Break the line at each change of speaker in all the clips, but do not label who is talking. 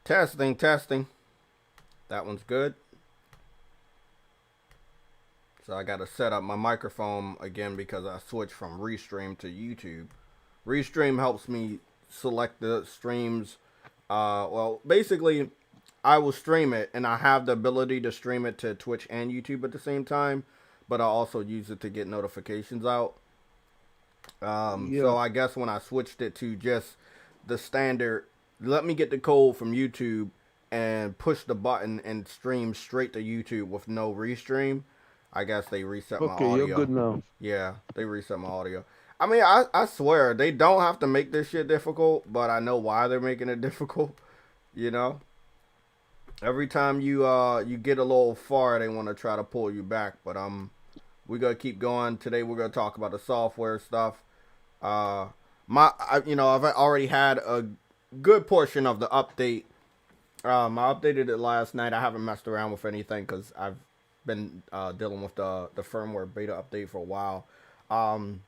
Testing, testing. That one's good. So I got to set up my microphone again because I switched from Restream to YouTube. Restream helps me select the streams. Well, basically, I will stream it, and I have the ability to stream it to Twitch and YouTube at the same time, but I also use it to get notifications out. So
Yeah.
I guess when I switched it to just the standard, let me get the code from YouTube and push the button and stream straight to YouTube with no restream. I guess they reset my
Okay, you're
audio.
good now.
Yeah, they reset my audio. I mean, I swear they don't have to make this shit difficult, but I know why they're making it difficult. You know, every time you get a little far, they want to try to pull you back. But we're gonna keep going. Today we're gonna talk about the software stuff. Uh, I've already had a good portion of the update. I updated it last night. I haven't messed around with anything because I've been dealing with the firmware beta update for a while. Um,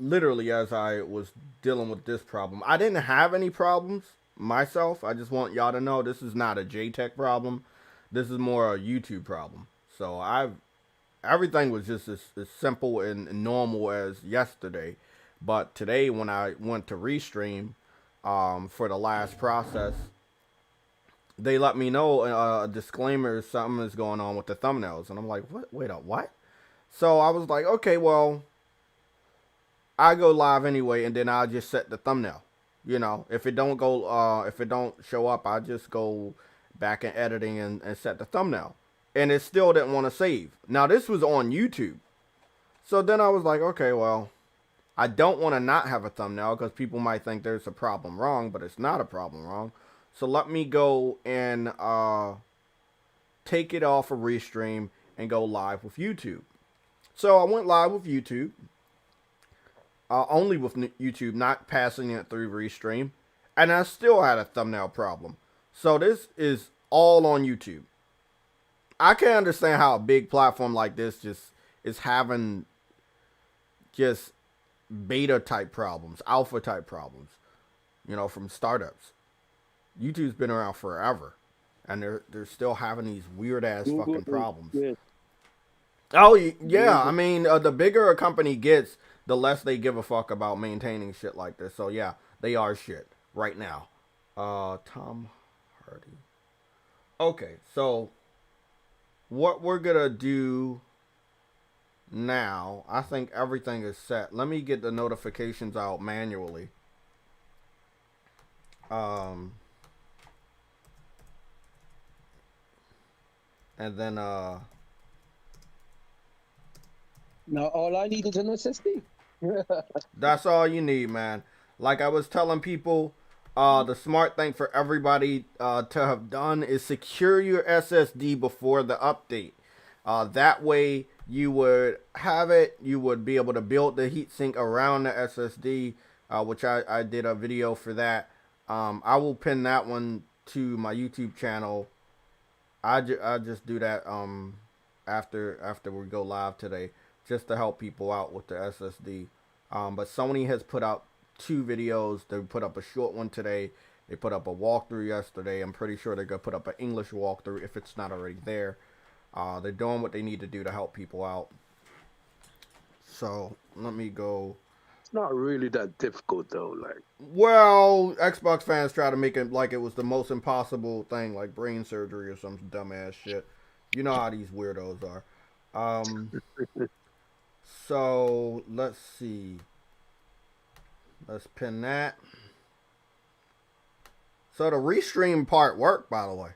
Literally, as I was dealing with this problem, I didn't have any problems myself. I just want y'all to know this is not a JTech problem. This is more a YouTube problem. So everything was just as simple and normal as yesterday. But today, when I went to restream for the last process, they let me know a disclaimer something is going on with the thumbnails, and I'm like, what? Wait a what? So I was like, okay, well, I go live anyway, and then I'll just set the thumbnail. You know, if it don't show up, I just go back in editing and set the thumbnail, and it still didn't want to save. Now this was on YouTube, so then I was like, okay, well, I don't want to not have a thumbnail because people might think there's a problem wrong, but it's not a problem wrong. So let me go and take it off of Restream and go live with YouTube. So I went live with YouTube, only with YouTube, not passing it through Restream, and I still had a thumbnail problem. So this is all on YouTube. I can't understand how a big platform like this just is having just beta type problems, alpha type problems, from startups. YouTube's been around forever, and they're still having these weird ass
Google
fucking
is
problems.
good.
Oh yeah, I
Google.
mean the bigger a company gets, the less they give a fuck about maintaining shit like this. So yeah, they are shit right now. Tom Hardy. Okay, so what we're gonna do now, I think everything is set. Let me get the notifications out manually. Um, and then
Now all I need is an SSD.
that's all you need, man. Like I was telling people, the smart thing for everybody to have done is secure your SSD before the update. That way, you would have it. You would be able to build the heatsink around the SSD, which I did a video for that. I will pin that one to my YouTube channel. I just do that after we go live today, just to help people out with the SSD. But Sony has put out two videos. They put up a short one today. They put up a walkthrough yesterday. I'm pretty sure they're gonna put up an English walkthrough if it's not already there. They're doing what they need to do to help people out. So let me go.
It's not really that difficult though. Like,
Well, Xbox fans try to make it like it was the most impossible thing, like brain surgery or some dumbass shit. You know how these weirdos are. Um, so let's see. Let's pin that. So the restream part worked, by the way.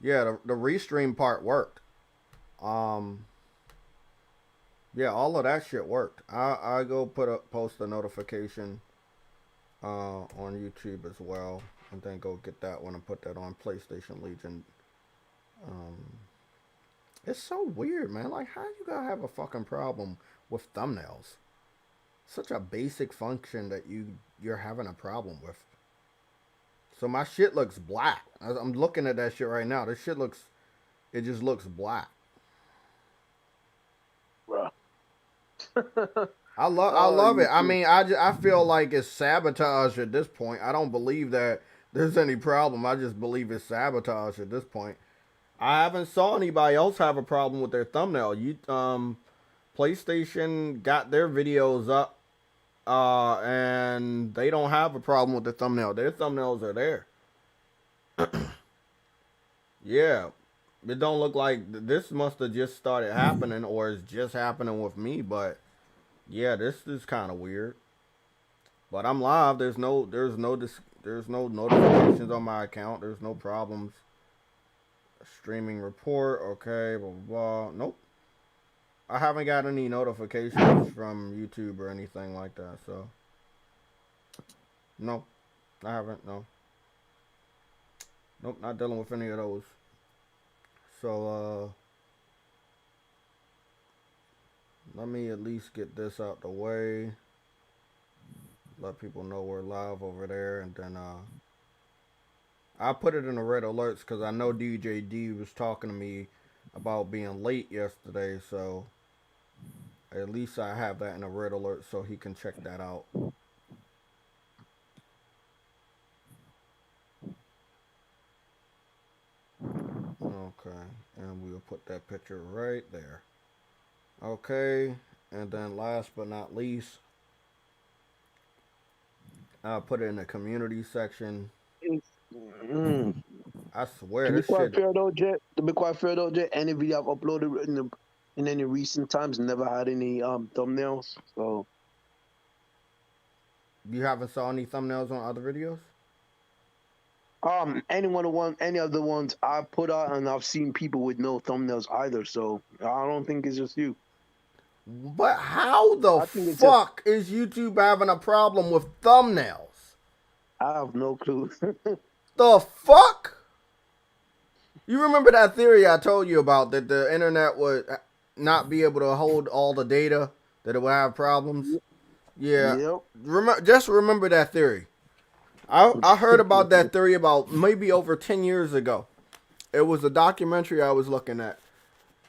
Yeah, the restream part worked. Um, yeah, all of that shit worked. I go post a notification on YouTube as well, and then go get that one and put that on PlayStation Legion. Um, it's so weird, man. Like, how you gotta have a fucking problem with thumbnails? Such a basic function that you're having a problem with. So my shit looks black. I'm looking at that shit right now. This shit it just looks black.
bruh.
I love it. I mean, I feel like it's sabotage at this point. I don't believe that there's any problem. I just believe it's sabotage at this point. I haven't saw anybody else have a problem with their thumbnail. PlayStation got their videos up, and they don't have a problem with the thumbnail. Their thumbnails are there. Yeah, it don't look like this must have just started happening, or it's just happening with me. But yeah, this is kind of weird. But I'm live. There's no notifications on my account. There's no problems. Streaming report. Okay, blah blah blah. Nope. I haven't got any notifications from YouTube or anything like that. So no, I haven't. No. Nope, not dealing with any of those. So let me at least get this out the way. Let people know we're live over there, and then I put it in the red alerts because I know DJ D was talking to me about being late yesterday, so at least I have that in a red alert so he can check that out. Okay, and we'll put that picture right there. Okay, and then last but not least, I'll put it in the community section. I swear this shit.
To be quite fair though, Jet, any video I've uploaded in any recent times never had any thumbnails. So
You haven't saw any thumbnails on other videos?
any of the ones I put out, and I've seen people with no thumbnails either. So I don't think it's just you.
But how the fuck is YouTube having a problem with thumbnails?
I have no clue.
The fuck? You remember that theory I told you about, that the internet would not be able to hold all the data, that it would have problems? Yeah. Yep. Just remember that theory. I heard about that theory about maybe over 10 years ago. It was a documentary I was looking at.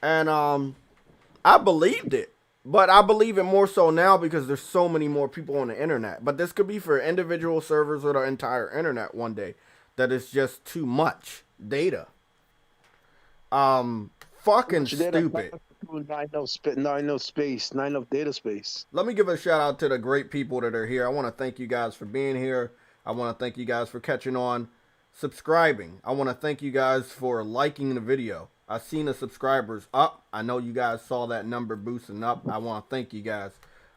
And I believed it. But I believe it more so now because there's so many more people on the internet. But this could be for individual servers or the entire internet one day. That it's just too much data. Fucking stupid.
Not enough data space.
Let me give a shout out to the great people that are here. I want to thank you guys for being here. I want to thank you guys for catching on, subscribing. I want to thank you guys for liking the video. I've seen the subscribers up. I know you guys saw that number boosting up. I want to thank you guys.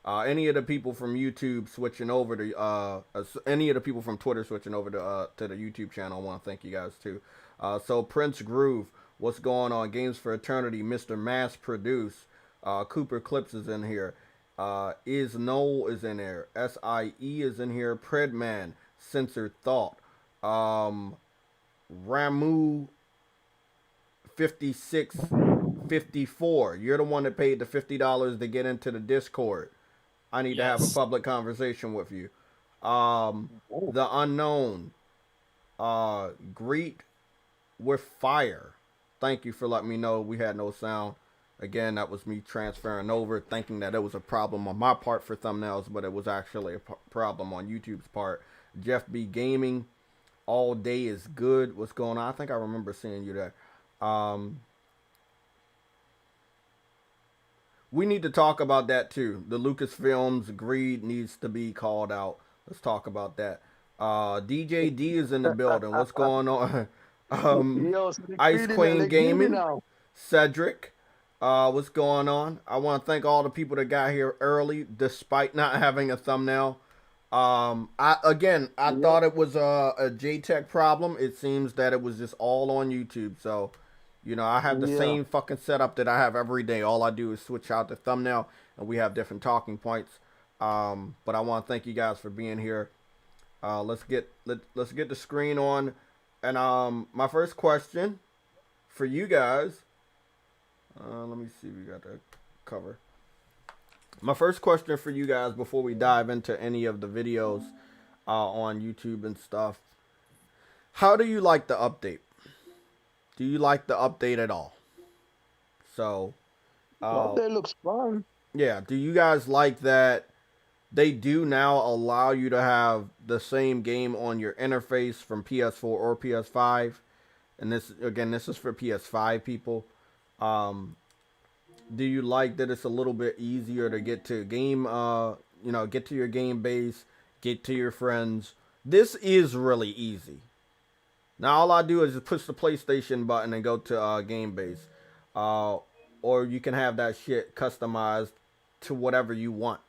Any of the people from YouTube switching over to, any of the people from Twitter switching over to the YouTube channel, I want to thank you guys too. So Prince Groove, what's going on? Games for Eternity, Mr. Mass Produce, Cooper Clips is in here. Is Noel is in there. SIE is in here. Predman, Censored Thought, Ramu 5654. You're the one that paid the $50 to get into the Discord. I need to have a public conversation with you. The Unknown, Greet with Fire. Thank you for letting me know we had no sound. Again, that was me transferring over, thinking that it was a problem on my part for thumbnails, but it was actually a problem on YouTube's part. Jeff B Gaming, All Day is Good. What's going on? I think I remember seeing you there. We need to talk about that too. The Lucasfilms greed needs to be called out. Let's talk about that. DJ D is in the building. What's going on? Ice Queen Gaming, Cedric. What's going on? I want to thank all the people that got here early despite not having a thumbnail. I thought it was a JTech problem. It seems that it was just all on YouTube. So, you know, I have the same fucking setup that I have every day. All I do is switch out the thumbnail and we have different talking points. But I want to thank you guys for being here. Let's get the screen on. And my first question for you guys, let me see, we got that cover. My first question for you guys before we dive into any of the videos on YouTube and stuff. How do you like the update? Do you like the update at all? So,
the update looks fun.
Yeah. Do you guys like that they do now allow you to have the same game on your interface from PS4 or PS5? And this again, this is for PS5 people. Um, do you like that it's a little bit easier to get to game? Get to your game base, get to your friends. This is really easy. Now all I do is just push the PlayStation button and go to game base, uh, or you can have that shit customized to whatever you want.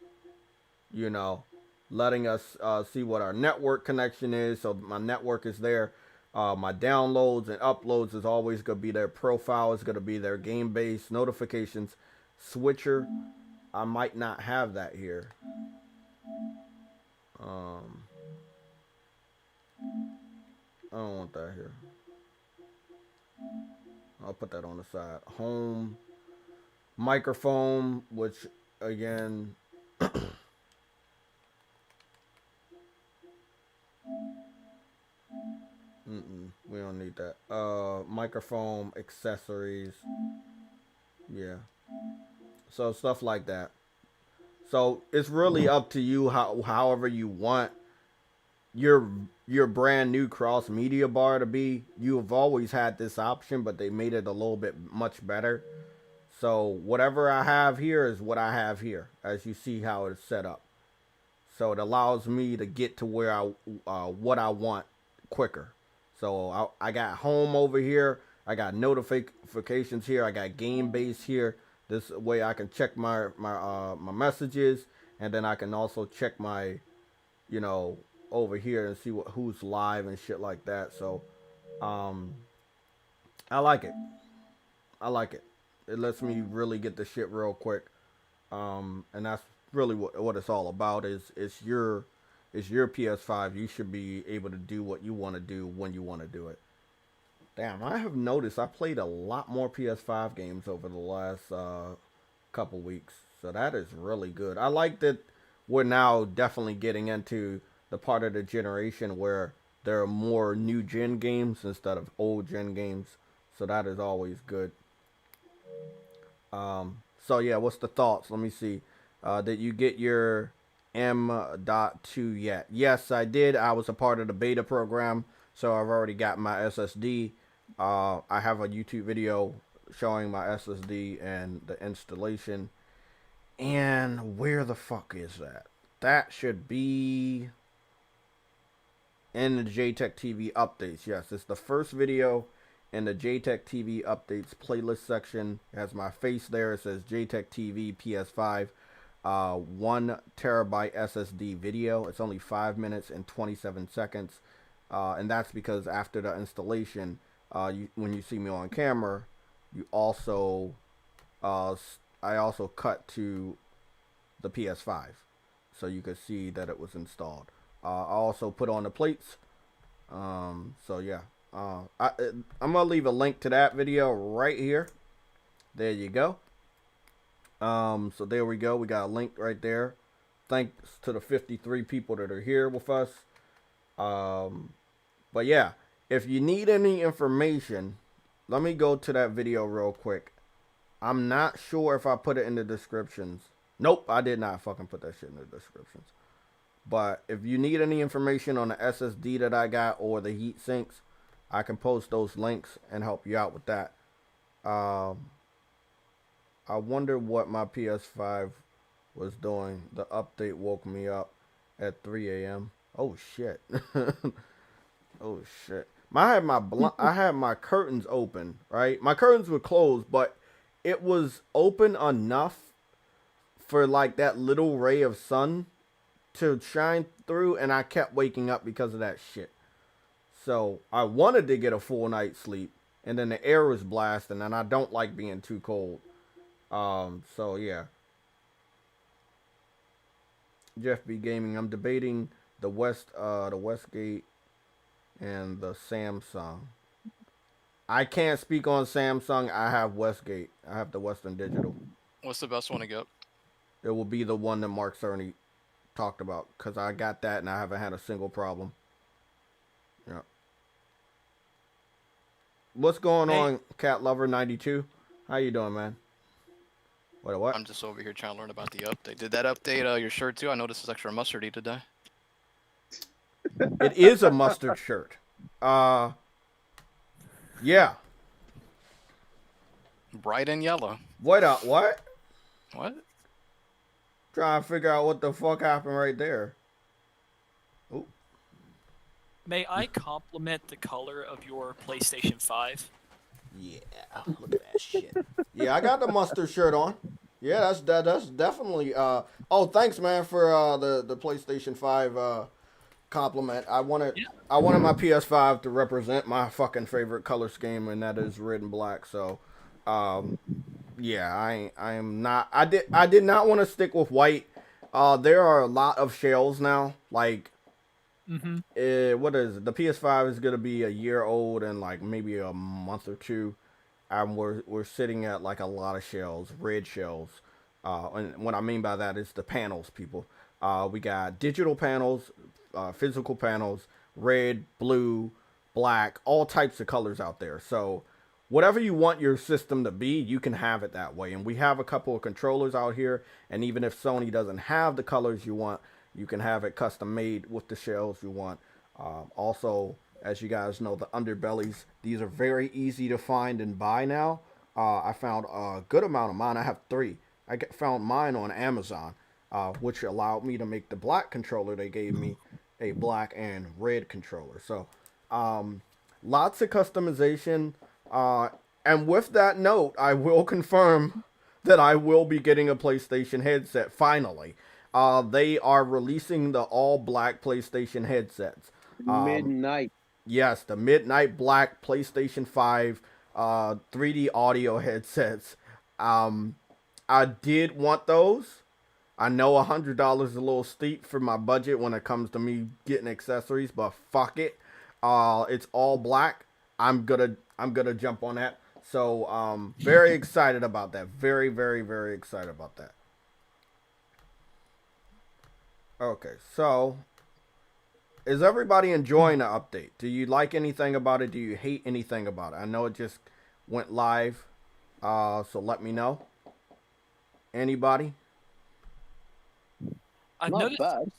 You know, letting us see what our network connection is. So my network is there. My downloads and uploads is always going to be their profile. Is going to be their game base notifications. Switcher, I might not have that here. Um, I don't want that here. I'll put that on the side. Home, microphone, which again, we don't need that. Microphone, accessories, yeah. So stuff like that. So it's really up to you however you want your your brand new cross media bar to be. You have always had this option, but they made it a little bit much better. So whatever I have here is what I have here, as you see how it's set up. So it allows me to get to where I what I want quicker. So I got home over here. I got notifications here. I got game base here. This way I can check my messages, and then I can also check my, you know, over here and see who's live and shit like that. So um, I like it. I like it. It lets me really get the shit real quick. And that's really what it's all about. It's your PS5. You should be able to do what you want to do when you want to do it. Damn, I have noticed I played a lot more PS5 games over the last couple weeks. So that is really good. I like that we're now definitely getting into the part of the generation where there are more new gen games instead of old gen games. So that is always good. So yeah, what's the thoughts? Let me see. Did you get your M.2 yet? Yes, I did. I was a part of the beta program, so I've already got my SSD. I have a YouTube video showing my SSD and the installation. And where the fuck is that? That should be in the JTech TV updates. Yes, it's the first video in the JTech TV updates playlist section. It has my face there. It says JTech TV PS5, 1 terabyte SSD video. It's only 5 minutes and 27 seconds. And that's because after the installation, when you see me on camera, you also, I also cut to the PS5, so you could see that it was installed. I also put on the plates. So yeah, I'm gonna leave a link to that video right here. There you go. So there we go. We got a link right there. Thanks to the 53 people that are here with us. But yeah, if you need any information, let me go to that video real quick. I'm not sure if I put it in the descriptions. Nope, I did not fucking put that shit in the descriptions. But if you need any information on the SSD that I got or the heat sinks, I can post those links and help you out with that. I wonder what my PS5 was doing. The update woke me up at 3 a.m. Oh shit. Oh shit. I had my curtains open, right? My curtains were closed, but it was open enough for like that little ray of sun to shine through, and I kept waking up because of that shit. So I wanted to get a full night's sleep, and then the air was blasting, and I don't like being too cold. So yeah. Jeff B Gaming. I'm debating the Westgate and the Samsung. I can't speak on Samsung. I have Westgate. I have the Western Digital.
What's the best one to get?
It will be the one that Mark Cerny talked about, because I got that and I haven't had a single problem. Yeah. What's going on, Cat Lover 92? How you doing, man? What?
I'm just over here trying to learn about the update. Did that update your shirt too? I noticed it's extra mustardy today.
It is a mustard shirt. Yeah.
Bright and yellow.
Wait up. What?
What?
Trying to figure out what the fuck happened right there. Ooh.
May I compliment the color of your PlayStation 5?
Yeah. Look at that shit. Yeah, I got the mustard shirt on. Yeah, that's definitely. Oh, thanks, man, for the PlayStation 5 compliment. I wanted my PS5 to represent my fucking favorite color scheme, and that is red and black. So, yeah, I am not. I did not want to stick with white. There are a lot of shells now. Like, what is it? The PS5 is gonna be a year old in like maybe a month or two. And we're sitting at like a lot of shells, red shells. And what I mean by that is the panels, people. We got digital panels, physical panels, red, blue, black, all types of colors out there. So whatever you want your system to be, you can have it that way. And we have a couple of controllers out here. And even if Sony doesn't have the colors you want, you can have it custom made with the shells you want. Also, as you guys know, the underbellies, these are very easy to find and buy now. I found a good amount of mine. I have 3. Found mine on Amazon, which allowed me to make the black controller. They gave me a black and red controller. So, lots of customization. And with that note, I will confirm that I will be getting a PlayStation headset finally. They are releasing the all black PlayStation headsets.
Midnight.
Yes, the Midnight Black PlayStation 5 3D audio headsets. I did want those. I know $100 is a little steep for my budget when it comes to me getting accessories, but fuck it. It's all black. I'm gonna jump on that. So very excited about that. Very, very, very excited about that. Okay, so is everybody enjoying the update? Do you like anything about it? Do you hate anything about it? I know it just went live, so let me know. Anybody?
I've
Not
noticed.
bad.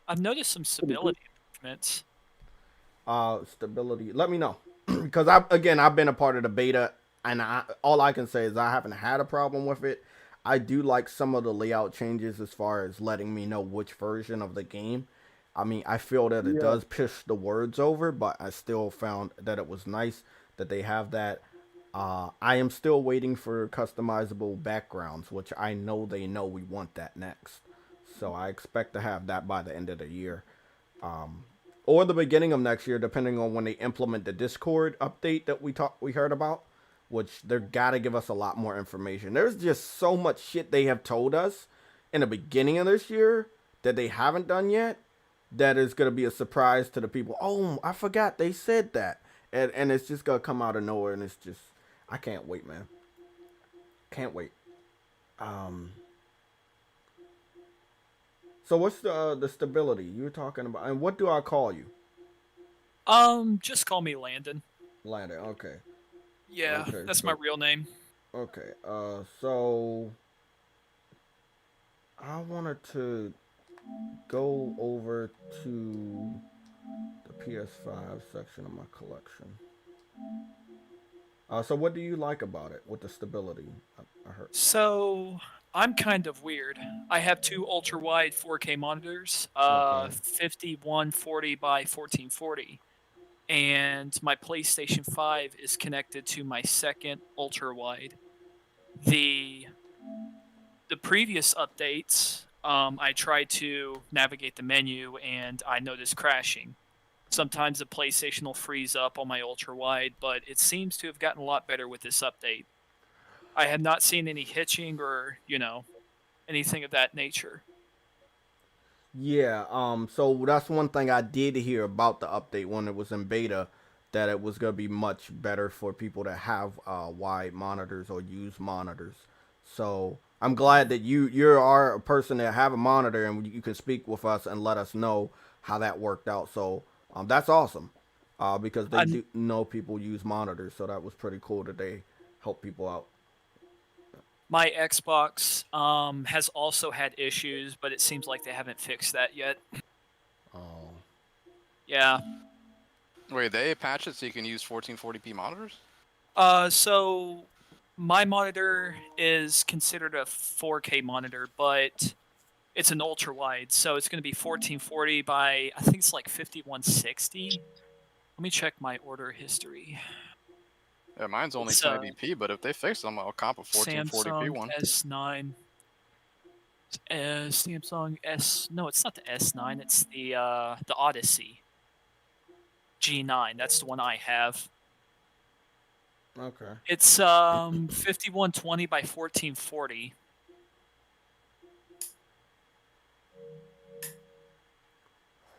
I've noticed some stability improvements.
Stability. Let me know, because I've been a part of the beta, and all I can say is I haven't had a problem with it. I do like some of the layout changes as far as letting me know which version of the game. I mean, I feel that it does push the words over, but I still found that it was nice that they have that. I am still waiting for customizable backgrounds, which I know they know we want that next. So I expect to have that by the end of the year. Or the beginning of next year, depending on when they implement the Discord update that we heard about, which they're gotta give us a lot more information. There's just so much shit they have told us in the beginning of this year that they haven't done yet. That is gonna be a surprise to the people. Oh, I forgot they said that, and it's just gonna come out of nowhere, and it's just I can't wait, man. Can't wait. So what's the stability you were talking about, and what do I call you?
Just call me Landon.
Landon. Okay.
Yeah,
Okay.
that's my real name.
Okay. So I wanted to go over to the PS5 section of my collection. So what do you like about it with the stability? I heard.
So I'm kind of weird. I have 2 ultra wide 4K monitors,
Okay.
5140 by 1440, and my PlayStation 5 is connected to my second ultra wide. The the previous updates, I tried to navigate the menu and I noticed crashing. Sometimes the PlayStation will freeze up on my ultra wide, but it seems to have gotten a lot better with this update. I have not seen any hitching or, anything of that nature.
Yeah, so that's one thing I did hear about the update when it was in beta, that it was gonna be much better for people that have wide monitors or use monitors. So I'm glad that you are a person that have a monitor and you can speak with us and let us know how that worked out. So that's awesome, because they
I,
do know people use monitors, so that was pretty cool that they help people out.
My Xbox has also had issues, but it seems like they haven't fixed that yet.
Oh.
Yeah.
Wait, they patch it so you can use 1440p monitors?
So my monitor is considered a 4K monitor, but it's an ultra wide, so it's going to be 1440 by I think it's like 5160. Let me check my order history.
Yeah, mine's only
It's
1080p, but if they fix them, I'll comp a 1440p
Samsung
one.
S9. Samsung S. No, it's not the S9. It's the Odyssey G9. That's the one I have.
Okay.
It's 5120 by 1440.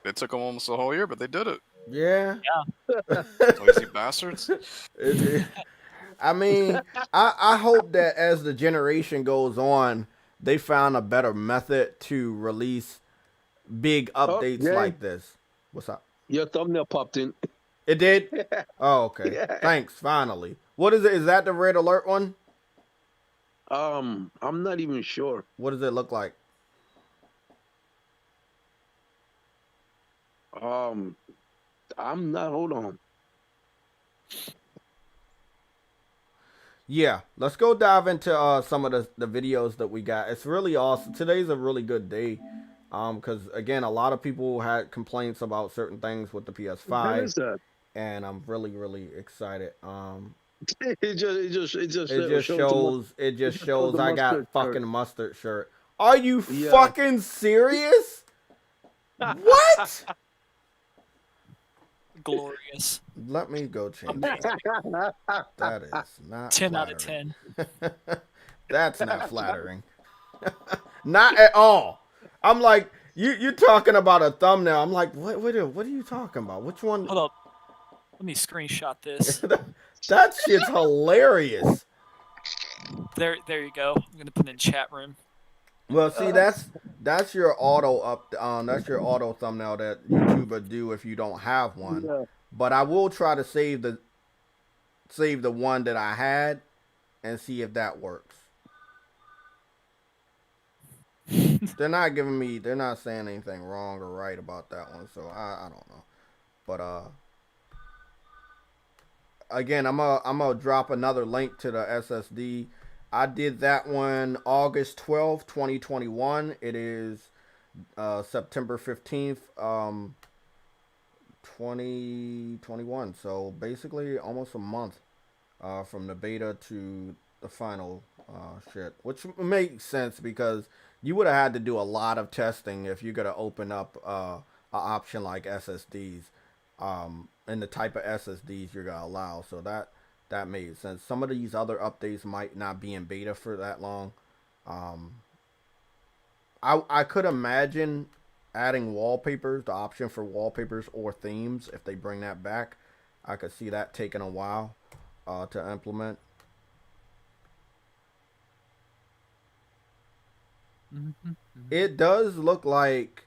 It took them almost a whole year, but they did it.
Yeah.
Lazy bastards.
I mean, I hope that as the generation goes on, they found a better method to release big updates
yeah.
like this. What's up?
Your thumbnail popped in.
It did? Oh, okay.
Yeah.
Thanks, finally. What is it? Is that the red alert one?
I'm not even sure.
What does it look like?
I'm not. Hold on.
Yeah, let's go dive into some of the videos that we got. It's really awesome. Today's a really good day. Because again, a lot of people had complaints about certain things with the
What is
PS5,
that?
and I'm really excited.
It just
It just
shows
shows
the
I got
mustard
fucking
shirt.
mustard shirt. Are you
Yeah.
fucking serious? What?
Glorious.
Let me go change that. That is not
10 out of
flattering.
10.
That's not flattering. Not at all. I'm like, you talking about a thumbnail. I'm like, what are you talking about? Which one?
Hold up. Let me screenshot this.
That shit's hilarious.
There you go. I'm gonna put it in chat room.
Well, see, that's your auto up. That's your auto thumbnail that YouTube would do if you don't have one.
Yeah.
But I will try to save the one that I had and see if that works. They're not saying anything wrong or right about that one, so I don't know. But again, I'm gonna drop another link to the SSD. I did that one August 12th, 2021. It is September 15th, 2021. So basically almost a month from the beta to the final shit, which makes sense because you would have had to do a lot of testing if you're gonna open up an option like SSDs, and the type of SSDs you're gonna allow. So that made sense. Some of these other updates might not be in beta for that long. I could imagine adding wallpapers, the option for wallpapers or themes, if they bring that back. I could see that taking a while to implement.
Mm-hmm.
It does look like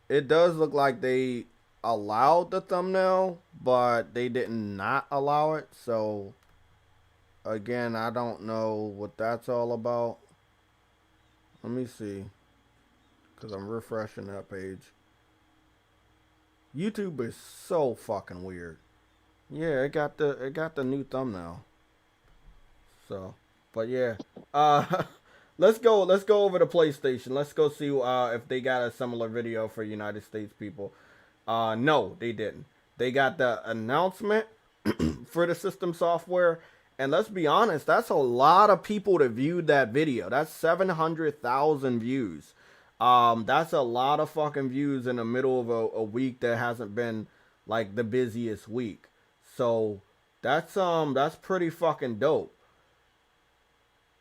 they allowed the thumbnail, but they did not allow it. So again, I don't know what that's all about. Let me see, because I'm refreshing that page. YouTube is so fucking weird. Yeah, it got the new thumbnail. So, but yeah, let's go over to PlayStation. Let's go see if they got a similar video for United States people. No, they didn't. They got the announcement for the system software, and let's be honest, that's a lot of people that viewed that video. That's 700,000 views. That's a lot of fucking views in the middle of a week that hasn't been like the busiest week. So that's pretty fucking dope.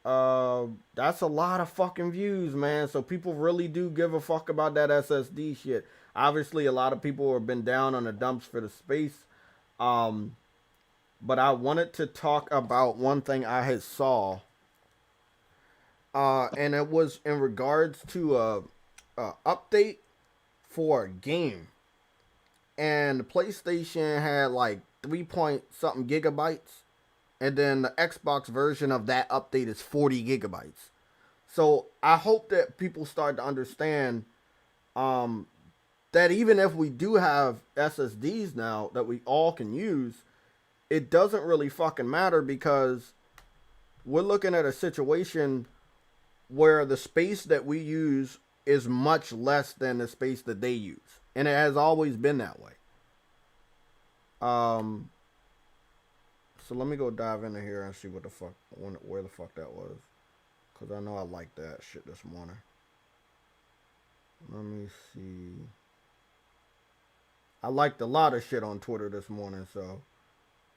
That's a lot of fucking views, man. So people really do give a fuck about that SSD shit. Obviously, a lot of people have been down on the dumps for the space. But I wanted to talk about one thing I had saw. And it was in regards to a update for a game. And the PlayStation had like 3 point something gigabytes and then the Xbox version of that update is 40 gigabytes. So I hope that people start to understand that even if we do have SSDs now that we all can use, it doesn't really fucking matter because we're looking at a situation where the space that we use is much less than the space that they use. And it has always been that way. So let me go dive into here and see where the fuck that was. Because I know I like that shit this morning. Let me see. I liked a lot of shit on Twitter this morning, so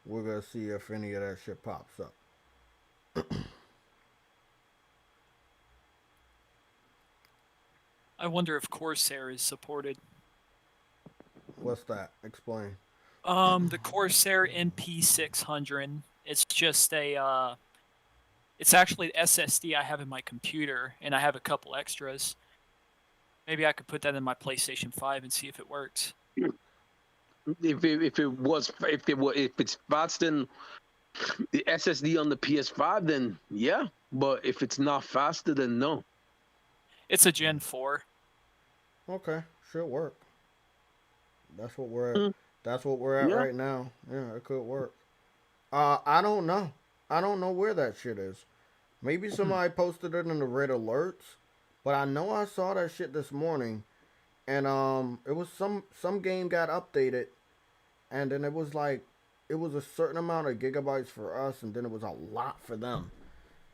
we're going to see if any of that shit pops up.
I wonder if Corsair is supported.
What's that? Explain.
The Corsair MP600. It's just a it's actually the SSD I have in my computer, and I have a couple extras. Maybe I could put that in my PlayStation 5 and see if it works.
If it's faster than the SSD on the PS5, then yeah. But if it's not faster, then no.
It's a Gen 4.
Okay, should work. That's what we're at. That's what we're at right now. Yeah, it could work. I don't know. I don't know where that shit is. Maybe somebody posted it in the red alerts, but I know I saw that shit this morning, and it was some game got updated, and then it was like it was a certain amount of gigabytes for us, and then it was a lot for them,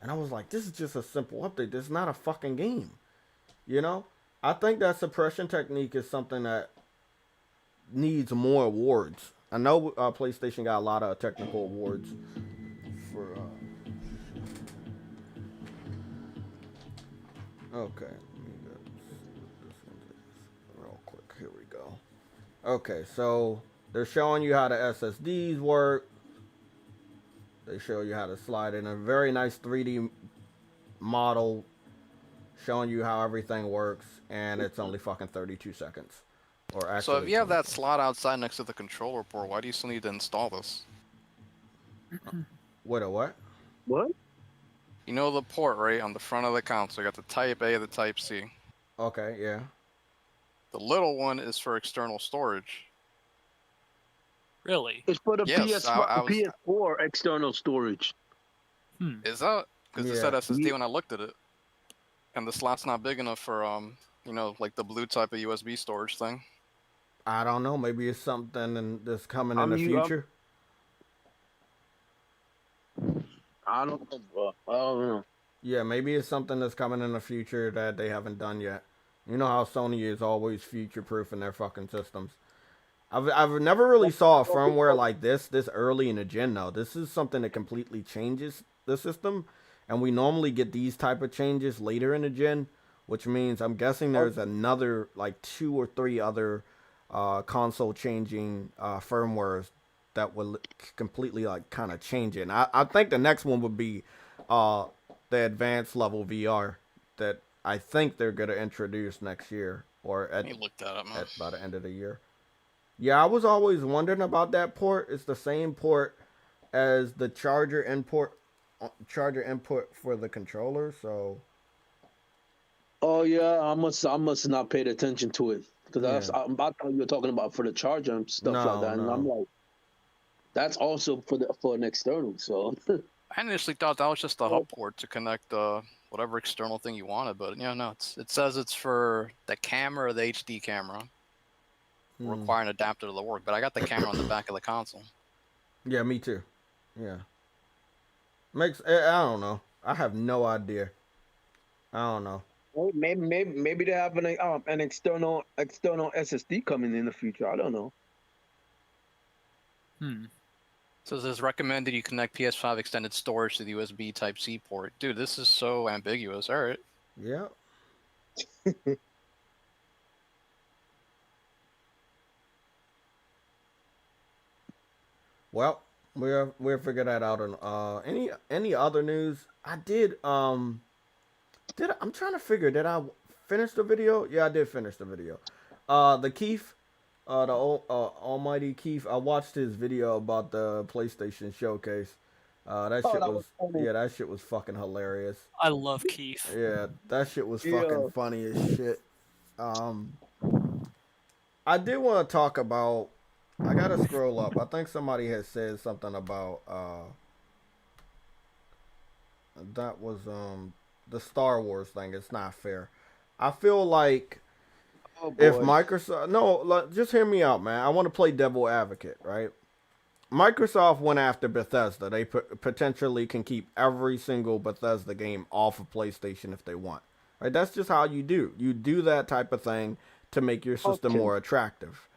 and I was like, this is just a simple update. This is not a fucking game, you know. I think that suppression technique is something that needs more awards. I know PlayStation got a lot of technical awards for. Okay, let me see what this one is real quick. Here we go. Okay, so they're showing you how the SSDs work. They show you how to slide in a very nice 3D model, showing you how everything works, and it's only fucking 32 seconds. Or actually,
So if you have that slot outside next to the controller port, why do you still need to install this?
Wait, a what?
What?
You know the port, right, on the front of the console. You got the Type A, the Type C.
Okay, yeah.
The little one is for external storage.
Really?
It's for the
Yes,
PS4 external storage.
Is that? Because it said
Yeah.
SSD when I looked at it. And the slot's not big enough for, you know, like the blue type of USB storage thing.
I don't know. Maybe it's something that's coming in the future.
I don't know, bro. I don't know.
Yeah, maybe it's something that's coming in the future that they haven't done yet. You know how Sony is always future-proofing their fucking systems. I've never really saw a firmware like this early in the gen though. This is something that completely changes the system, and we normally get these type of changes later in the gen, which means I'm guessing there's another like 2 or 3 other console changing firmwares that will completely like kind of change it. And I think the next one would be the advanced level VR that I think they're gonna introduce next year or at by the end of the year. Yeah, I was always wondering about that port. It's the same port as the charger input for the controller. So.
Oh yeah, I must not paid attention to it because I thought you were talking about for the charger and stuff like that, and I'm like, that's also for an external. So.
I initially thought that was just the hub port to connect whatever external thing you wanted, but yeah, no, it says it's for the camera or the HD camera. Require an adapter to work, but I got the camera on the back of the console.
Yeah, me too. Yeah. I don't know. I have no idea. I don't know.
Maybe they have an external SSD coming in the future. I don't know.
So it says recommended you connect PS5 extended storage to the USB Type-C port. Dude, this is so ambiguous. All right.
Yeah. Well, we'll figure that out. On any other news? I'm trying to figure. Did I finish the video? Yeah, I did finish the video. The Keith, almighty Keith. I watched his video about the PlayStation Showcase, That
Oh,
shit
that
was
was funny.
yeah, that shit was fucking hilarious.
I love Keith.
Yeah, that shit was fucking
Yeah.
funny as shit. I did want to talk about. I gotta scroll up. I think somebody had said something about that was the Star Wars thing. It's not fair. I feel like
Oh
if
boy.
Microsoft, no, just hear me out, man. I want to play devil advocate, right? Microsoft went after Bethesda. They potentially can keep every single Bethesda game off of PlayStation if they want. Right? That's just how you do. You do that type of thing to make your system
Okay.
more attractive.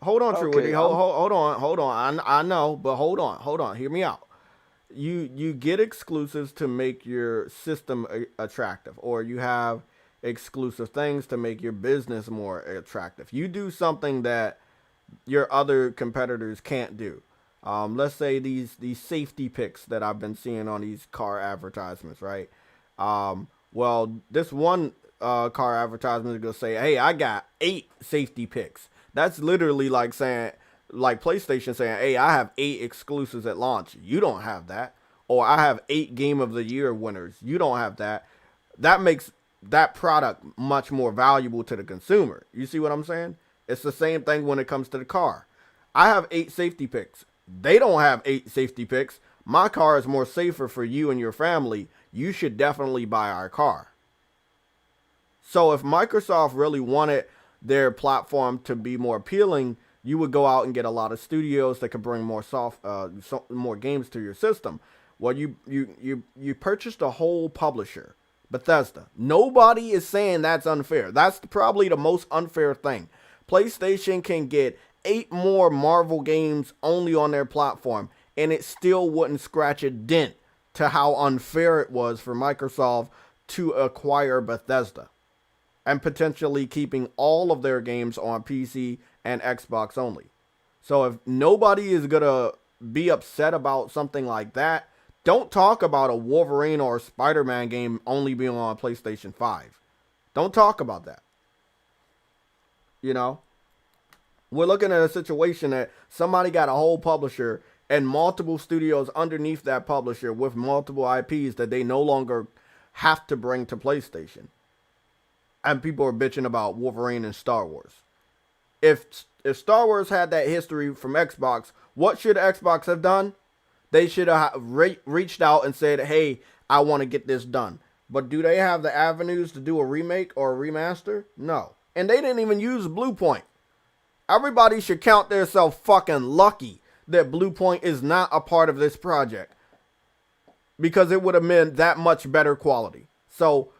Hold on, Truity.
Okay.
Hold on. I know, but hold on. Hear me out. You get exclusives to make your system attractive, or you have exclusive things to make your business more attractive. You do something that your other competitors can't do. Let's say these safety picks that I've been seeing on these car advertisements, right? Well, this one car advertisement is gonna say, "Hey, I got 8 safety picks." That's literally like saying, like PlayStation saying, "Hey, I have 8 exclusives at launch. You don't have that." Or I have 8 Game of the Year winners. You don't have that. That makes that product much more valuable to the consumer. You see what I'm saying? It's the same thing when it comes to the car. I have 8 safety picks. They don't have 8 safety picks. My car is more safer for you and your family. You should definitely buy our car. So if Microsoft really wanted their platform to be more appealing, you would go out and get a lot of studios that could bring more more games to your system. Well, you purchased a whole publisher, Bethesda. Nobody is saying that's unfair. That's probably the most unfair thing. PlayStation can get 8 more Marvel games only on their platform, and it still wouldn't scratch a dent to how unfair it was for Microsoft to acquire Bethesda and potentially keeping all of their games on PC and Xbox only. So if nobody is going to be upset about something like that, don't talk about a Wolverine or a Spider-Man game only being on PlayStation 5. Don't talk about that. You know? We're looking at a situation that somebody got a whole publisher and multiple studios underneath that publisher with multiple IPs that they no longer have to bring to PlayStation. And people are bitching about Wolverine and Star Wars. If Star Wars had that history from Xbox, what should Xbox have done? They should have reached out and said, "Hey, I want to get this done." But do they have the avenues to do a remake or a remaster? No. And they didn't even use Bluepoint. Everybody should count themselves fucking lucky that Bluepoint is not a part of this project, because it would have meant that much better quality. So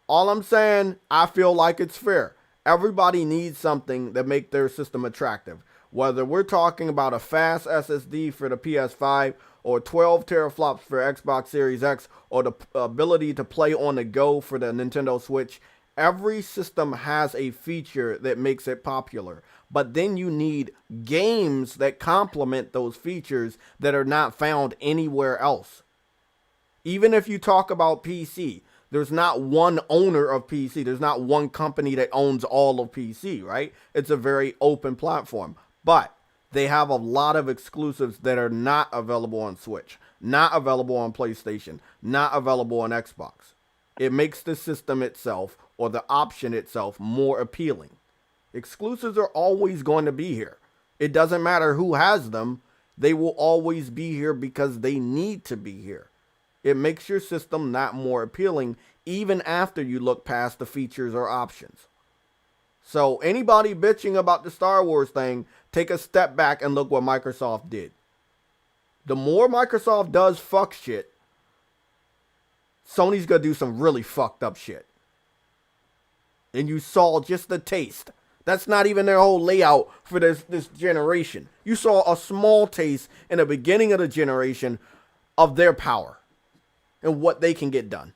all I'm saying, I feel like it's fair. Everybody needs something that make their system attractive. Whether we're talking about a fast SSD for the PS5 or 12 teraflops for Xbox Series X or the ability to play on the go for the Nintendo Switch, every system has a feature that makes it popular. But then you need games that complement those features that are not found anywhere else. Even if you talk about PC, there's not one owner of PC. There's not one company that owns all of PC, right? It's a very open platform. But they have a lot of exclusives that are not available on Switch, not available on PlayStation, not available on Xbox. It makes the system itself or the option itself more appealing. Exclusives are always going to be here. It doesn't matter who has them. They will always be here because they need to be here. It makes your system not more appealing even after you look past the features or options. So anybody bitching about the Star Wars thing, take a step back and look what Microsoft did. The more Microsoft does fuck shit, Sony's gonna do some really fucked up shit. And you saw just the taste. That's not even their whole layout for this generation. You saw a small taste in the beginning of the generation of their power and what they can get done.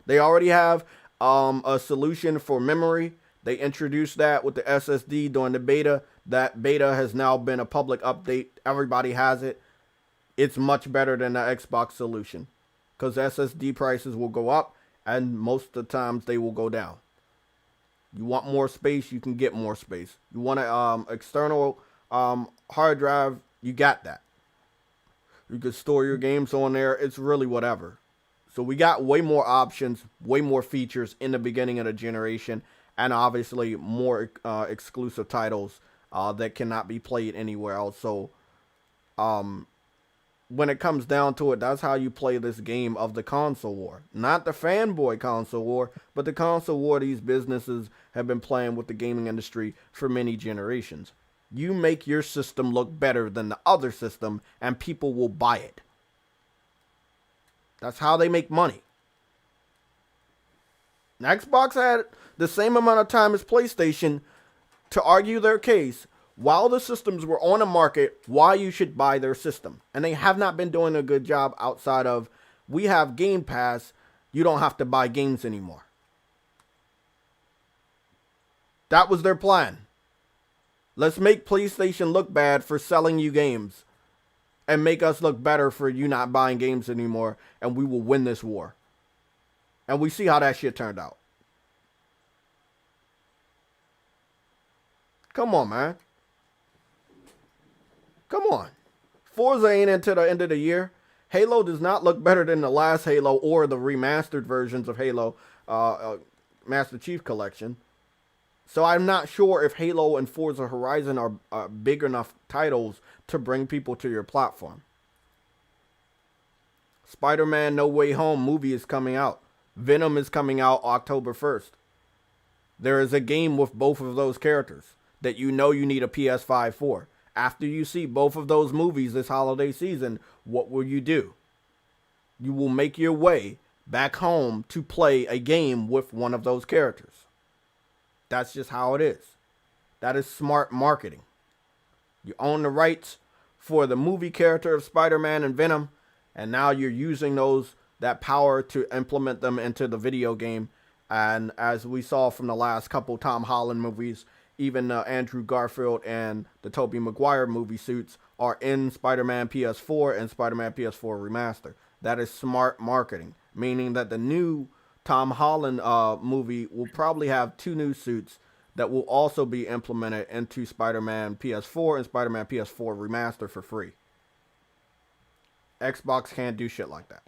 They already have a solution for memory. They introduced that with the SSD during the beta. That beta has now been a public update. Everybody has it. It's much better than the Xbox solution because SSD prices will go up and most of the times they will go down. You want more space, you can get more space. You want an external hard drive, You got that. You could store your games on there. It's really whatever. So we got way more options, way more features in the beginning of the generation, and obviously more exclusive titles that cannot be played anywhere else. So when it comes down to it, that's how you play this game of the console war. Not the fanboy console war, but the console war these businesses have been playing with the gaming industry for many generations. You make your system look better than the other system, and people will buy it. That's how they make money. Xbox had the same amount of time as PlayStation to argue their case while the systems were on the market, why you should buy their system. And they have not been doing a good job outside of, we have Game Pass, you don't have to buy games anymore. That was their plan. Let's make PlayStation look bad for selling you games and make us look better for you not buying games anymore, and we will win this war. And we see how that shit turned out. Come on, man. Come on. Forza ain't into the end of the year. Halo does not look better than the last Halo or the remastered versions of Halo Master Chief Collection. So I'm not sure if Halo and Forza Horizon are big enough titles to bring people to your platform. Spider-Man No Way Home movie is coming out. Venom is coming out October 1st. There is a game with both of those characters that you know you need a PS5 for. After you see both of those movies this holiday season, what will you do? You will make your way back home to play a game with one of those characters. That's just how it is. That is smart marketing. You own the rights for the movie character of Spider-Man and Venom, and now you're using that power to implement them into the video game. And as we saw from the last couple Tom Holland movies, even Andrew Garfield and the Tobey Maguire movie suits are in Spider-Man PS4 and Spider-Man PS4 Remaster. That is smart marketing, meaning that the new Tom Holland movie will probably have 2 new suits that will also be implemented into Spider-Man PS4 and Spider-Man PS4 Remaster for free. Xbox can't do shit like that.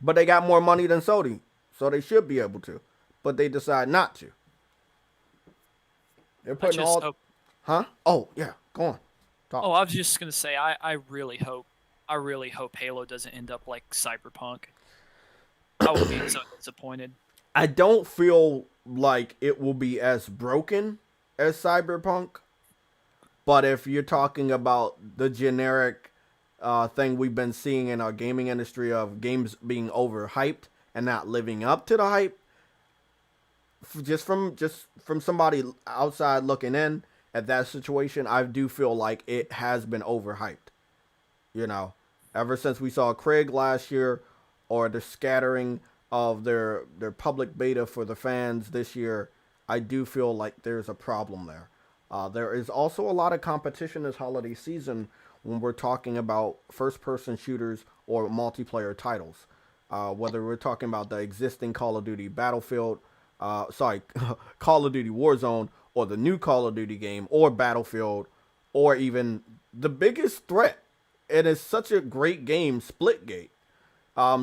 But they got more money than Sony, so they should be able to. But they decide not to. They're putting all... Huh? Oh, yeah. Go on. Talk.
Oh, I was just going to say, I really hope Halo doesn't end up like Cyberpunk. I will be so disappointed.
I don't feel like it will be as broken as Cyberpunk. But if you're talking about the generic thing we've been seeing in our gaming industry of games being overhyped and not living up to the hype, just from somebody outside looking in at that situation, I do feel like it has been overhyped. You know, ever since we saw Craig last year, or the scattering of their public beta for the fans this year, I do feel like there's a problem there. There is also a lot of competition this holiday season when we're talking about first-person shooters or multiplayer titles. Whether we're talking about the existing Call of Duty Battlefield, Call of Duty Warzone, or the new Call of Duty game, or Battlefield, or even the biggest threat. It is such a great game, Splitgate.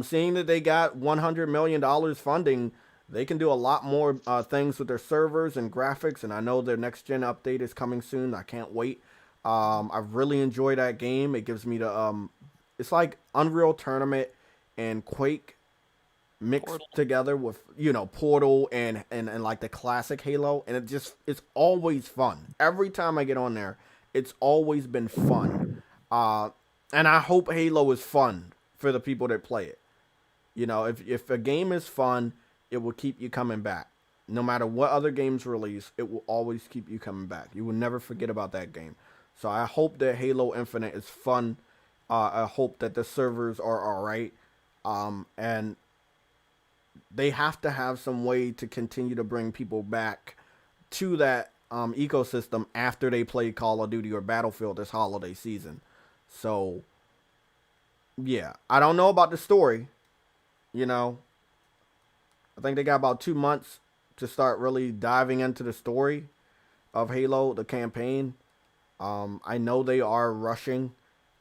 Seeing that they got $100 million funding, they can do a lot more things with their servers and graphics, and I know their next-gen update is coming soon. I can't wait. I've really enjoyed that game. It gives me the... it's like Unreal Tournament and Quake mixed together with, Portal and like the classic Halo, and it's always fun. Every time I get on there, it's always been fun. And I hope Halo is fun for the people that play it. If a game is fun, it will keep you coming back. No matter what other games release, it will always keep you coming back. You will never forget about that game. So I hope that Halo Infinite is fun. I hope that the servers are alright. And they have to have some way to continue to bring people back to that ecosystem after they play Call of Duty or Battlefield this holiday season. So, yeah. I don't know about the story. I think they got about 2 months to start really diving into the story of Halo, the campaign. I know they are rushing.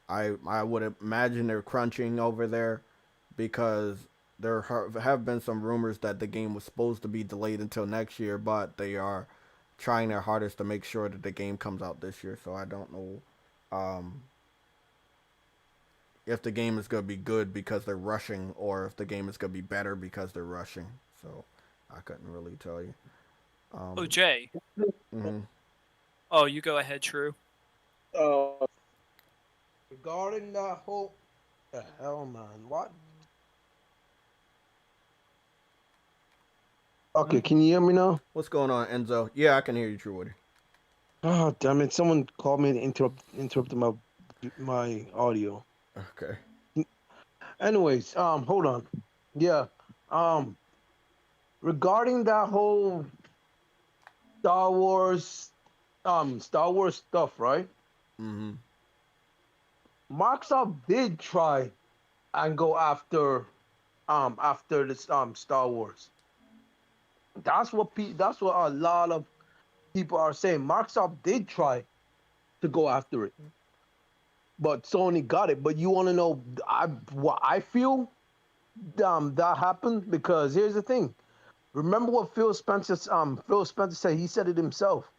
I would imagine they're crunching over there because there have been some rumors that the game was supposed to be delayed until next year, but they are trying their hardest to make sure that the game comes out this year. So I don't know if the game is going to be good because they're rushing or if the game is going to be better because they're rushing. So I couldn't really tell you.
Oh, Jay.
Mm-hmm.
Oh, you go ahead, True.
Regarding that whole, the hell, man, what? Okay, can you hear me now?
What's going on, Enzo? Yeah, I can hear you, True Woody.
Oh, damn it! Someone called me and interrupted my audio.
Okay.
Anyways, hold on. Yeah, regarding that whole Star Wars, Star Wars stuff, right?
Mm-hmm.
Microsoft did try and go after this Star Wars. That's what a lot of people are saying. Microsoft did try to go after it, but Sony got it. But you want to know what I feel that happened? Because here's the thing. Remember what Phil Spencer said. He said it himself.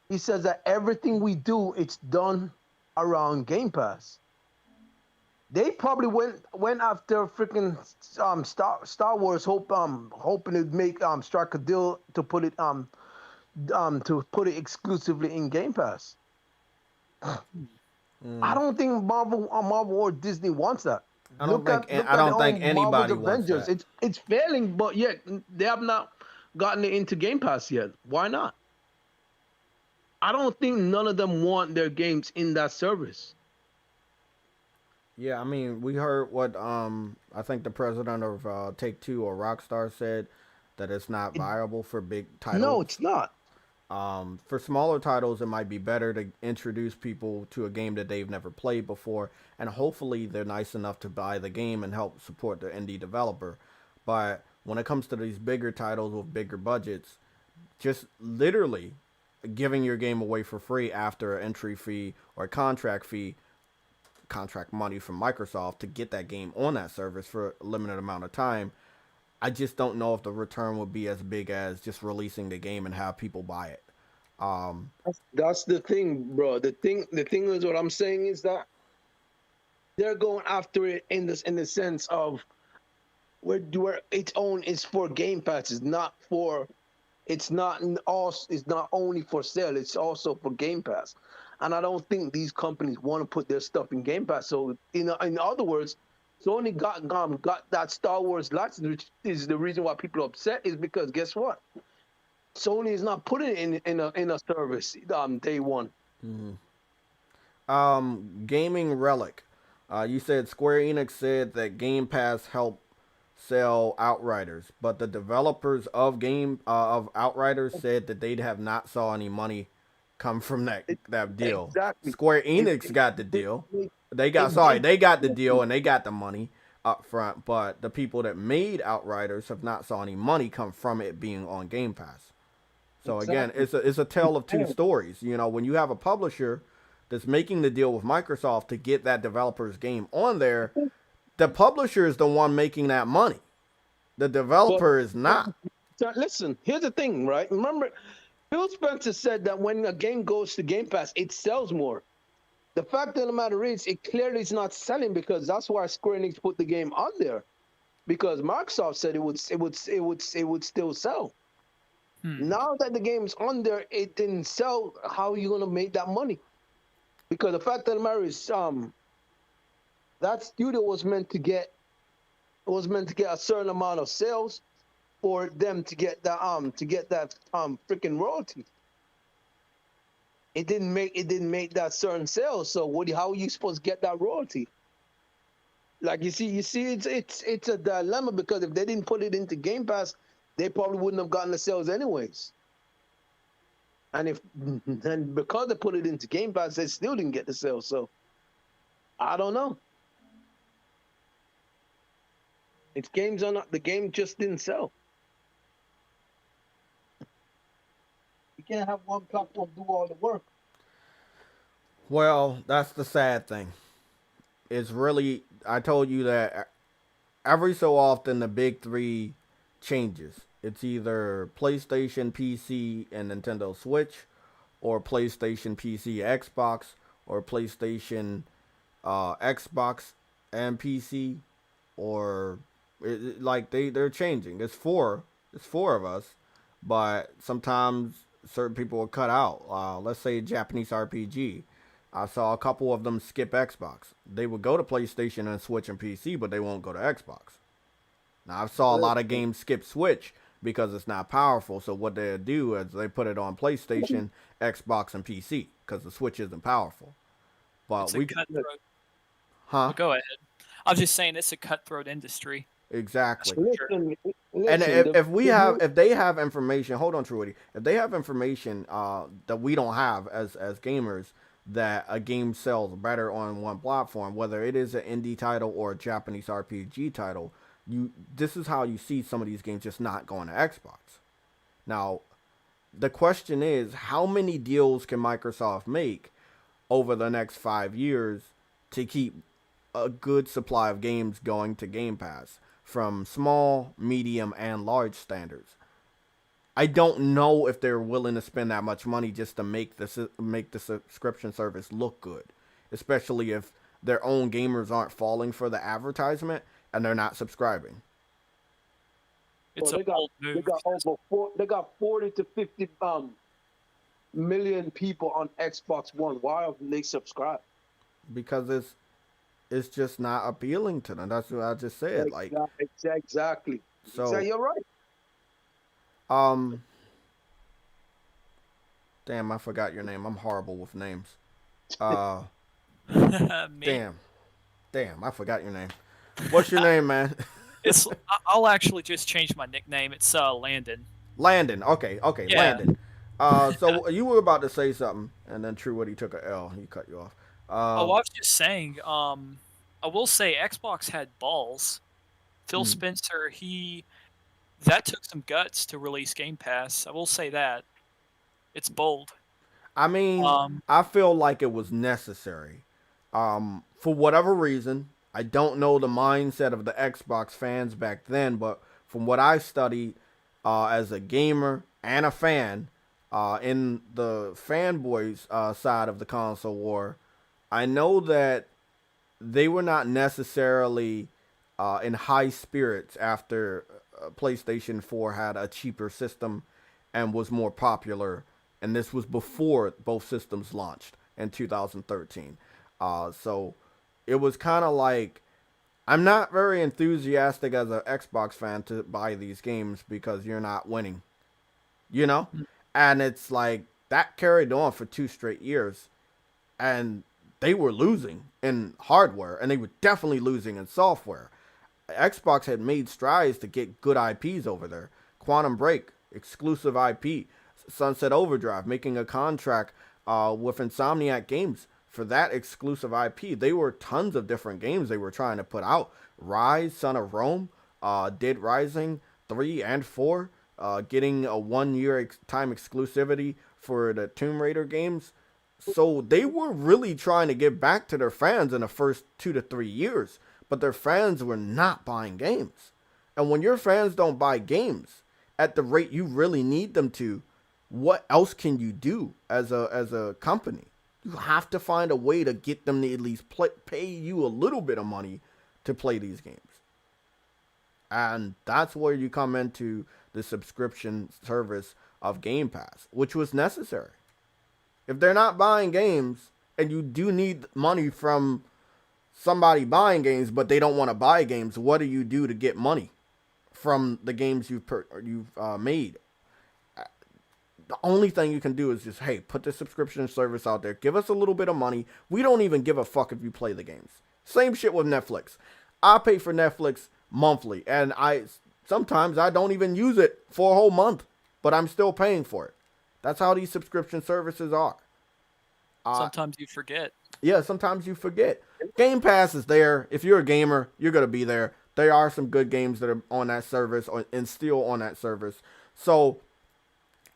He says that everything we do, it's done around Game Pass. They probably went after freaking Star Wars, hoping to make strike a deal to put it exclusively in Game Pass. I don't think Marvel or Disney wants that.
I don't think anybody wants
Avengers.
that.
It's failing, but yet they have not gotten it into Game Pass yet. Why not? I don't think none of them want their games in that service.
Yeah, I mean, we heard what I think the president of Take-Two or Rockstar said that it's not viable for big titles.
No, it's not.
For smaller titles, it might be better to introduce people to a game that they've never played before, and hopefully they're nice enough to buy the game and help support the indie developer. But when it comes to these bigger titles with bigger budgets, just literally giving your game away for free after an entry fee or a contract money from Microsoft to get that game on that service for a limited amount of time, I just don't know if the return would be as big as just releasing the game and have people buy it.
That's the thing, bro. The thing is, what I'm saying is that they're going after it in the sense of where its own is for Game Pass. It's not only for sale. It's also for Game Pass, and I don't think these companies want to put their stuff in Game Pass. So in other words, Sony got that Star Wars license, which is the reason why people are upset. Is because guess what? Sony is not putting it in a service day one.
Mm-hmm. Gaming Relic. You said Square Enix said that Game Pass helped sell Outriders, but the developers of Outriders said that they have not saw any money come from that deal.
Exactly.
Square Enix got the deal. They got the deal and they got the money up front, but the people that made Outriders have not saw any money come from it being on Game Pass. So again, it's a tale of two stories. You know, when you have a publisher that's making the deal with Microsoft to get that developer's game on there, the publisher is the one making that money. The developer is not.
So listen, here's the thing, right? Remember, Phil Spencer said that when a game goes to Game Pass, it sells more. The fact of the matter is, it clearly is not selling because that's why Square Enix put the game on there, because Microsoft said it would still sell. Now that the game's on there, it didn't sell. How are you gonna make that money? Because the fact of the matter is, that studio was meant to get a certain amount of sales for them to get that freaking royalty. It didn't make that certain sales. So how are you supposed to get that royalty? Like you see, it's a dilemma, because if they didn't put it into Game Pass, they probably wouldn't have gotten the sales anyways. And because they put it into Game Pass, they still didn't get the sales. So I don't know. The game just didn't sell. You can't have one platform do all the work.
Well, that's the sad thing. It's really, I told you that every so often the big three changes. It's either PlayStation, PC, and Nintendo Switch, or PlayStation, PC, Xbox, or PlayStation, Xbox, and PC, or like they're changing. It's four of us, but sometimes certain people will cut out. Let's say Japanese RPG. I saw a couple of them skip Xbox. They would go to PlayStation and Switch and PC, but they won't go to Xbox. Now I saw a lot of games skip Switch because it's not powerful. So what they do is they put it on PlayStation, Xbox, and PC because the Switch isn't powerful. But
It's a cutthroat.
huh?
Well, go ahead. I was just saying it's a cutthroat industry.
Exactly.
Listen,
And if they have information, hold on, Truity. If they have information that we don't have as gamers, that a game sells better on one platform, whether it is an indie title or a Japanese RPG title, this is how you see some of these games just not going to Xbox. Now, the question is, how many deals can Microsoft make over the next 5 years to keep a good supply of games going to Game Pass from small, medium, and large standards? I don't know if they're willing to spend that much money just to make the subscription service look good, especially if their own gamers aren't falling for the advertisement and they're not subscribing.
It's
Well,
a bold move.
they got 40 to 50 million people on Xbox One. Why haven't they subscribed?
Because it's just not appealing to them. That's what I just said. Like,
Exactly.
so
You're right.
Damn, I forgot your name. I'm horrible with names.
Me.
Damn, I forgot your name. What's your name, man?
I'll actually just change my nickname. It's Landon.
Landon. Okay,
Yeah.
Landon. So you were about to say something, and then True Woody took a L. He cut you off.
I was just saying. I will say Xbox had balls. Phil Spencer, that took some guts to release Game Pass. I will say that. It's bold.
I mean, I feel like it was necessary. For whatever reason, I don't know the mindset of the Xbox fans back then, but from what I studied as a gamer and a fan, in the fanboys side of the console war, I know that they were not necessarily in high spirits after PlayStation 4 had a cheaper system and was more popular. And this was before both systems launched in 2013. So it was kind of like, I'm not very enthusiastic as an Xbox fan to buy these games because you're not winning, you know? And it's like, that carried on for 2 straight years. And they were losing in hardware, and they were definitely losing in software. Xbox had made strides to get good IPs over there. Quantum Break, exclusive IP. Sunset Overdrive, making a contract with Insomniac Games for that exclusive IP. They were tons of different games they were trying to put out. Rise, Son of Rome, Dead Rising 3 and 4, getting a 1-year time exclusivity for the Tomb Raider games. So they were really trying to get back to their fans in the first 2 to 3 years, but their fans were not buying games. And when your fans don't buy games at the rate you really need them to, what else can you do as a company? You have to find a way to get them to at least pay you a little bit of money to play these games. And that's where you come into the subscription service of Game Pass, which was necessary. If they're not buying games, and you do need money from somebody buying games, but they don't want to buy games, what do you do to get money from the games you've made? The only thing you can do is just, hey, put the subscription service out there. Give us a little bit of money. We don't even give a fuck if you play the games. Same shit with Netflix. I pay for Netflix monthly, and sometimes I don't even use it for a whole month, but I'm still paying for it. That's how these subscription services are.
Sometimes you forget.
Yeah, sometimes you forget. Game Pass is there. If you're a gamer, you're going to be there. There are some good games that are on that service and still on that service. So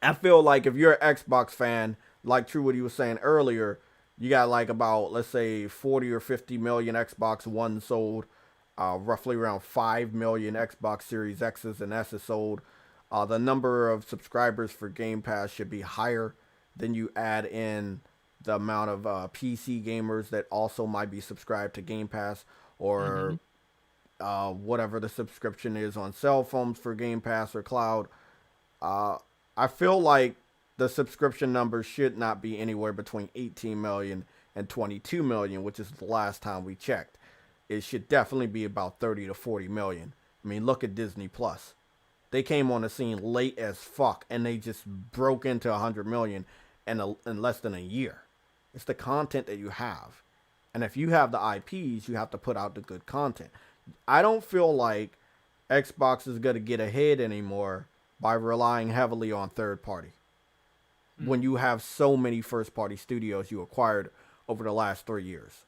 I feel like if you're an Xbox fan, like True what he was saying earlier, You got like about, let's say, 40 or 50 million Xbox One sold, roughly around 5 million Xbox Series X's and S's sold. The number of subscribers for Game Pass should be higher. Then you add in the amount of PC gamers that also might be subscribed to Game Pass, or whatever the subscription is on cell phones for Game Pass or cloud. I feel like the subscription numbers should not be anywhere between 18 million and 22 million, which is the last time we checked. It should definitely be about 30 to 40 million. I mean, look at Disney Plus. They came on the scene late as fuck, and they just broke into 100 million in less than a year. It's the content that you have. And if you have the IPs, you have to put out the good content. I don't feel like Xbox is going to get ahead anymore by relying heavily on third party. When you have so many first party studios you acquired over the last 3 years.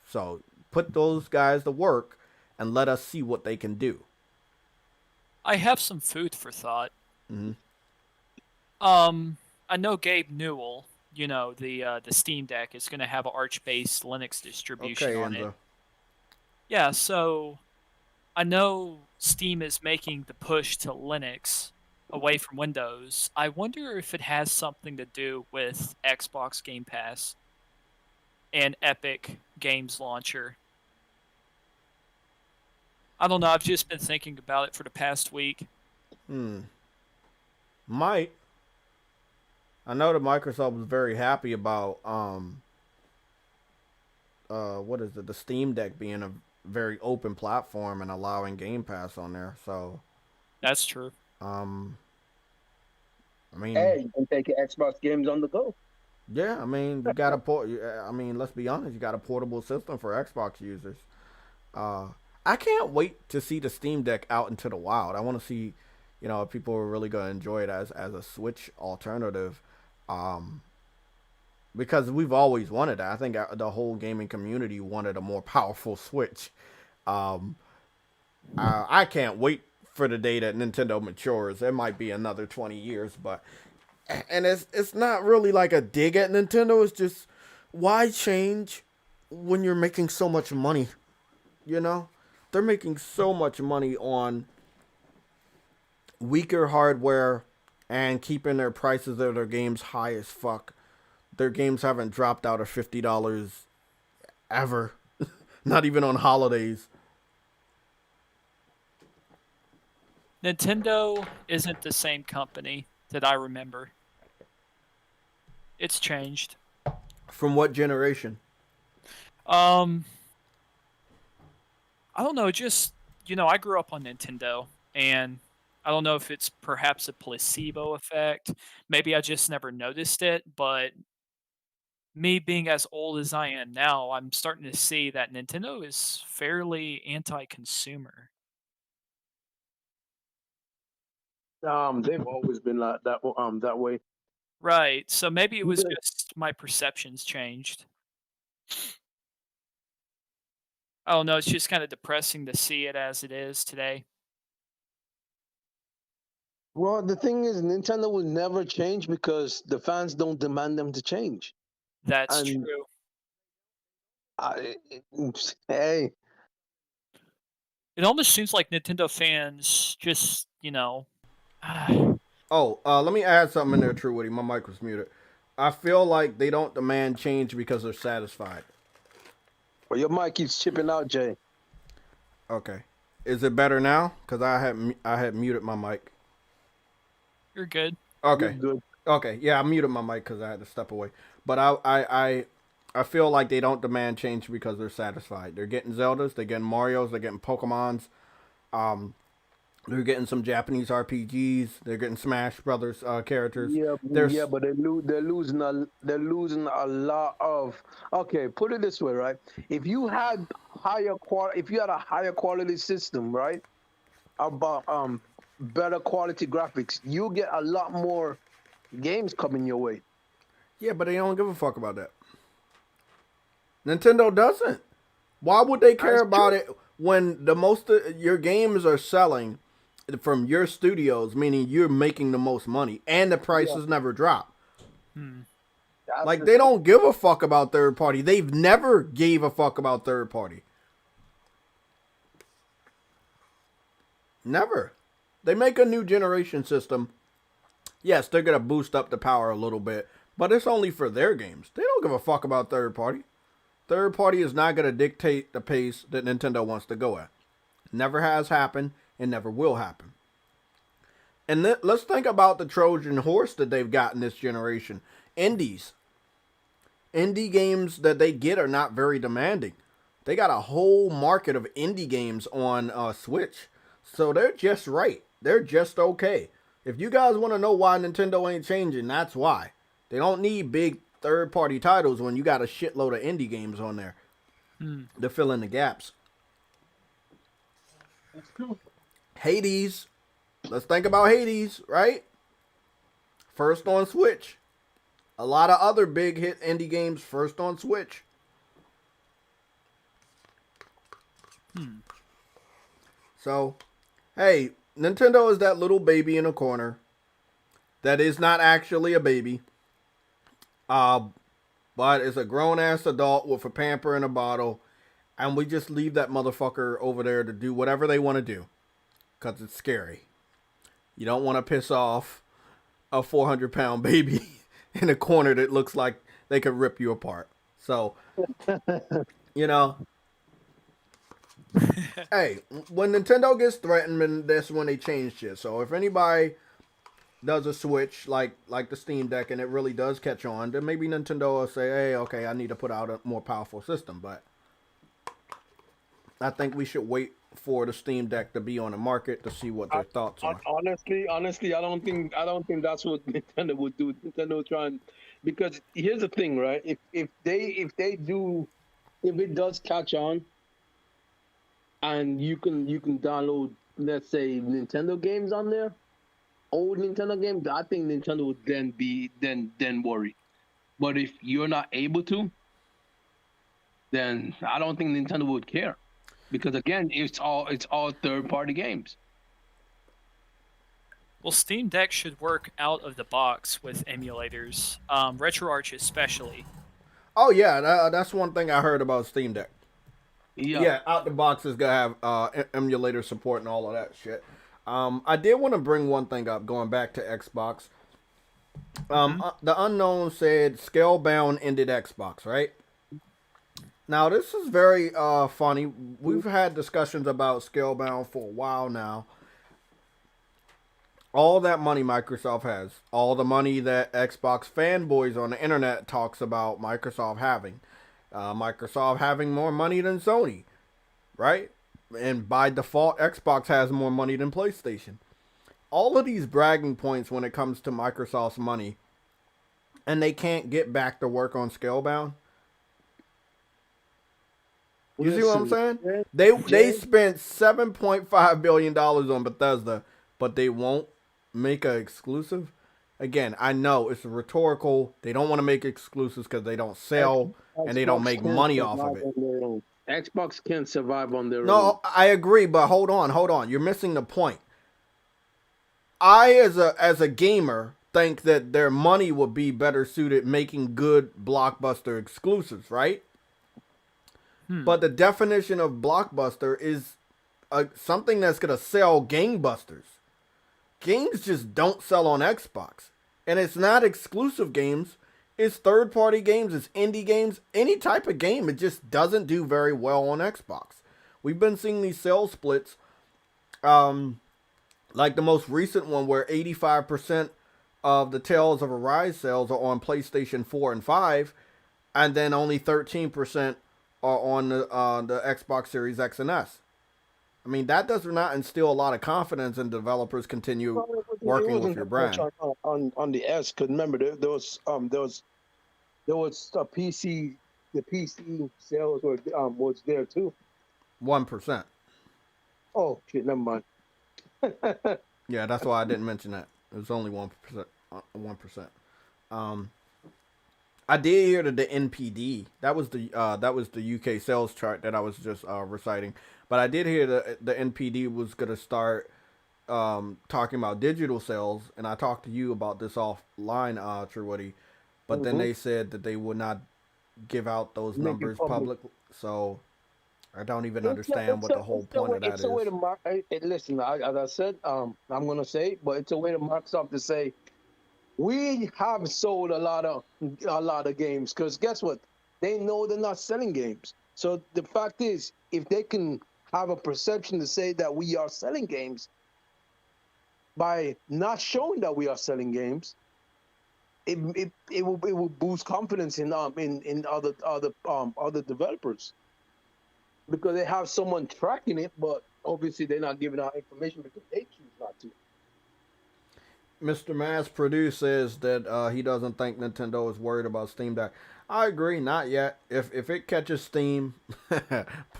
So put those guys to work and let us see what they can do.
I have some food for thought.
Mm-hmm.
I know Gabe Newell, the Steam Deck is going to have an Arch-based Linux distribution on it. Yeah, so I know Steam is making the push to Linux away from Windows. I wonder if it has something to do with Xbox Game Pass and Epic Games Launcher. I don't know. I've just been thinking about it for the past week.
Might. I know that Microsoft was very happy about the Steam Deck being a very open platform and allowing Game Pass on there. So
that's true.
I mean,
hey, you can take your Xbox games on the go.
Yeah, I mean, you got let's be honest, you got a portable system for Xbox users. I can't wait to see the Steam Deck out into the wild. I want to see, if people are really going to enjoy it as a Switch alternative. Because we've always wanted that. I think the whole gaming community wanted a more powerful Switch. I can't wait for the day that Nintendo matures. It might be another 20 years, and it's not really like a dig at Nintendo. It's just, why change when you're making so much money? They're making so much money on weaker hardware and keeping their prices of their games high as fuck. Their games haven't dropped out of $50 ever. Not even on holidays.
Nintendo isn't the same company that I remember. It's changed.
From what generation?
I don't know, just, I grew up on Nintendo, and I don't know if it's perhaps a placebo effect. Maybe I just never noticed it, but me being as old as I am now, I'm starting to see that Nintendo is fairly anti-consumer.
They've always been like that. That way.
Right. So maybe it was just my perceptions changed. I don't know. It's just kind of depressing to see it as it is today.
Well, the thing is, Nintendo will never change because the fans don't demand them to change.
That's true.
Hey.
It almost seems like Nintendo fans just,
let me add something in there, True Woody. My mic was muted. I feel like they don't demand change because they're satisfied.
Well, your mic keeps chipping out, Jay.
Okay. Is it better now? Because I had muted my mic.
You're good.
Okay.
You're good.
Okay. Yeah, I muted my mic because I had to step away. But I feel like they don't demand change because they're satisfied. They're getting Zeldas, they're getting Marios, they're getting Pokemons. They're getting some Japanese RPGs. They're getting Smash Brothers characters.
Yeah, but they're losing a lot of. Okay, put it this way, right? If you had a higher quality system, right, about better quality graphics, you get a lot more games coming your way.
Yeah, but they don't give a fuck about that. Nintendo doesn't. Why would they care about it when the most of your games are selling from your studios, meaning you're making the most money, and the prices never drop? Like, they don't give a fuck about third party. They've never gave a fuck about third party. Never. They make a new generation system. Yes, they're going to boost up the power a little bit, but it's only for their games. They don't give a fuck about third party. Third party is not going to dictate the pace that Nintendo wants to go at. Never has happened and never will happen. And let's think about the Trojan horse that they've gotten this generation. Indies. Indie games that they get are not very demanding. They got a whole market of indie games on Switch. So they're just right. They're just okay. If you guys want to know why Nintendo ain't changing, that's why. They don't need big third-party titles when you got a shitload of indie games on there to fill in the gaps.
That's true.
Hades. Let's think about Hades, right? First on Switch. A lot of other big hit indie games first on Switch. So, hey, Nintendo is that little baby in a corner that is not actually a baby. But is a grown-ass adult with a pamper and a bottle. And we just leave that motherfucker over there to do whatever they want to do. Because it's scary. You don't want to piss off a 400-pound baby in a corner that looks like they could rip you apart. So, you know. Hey, when Nintendo gets threatened, that's when they change shit. So if anybody does a switch like the Steam Deck and it really does catch on, then maybe Nintendo will say, hey, okay, I need to put out a more powerful system. But I think we should wait for the Steam Deck to be on the market to see what their thoughts are.
Honestly, I don't think that's what Nintendo would do. Nintendo trying, because here's the thing, right? If it does catch on, and you can download, let's say, Nintendo games on there, old Nintendo games, I think Nintendo would then worry. But if you're not able to, then I don't think Nintendo would care. Because again, it's all third-party games.
Well, Steam Deck should work out of the box with emulators, RetroArch especially.
Oh yeah, that's one thing I heard about Steam Deck.
Yeah,
out the box is gonna have emulator support and all of that shit. I did want to bring one thing up, going back to Xbox. The Unknown said Scalebound ended Xbox, right? Now, this is very funny. We've had discussions about Scalebound for a while now. All that money Microsoft has, all the money that Xbox fanboys on the internet talks about Microsoft having. Microsoft having more money than Sony, right? And by default, Xbox has more money than PlayStation. All of these bragging points when it comes to Microsoft's money, and they can't get back to work on Scalebound. You see what I'm saying? They spent $7.5 billion on Bethesda, but they won't make an exclusive. Again, I know it's rhetorical. They don't want to make exclusives because they don't sell and they don't make money off of it.
Xbox can't survive on their own.
No, I agree, but hold on. You're missing the point. I, as a gamer, think that their money would be better suited making good blockbuster exclusives, right? But the definition of blockbuster is something that's going to sell gangbusters. Games just don't sell on Xbox. And it's not exclusive games. It's third-party games. It's indie games. Any type of game. It just doesn't do very well on Xbox. We've been seeing these sales splits. Like the most recent one where 85% of the Tales of Arise sales are on PlayStation 4 and 5. And then only 13% are on the Xbox Series X and S. I mean, that does not instill a lot of confidence in developers continue working with your brand.
On the S, because remember there was a PC. The PC sales was there too.
1%.
Oh shit! Never mind.
Yeah, that's why I didn't mention that. It was only 1%. 1%. I did hear that the NPD, that was the UK sales chart that I was just reciting. But I did hear that the NPD was going to start talking about digital sales, and I talked to you about this offline, Truwoody. but then they said that they would not give out those
Make it
numbers
public.
public. So I don't even understand what the whole point of that
It's a way
is.
to mark. Listen, as I said, I'm gonna say, but it's a way to mark something to say we have sold a lot of games, because guess what? They know they're not selling games. So the fact is, if they can have a perception to say that we are selling games by not showing that we are selling games, it will boost confidence in other developers, because they have someone tracking it, but obviously they're not giving out information because they choose not to.
Mr. Mass Produce says that he doesn't think Nintendo is worried about Steam Deck. I agree, not yet. If it catches steam,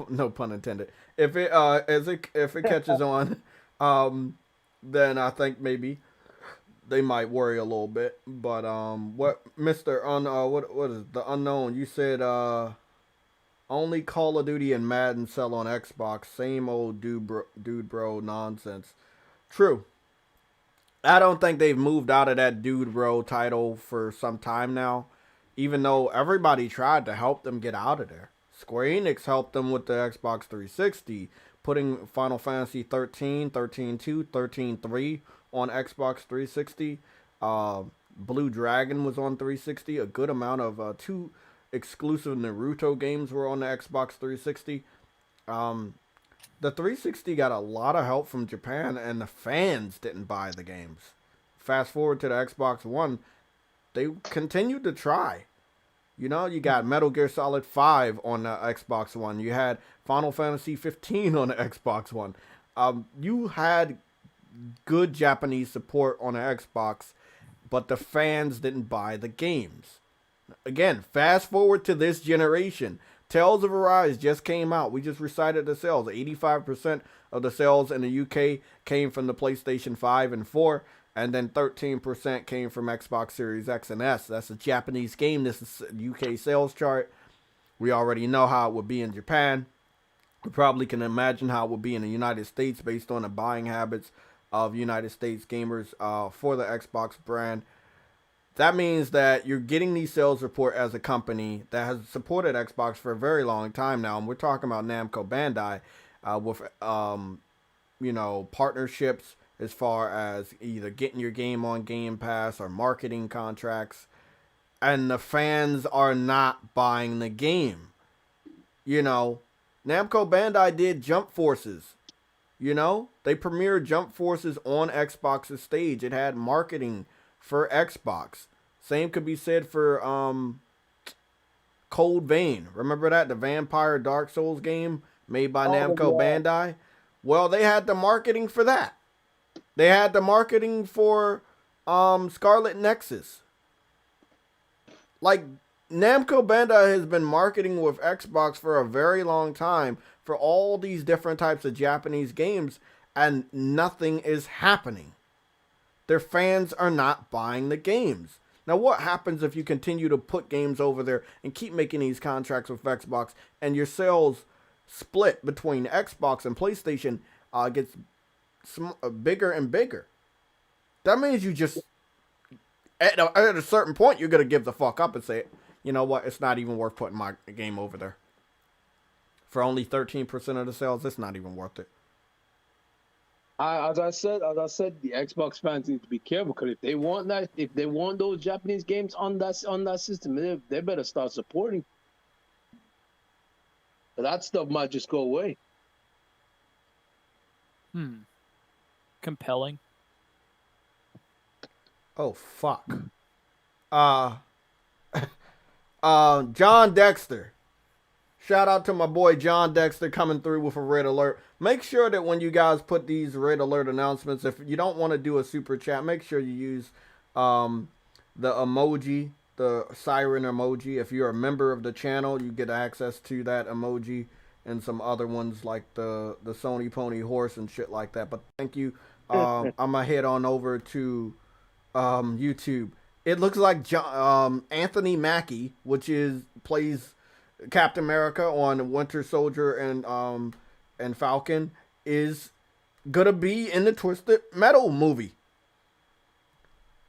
no pun intended. If it catches on, then I think maybe they might worry a little bit. But what what is the unknown? You said only Call of Duty and Madden sell on Xbox. Same old dude bro nonsense. True. I don't think they've moved out of that dude bro title for some time now, even though everybody tried to help them get out of there. Square Enix helped them with the Xbox 360, putting Final Fantasy 13, 13.2, 13.3 on Xbox 360. Blue Dragon was on 360. A good amount of 2 exclusive Naruto games were on the Xbox 360. The 360 got a lot of help from Japan, and the fans didn't buy the games. Fast forward to the Xbox One, they continued to try. You know, you got Metal Gear Solid 5 on the Xbox One. You had Final Fantasy 15 on the Xbox One. You had good Japanese support on the Xbox, but the fans didn't buy the games. Again, fast forward to this generation. Tales of Arise just came out. We just recited the sales. 85% of the sales in the UK came from the PlayStation 5 and 4, and then 13% came from Xbox Series X and S. That's a Japanese game. This is UK sales chart. We already know how it would be in Japan. We probably can imagine how it would be in the United States based on the buying habits of United States gamers for the Xbox brand. That means that you're getting these sales report as a company that has supported Xbox for a very long time now. And we're talking about Namco Bandai with, partnerships as far as either getting your game on Game Pass or marketing contracts. And the fans are not buying the game. You know, Namco Bandai did Jump Forces. You know, they premiered Jump Forces on Xbox's stage. It had marketing for Xbox. Same could be said for Cold Vein. Remember that? The Vampire Dark Souls game made by Namco Bandai? Well, they had the marketing for that. They had the marketing for Scarlet Nexus. Like, Namco Bandai has been marketing with Xbox for a very long time for all these different types of Japanese games, and nothing is happening. Their fans are not buying the games. Now, what happens if you continue to put games over there and keep making these contracts with Xbox, and your sales split between Xbox and PlayStation gets bigger and bigger? That means you just, at a certain point, you're going to give the fuck up and say, you know what, it's not even worth putting my game over there. For only 13% of the sales, it's not even worth it.
As I said, the Xbox fans need to be careful, because if they want those Japanese games on that system, they better start supporting. That stuff might just go away.
Compelling.
Oh fuck. John Dexter. Shout out to my boy John Dexter coming through with a red alert. Make sure that when you guys put these red alert announcements, if you don't want to do a super chat, make sure you use the emoji, the siren emoji. If you're a member of the channel, you get access to that emoji and some other ones like the Sony Pony Horse and shit like that. But thank you. I'm going to head on over to YouTube. It looks like Anthony Mackie, which plays Captain America on Winter Soldier and Falcon, is gonna be in the Twisted Metal movie.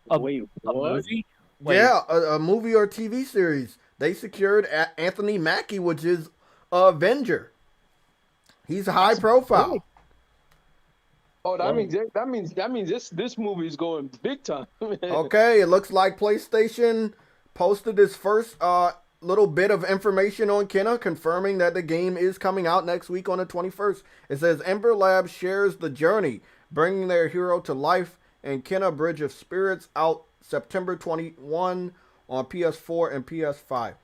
Wait, what? Movie? Like,
yeah, a movie or TV series. They secured Anthony Mackie, which is Avenger. He's high profile.
Oh, that means this movie is going big time.
Okay, it looks like PlayStation posted its first little bit of information on Kenna, confirming that the game is coming out next week on the 21st. It says Ember Labs shares the journey, bringing their hero to life, and Kenna Bridge of Spirits out September 21 on PS4 and PS5.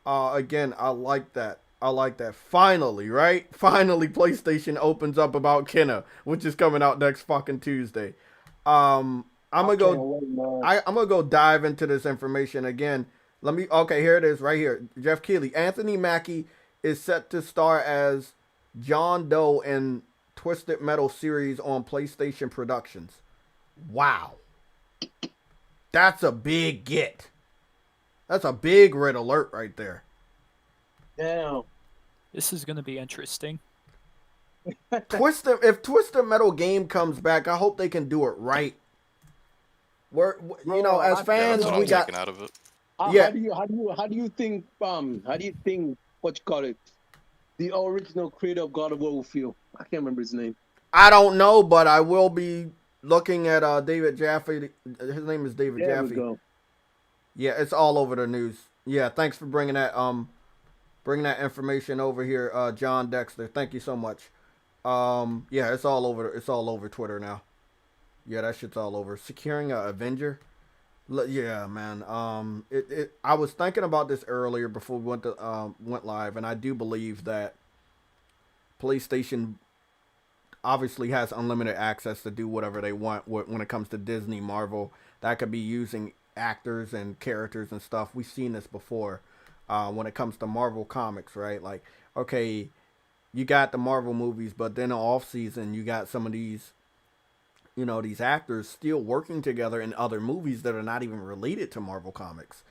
Again, I like that. I like that. Finally, right? Finally, PlayStation opens up about Kenna, which is coming out next fucking Tuesday. I'm gonna go dive into this information again. Okay, here it is right here. Jeff Keighley. Anthony Mackie is set to star as John Doe in Twisted Metal series on PlayStation Productions. Wow. That's a big get. That's a big red alert right there.
Damn.
this is going to be interesting.
If Twisted Metal game comes back, I hope they can do it right. As fans,
that's what
we
I'm
got
taking out of it.
Yeah.
How do you think what you call it? The original creator of God of War will feel? I can't remember his name.
I don't know, but I will be looking at David Jaffe. His name is David
There we
Jaffe.
go.
Yeah, it's all over the news. Yeah, thanks for bringing that information over here, John Dexter. Thank you so much. Yeah, it's all over Twitter now. Yeah, that shit's all over. Securing a Avenger. Yeah, man. I was thinking about this earlier before we went live, and I do believe that PlayStation obviously has unlimited access to do whatever they want when it comes to Disney, Marvel. That could be using actors and characters and stuff. We've seen this before when it comes to Marvel comics, right? Like, okay, you got the Marvel movies, but then off season you got some of these, these actors still working together in other movies that are not even related to Marvel comics.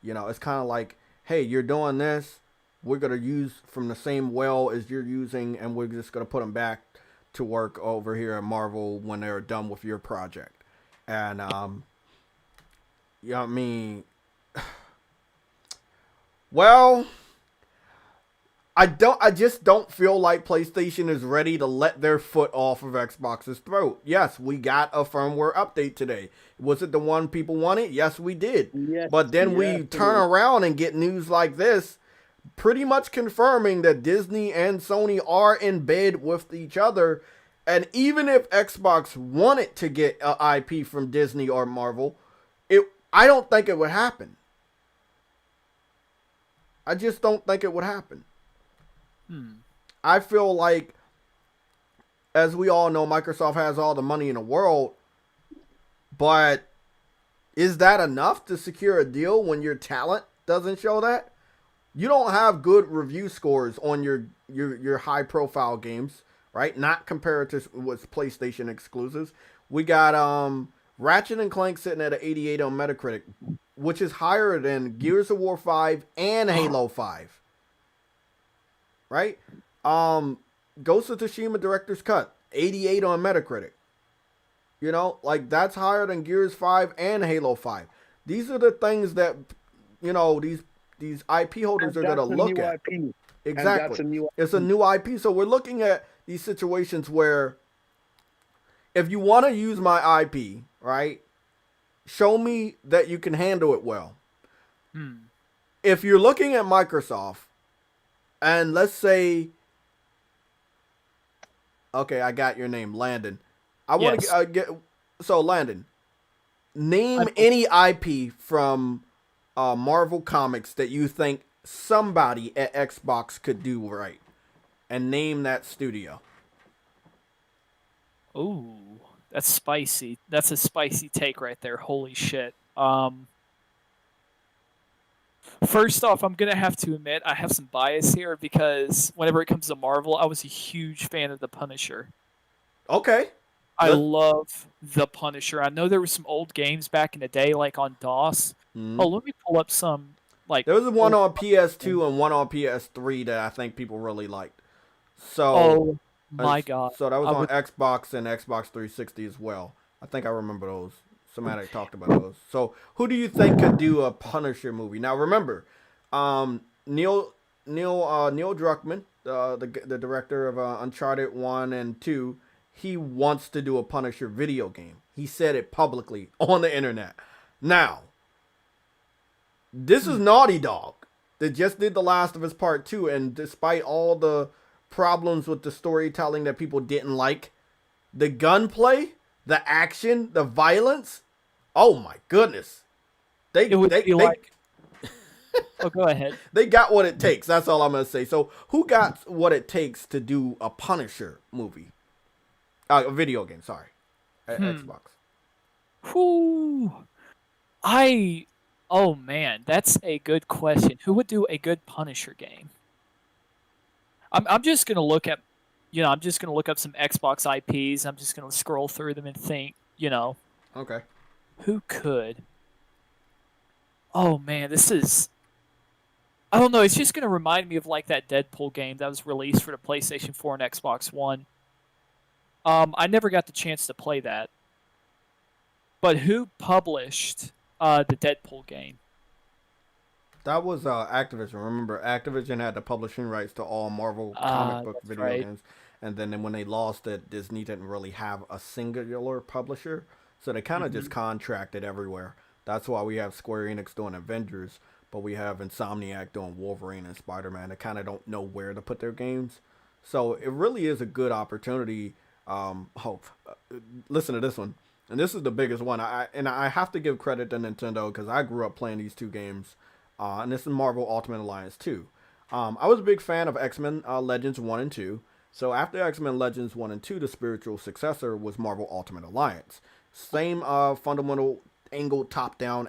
It's kind of like, hey, you're doing this, we're going to use from the same well as you're using, and we're just going to put them back to work over here at Marvel when they're done with your project. And, well, I just don't feel like PlayStation is ready to let their foot off of Xbox's throat. Yes, we got a firmware update today. Was it the one people wanted? Yes, we did.
Yes,
but then we turn around and get news like this, pretty much confirming that Disney and Sony are in bed with each other. And even if Xbox wanted to get an IP from Disney or Marvel, I don't think it would happen. I just don't think it would happen. I feel like, as we all know, Microsoft has all the money in the world, but is that enough to secure a deal when your talent doesn't show that? You don't have good review scores on your high profile games, right? Not compared to with PlayStation exclusives. We got Ratchet and Clank sitting at an 88 on Metacritic, which is higher than Gears of War 5 and Halo 5. Right? Ghost of Tsushima Director's Cut, 88 on Metacritic. That's higher than Gears 5 and Halo 5. These are the things that, these IP holders are going to look at.
IP.
Exactly. It's a new IP. So we're looking at these situations where if you want to use my IP, right, show me that you can handle it well. If you're looking at Microsoft, and let's say, okay, I got your name, Landon. I want to Landon, name any IP from Marvel Comics that you think somebody at Xbox could do right, and name that studio.
Ooh, that's spicy. That's a spicy take right there. Holy shit. First off, I'm going to have to admit I have some bias here because whenever it comes to Marvel, I was a huge fan of The Punisher.
Okay.
I love The Punisher. I know there were some old games back in the day, like on DOS. Oh, let me pull up some.
There was one on PS2 and one on PS3 that I think people really liked. So,
my God.
So that was on Xbox and Xbox 360 as well. I think I remember those. Somatic talked about those. So who do you think could do a Punisher movie? Now remember, Neil Druckmann, the director of Uncharted 1 and 2, he wants to do a Punisher video game. He said it publicly on the internet. Now, this is Naughty Dog. They just did The Last of Us Part 2, and despite all the problems with the storytelling that people didn't like, the gunplay, the action, the violence, oh my goodness.
Oh, go ahead.
They got what it takes. That's all I'm going to say. So, who got what it takes to do a Punisher movie? A video game, sorry. Xbox.
Whew. Oh man, that's a good question. Who would do a good Punisher game? I'm just gonna look at, I'm just gonna look up some Xbox IPs. I'm just gonna scroll through them and think,
Okay.
who could? Oh man, I don't know. It's just gonna remind me of like that Deadpool game that was released for the PlayStation 4 and Xbox One. I never got the chance to play that. But who published the Deadpool game?
That was Activision. Remember, Activision had the publishing rights to all Marvel comic book video games. And then when they lost it, Disney didn't really have a singular publisher. So they kind of just contracted everywhere. That's why we have Square Enix doing Avengers, but we have Insomniac doing Wolverine and Spider-Man. They kind of don't know where to put their games. So it really is a good opportunity. Listen to this one. And this is the biggest one. I have to give credit to Nintendo because I grew up playing these two games. And this is Marvel Ultimate Alliance 2. I was a big fan of X-Men Legends 1 and 2. So after X-Men Legends 1 and 2, the spiritual successor was Marvel Ultimate Alliance. Same fundamental angled top-down.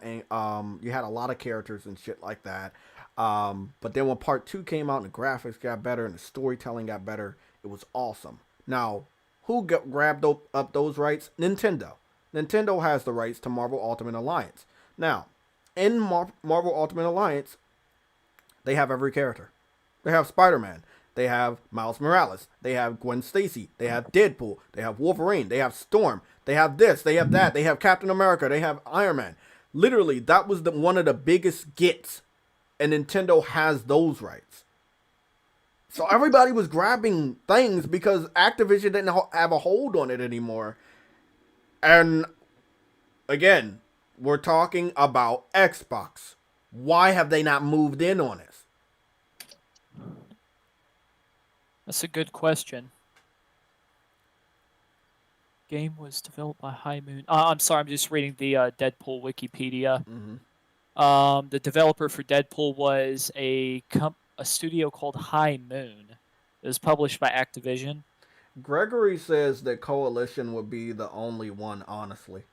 You had a lot of characters and shit like that. But then when Part 2 came out and the graphics got better and the storytelling got better, it was awesome. Now, who grabbed up those rights? Nintendo. Nintendo has the rights to Marvel Ultimate Alliance. Now, in Marvel Ultimate Alliance, they have every character. They have Spider-Man. They have Miles Morales. They have Gwen Stacy. They have Deadpool. They have Wolverine. They have Storm. They have this. They have that. They have Captain America. They have Iron Man. Literally, that was one of the biggest gets. And Nintendo has those rights. So everybody was grabbing things because Activision didn't have a hold on it anymore. And again, we're talking about Xbox. Why have they not moved in on this?
That's a good question. Game was developed by High Moon. I'm sorry, I'm just reading the Deadpool Wikipedia. The developer for Deadpool was a studio called High Moon. It was published by Activision.
Gregory says that Coalition would be the only one, honestly.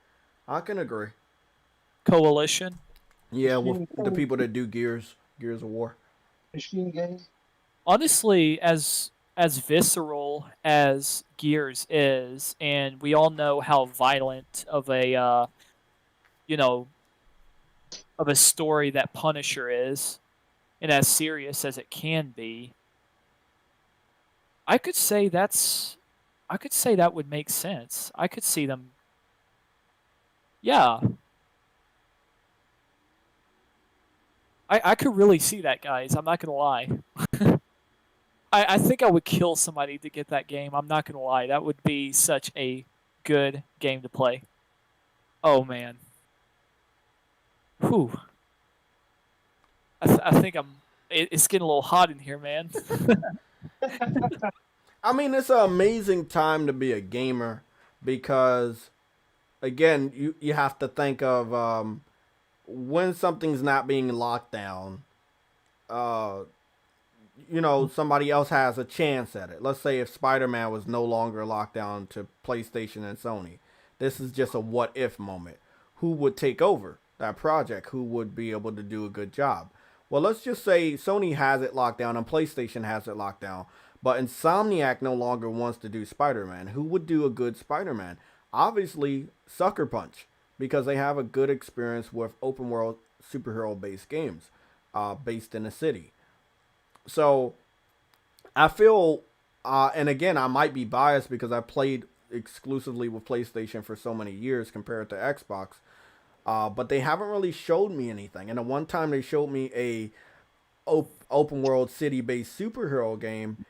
I can agree.
Coalition?
Yeah, with the people that do Gears of War.
Machine game.
Honestly, as visceral as Gears is, and we all know how violent of a of a story that Punisher is, and as serious as it can be, I could say that would make sense. I could see them. Yeah. I could really see that, guys. I'm not gonna lie. I think I would kill somebody to get that game. I'm not gonna lie. That would be such a good game to play. Oh man. Whew. I think it's getting a little hot in here, man.
I mean, it's an amazing time to be a gamer because, again, you have to think of when something's not being locked down, somebody else has a chance at it. Let's say if Spider-Man was no longer locked down to PlayStation and Sony. This is just a what-if moment. Who would take over that project? Who would be able to do a good job? Well, let's just say Sony has it locked down and PlayStation has it locked down. But Insomniac no longer wants to do Spider-Man. Who would do a good Spider-Man? Obviously, Sucker Punch, because they have a good experience with open-world superhero-based games based in the city. So, I feel, and again, I might be biased because I played exclusively with PlayStation for so many years compared to Xbox. But they haven't really showed me anything. And the one time they showed me a open world city based superhero game,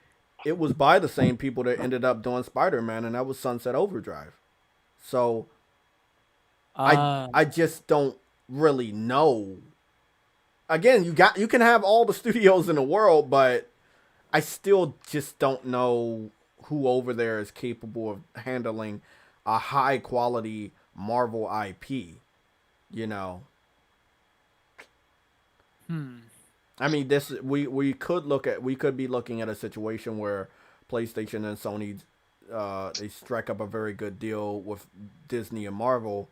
it was by the same people that ended up doing Spider-Man, and that was Sunset Overdrive. So I just don't really know. Again, you can have all the studios in the world, but I still just don't know who over there is capable of handling a high quality Marvel IP. You know. I mean, this we could be looking at a situation where PlayStation and Sony they strike up a very good deal with Disney and Marvel,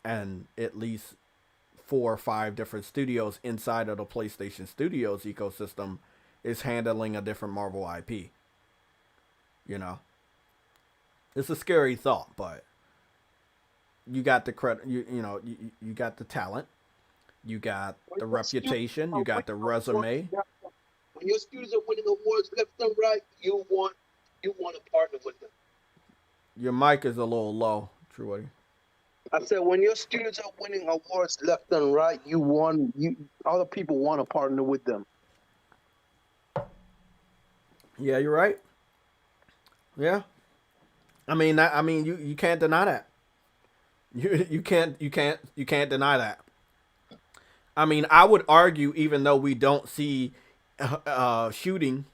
and at least 4 or 5 different studios inside of the PlayStation Studios ecosystem is handling a different Marvel IP. You know, it's a scary thought, but you got the credit. You got the talent. You got the reputation. You got the resume.
When your studios are winning awards left and right, you want to partner with them.
Your mic is a little low, Trudy.
I said when your studios are winning awards left and right, other people want to partner with them.
Yeah, you're right. Yeah, I mean you can't deny that. You can't deny that. I mean, I would argue, even though we don't see shooting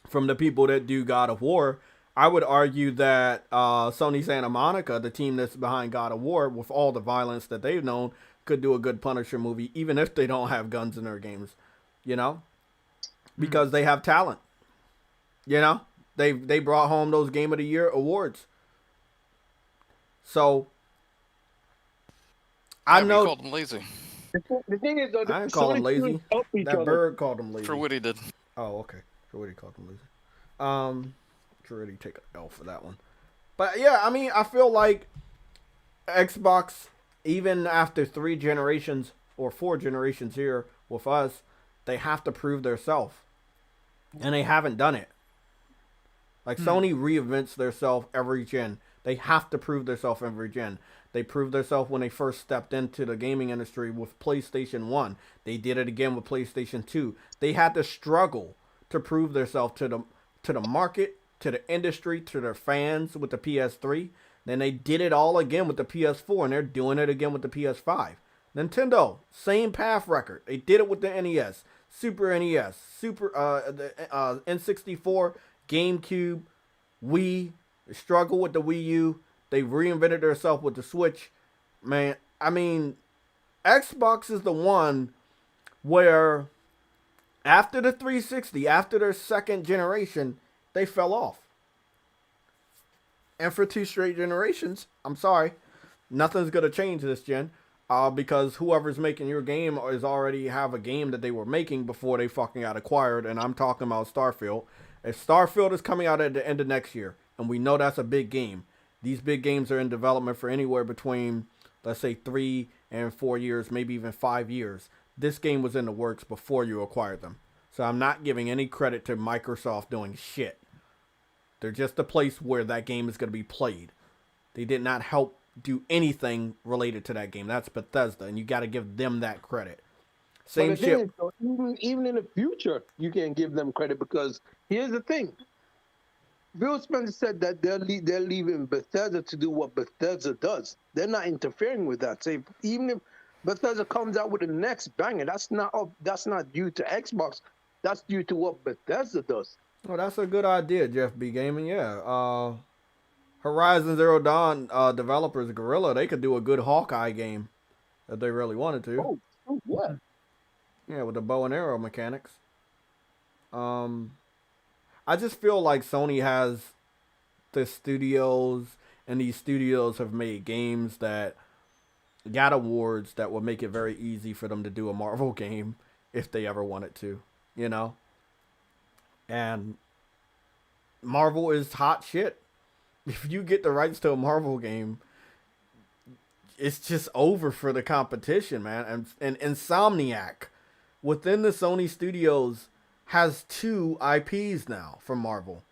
from the people that do God of War, I would argue that Sony Santa Monica, the team that's behind God of War, with all the violence that they've known, could do a good Punisher movie, even if they don't have guns in their games, you know, because they have talent. You know, they brought home those Game of the Year awards. So I know.
Called them lazy.
The thing is, though,
I didn't call them lazy. That bird called them lazy.
For what he did.
Oh, okay. For what he called them lazy. Should really take an L for that one. But yeah, I mean, I feel like Xbox, even after 3 generations or 4 generations here with us, they have to prove themselves, and they haven't done it. Like Sony reinvents themselves every gen. They have to prove themselves every gen. They proved themselves when they first stepped into the gaming industry with PlayStation 1. They did it again with PlayStation 2. They had to struggle to prove themselves to the market, to the industry, to their fans with the PS3. Then they did it all again with the PS4, and they're doing it again with the PS5. Nintendo, same path record. They did it with the NES, Super NES, the N64, GameCube, Wii. They struggled with the Wii U. They reinvented themselves with the Switch. Man, I mean, Xbox is the one where after the 360, after their second generation, they fell off. And for 2 straight generations, I'm sorry, nothing's going to change this gen. Because whoever's making your game is already have a game that they were making before they fucking got acquired. And I'm talking about Starfield. If Starfield is coming out at the end of next year, and we know that's a big game, these big games are in development for anywhere between, let's say, 3 and 4 years, maybe even 5 years. This game was in the works before you acquired them. So I'm not giving any credit to Microsoft doing shit. They're just a place where that game is going to be played. They did not help do anything related to that game. That's Bethesda, and you got to give them that credit. Same shit.
Is, though, even in the future, you can't give them credit, because here's the thing. Bill Spencer said that they're leaving Bethesda to do what Bethesda does. They're not interfering with that. So even if Bethesda comes out with the next banger, that's not due to Xbox. That's due to what Bethesda does.
Well, that's a good idea, Jeff B. Gaming. Yeah. Horizon Zero Dawn developers, Guerrilla, they could do a good Hawkeye game if they really wanted to.
Oh yeah.
Yeah, with the bow and arrow mechanics. I just feel like Sony has the studios, and these studios have made games that got awards that would make it very easy for them to do a Marvel game if they ever wanted to, you know? And Marvel is hot shit. If you get the rights to a Marvel game, it's just over for the competition, man. And Insomniac, within the Sony studios, has 2 IPs now from Marvel.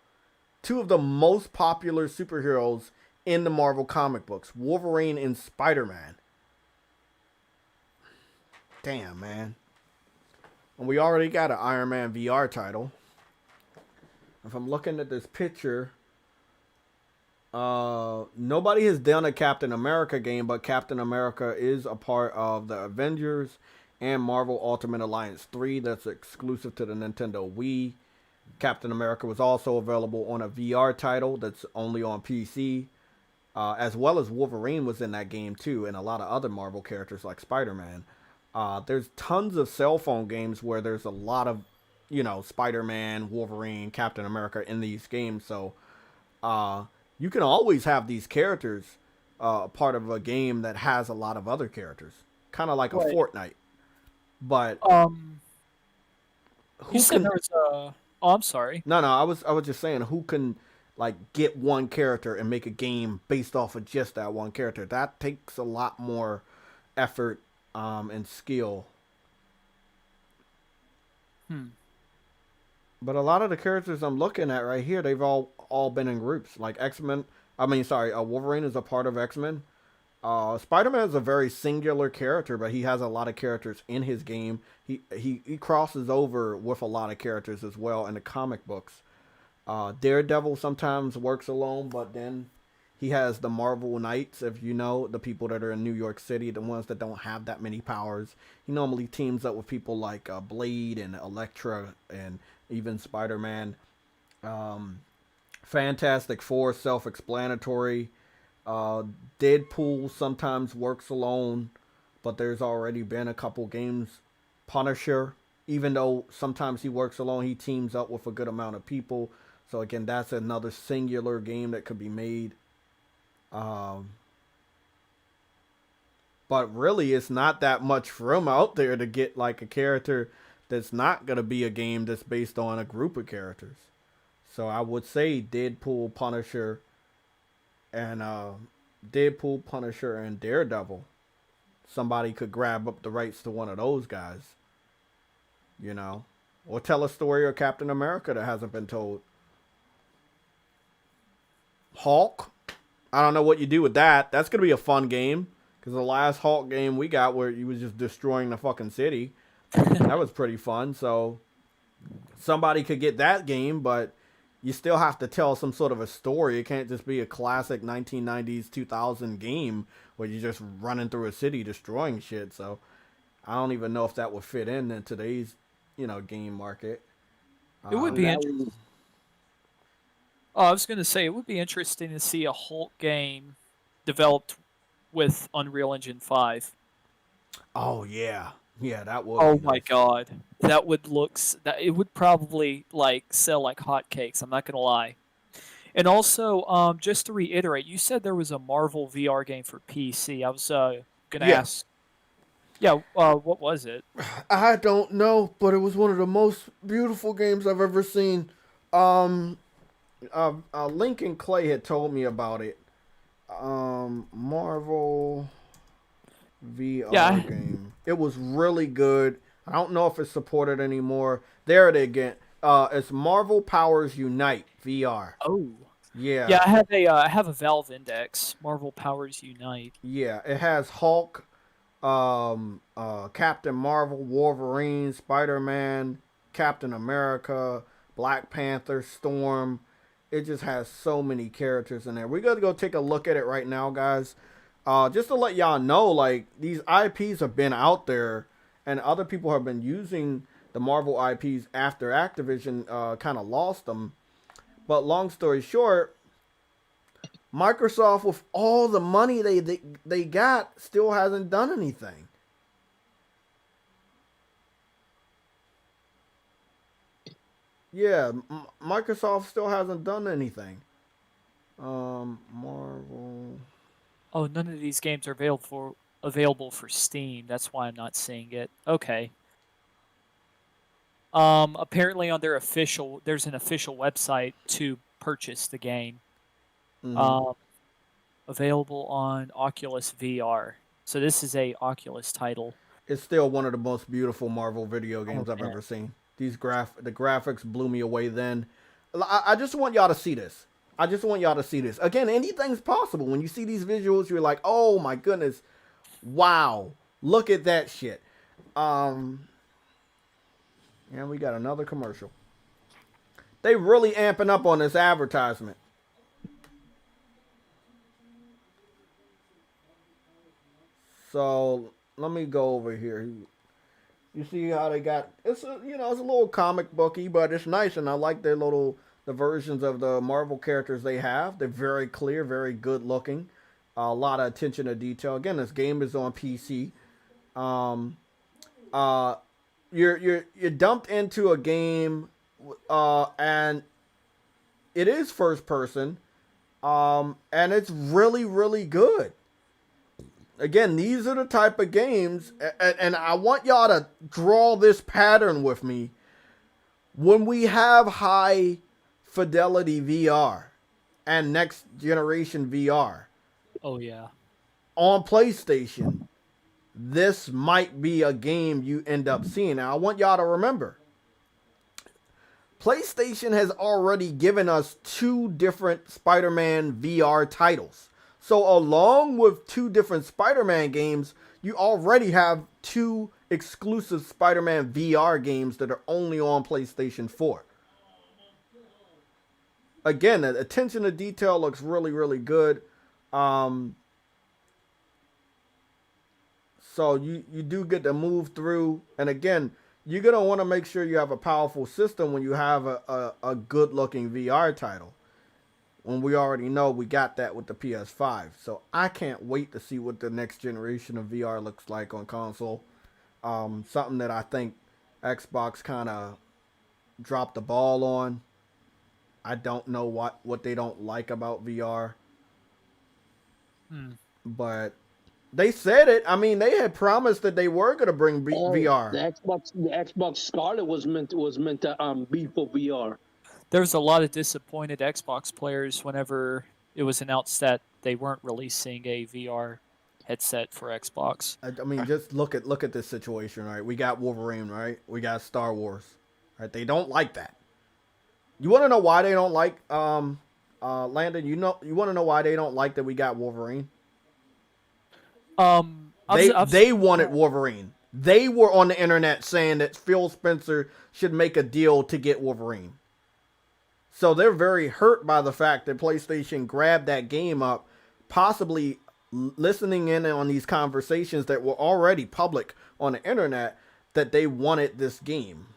two of the most popular superheroes in the Marvel comic books, Wolverine and Spider-Man. Damn, man. And we already got an Iron Man VR title. If I'm looking at this picture, nobody has done a Captain America game, but Captain America is a part of the Avengers and Marvel Ultimate Alliance 3 that's exclusive to the Nintendo Wii. Captain America was also available on a VR title that's only on PC, as well as Wolverine was in that game too, and a lot of other Marvel characters like Spider-Man. There's tons of cell phone games where there's a lot of, Spider-Man, Wolverine, Captain America in these games. So you can always have these characters part of a game that has a lot of other characters, kind of like a Fortnite. But
you said there was a. Oh, I'm sorry.
No, I was just saying, who can get one character and make a game based off of just that one character? That takes a lot more effort and skill. But a lot of the characters I'm looking at right here, they've all been in groups. Like X-Men. Wolverine is a part of X-Men. Spider-Man is a very singular character, but he has a lot of characters in his game. He crosses over with a lot of characters as well in the comic books. Daredevil sometimes works alone, but then he has the Marvel Knights, if you know, the people that are in New York City, the ones that don't have that many powers. He normally teams up with people like Blade and Elektra and even Spider-Man. Fantastic Four, self-explanatory. Deadpool sometimes works alone, but there's already been a couple games. Punisher, even though sometimes he works alone, he teams up with a good amount of people. So again, that's another singular game that could be made. But really, it's not that much room out there to get a character that's not going to be a game that's based on a group of characters. So I would say Deadpool, Punisher, and Daredevil. Somebody could grab up the rights to one of those guys, or tell a story of Captain America that hasn't been told. Hulk, I don't know what you do with that. That's gonna be a fun game, because the last Hulk game we got, where he was just destroying the fucking city, that was pretty fun. So somebody could get that game, but you still have to tell some sort of a story. It can't just be a classic 1990s, 2000 game where you're just running through a city destroying shit. So I don't even know if that would fit in today's, game market.
It would be interesting. I was going to say, it would be interesting to see a Hulk game developed with Unreal Engine 5.
Oh, yeah. Yeah, that would.
Oh my god, that would it would probably sell like hotcakes. I'm not gonna lie. And also, just to reiterate, you said there was a Marvel VR game for PC. I was gonna ask. Yeah, what was it?
I don't know, but it was one of the most beautiful games I've ever seen. Lincoln Clay had told me about it. Marvel VR game. It was really good. I don't know if it's supported anymore. There it again. It's Marvel Powers Unite VR.
Oh.
Yeah.
Yeah, I have a Valve Index. Marvel Powers Unite.
Yeah, it has Hulk, Captain Marvel, Wolverine, Spider-Man, Captain America, Black Panther, Storm. It just has so many characters in there. We're gonna go take a look at it right now, guys. Just to let y'all know, these IPs have been out there, and other people have been using the Marvel IPs after Activision kind of lost them. But long story short, Microsoft, with all the money they got, still hasn't done anything. Yeah, Microsoft still hasn't done anything. Marvel.
Oh, none of these games are available for Steam. That's why I'm not seeing it. Okay. Apparently on there's an official website to purchase the game.
Mm-hmm.
Available on Oculus VR. So this is a Oculus title.
It's still one of the most beautiful Marvel video games I've ever seen. The graphics blew me away then. I just want y'all to see this. I just want y'all to see this. Again, anything's possible. When you see these visuals, you're like, oh my goodness, wow, look at that shit. And we got another commercial. They really amping up on this advertisement. So let me go over here. You see how they got it's a it's a little comic booky, but it's nice, and I like the versions of the Marvel characters they have. They're very clear, very good looking. A lot of attention to detail. Again, this game is on PC. You're dumped into a game, and it is first person, and it's really, really good. Again, these are the type of games, and I want y'all to draw this pattern with me. When we have high fidelity VR and next generation VR,
Oh yeah.
on PlayStation, this might be a game you end up seeing. Now, I want y'all to remember, PlayStation has already given us 2 different Spider-Man VR titles. So along with 2 different Spider-Man games, you already have 2 exclusive Spider-Man VR games that are only on PlayStation 4. Again, the attention to detail looks really, really good. So you do get to move through. And again, you're going to want to make sure you have a powerful system when you have a good-looking VR title. When we already know we got that with the PS5. So I can't wait to see what the next generation of VR looks like on console. Something that I think Xbox kind of dropped the ball on. I don't know what they don't like about VR. But they said it. I mean, they had promised that they were going to bring VR.
The Xbox Scarlet was meant to be for VR.
There was a lot of disappointed Xbox players whenever it was announced that they weren't releasing a VR headset for Xbox.
I mean, just look at this situation, right? We got Wolverine, right? We got Star Wars, right? They don't like that. You want to know why they don't like Landon? You want to know why they don't like that we got Wolverine? They wanted Wolverine. They were on the internet saying that Phil Spencer should make a deal to get Wolverine. So they're very hurt by the fact that PlayStation grabbed that game up, possibly listening in on these conversations that were already public on the internet, that they wanted this game.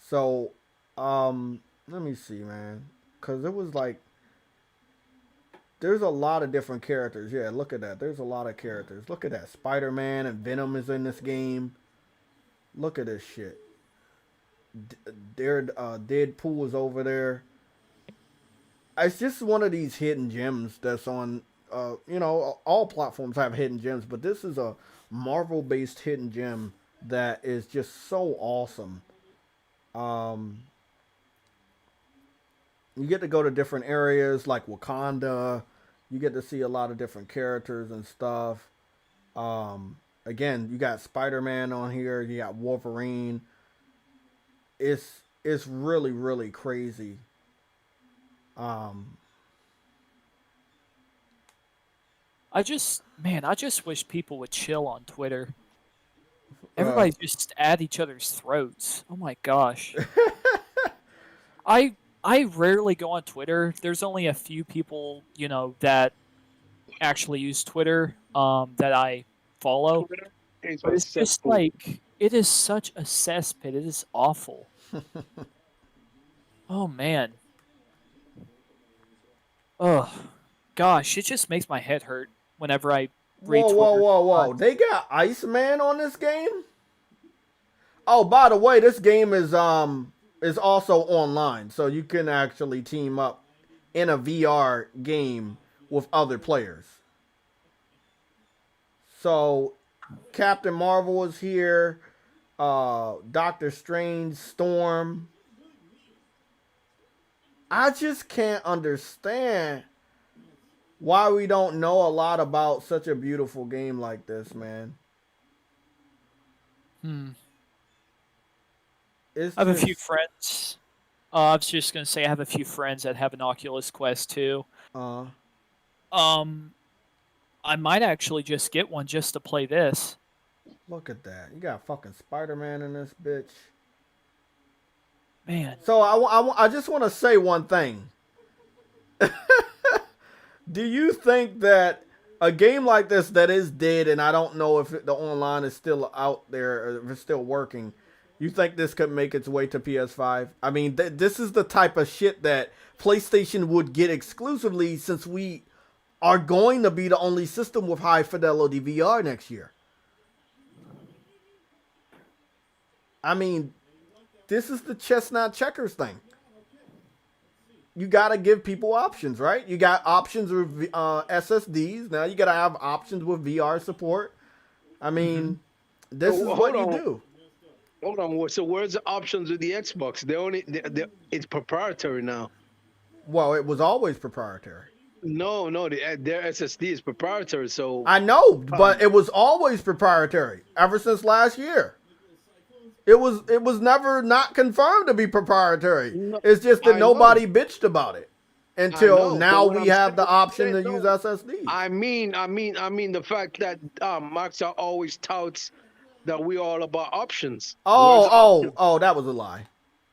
So, let me see, man. Because it was like, there's a lot of different characters. Yeah, look at that. There's a lot of characters. Look at that. Spider-Man and Venom is in this game. Look at this shit. Deadpool is over there. It's just one of these hidden gems that's on, all platforms have hidden gems, but this is a Marvel-based hidden gem that is just so awesome. You get to go to different areas like Wakanda. You get to see a lot of different characters and stuff. Again, you got Spider-Man on here. You got Wolverine. It's really, really crazy.
I just wish people would chill on Twitter. Everybody just at each other's throats. Oh my gosh. I rarely go on Twitter. There's only a few people, that actually use Twitter that I follow. But it's just like, it is such a cesspit. It is awful. Oh man. Oh gosh, it just makes my head hurt whenever I read Twitter.
Whoa. They got Iceman on this game? Oh, by the way, this game is also online, so you can actually team up in a VR game with other players. So Captain Marvel is here, Doctor Strange, Storm. I just can't understand why we don't know a lot about such a beautiful game like this, man.
I have a few friends I was just gonna say I have a few friends that have an Oculus Quest too.
Uh,
I might actually just get one just to play this.
Look at that. You got fucking Spider-Man in this bitch.
Man.
So I just want to say one thing. Do you think that a game like this that is dead, and I don't know if the online is still out there or if it's still working, you think this could make its way to PS5? I mean, this is the type of shit that PlayStation would get exclusively, since we are going to be the only system with high fidelity VR next year. I mean, this is the chestnut checkers thing. You got to give people options, right? You got options with SSDs. Now you got to have options with VR support. I mean, this is what you do.
Hold on. So where's the options with the Xbox? It's proprietary now.
Well, it was always proprietary.
No, their SSD is proprietary. So
I know, but it was always proprietary ever since last year. It was never not confirmed to be proprietary.
No,
it's just that
I
nobody
know.
bitched about it until now
but
we have the option to use SSD.
I mean the fact that Microsoft always touts that we're all about options.
Oh, that was a lie.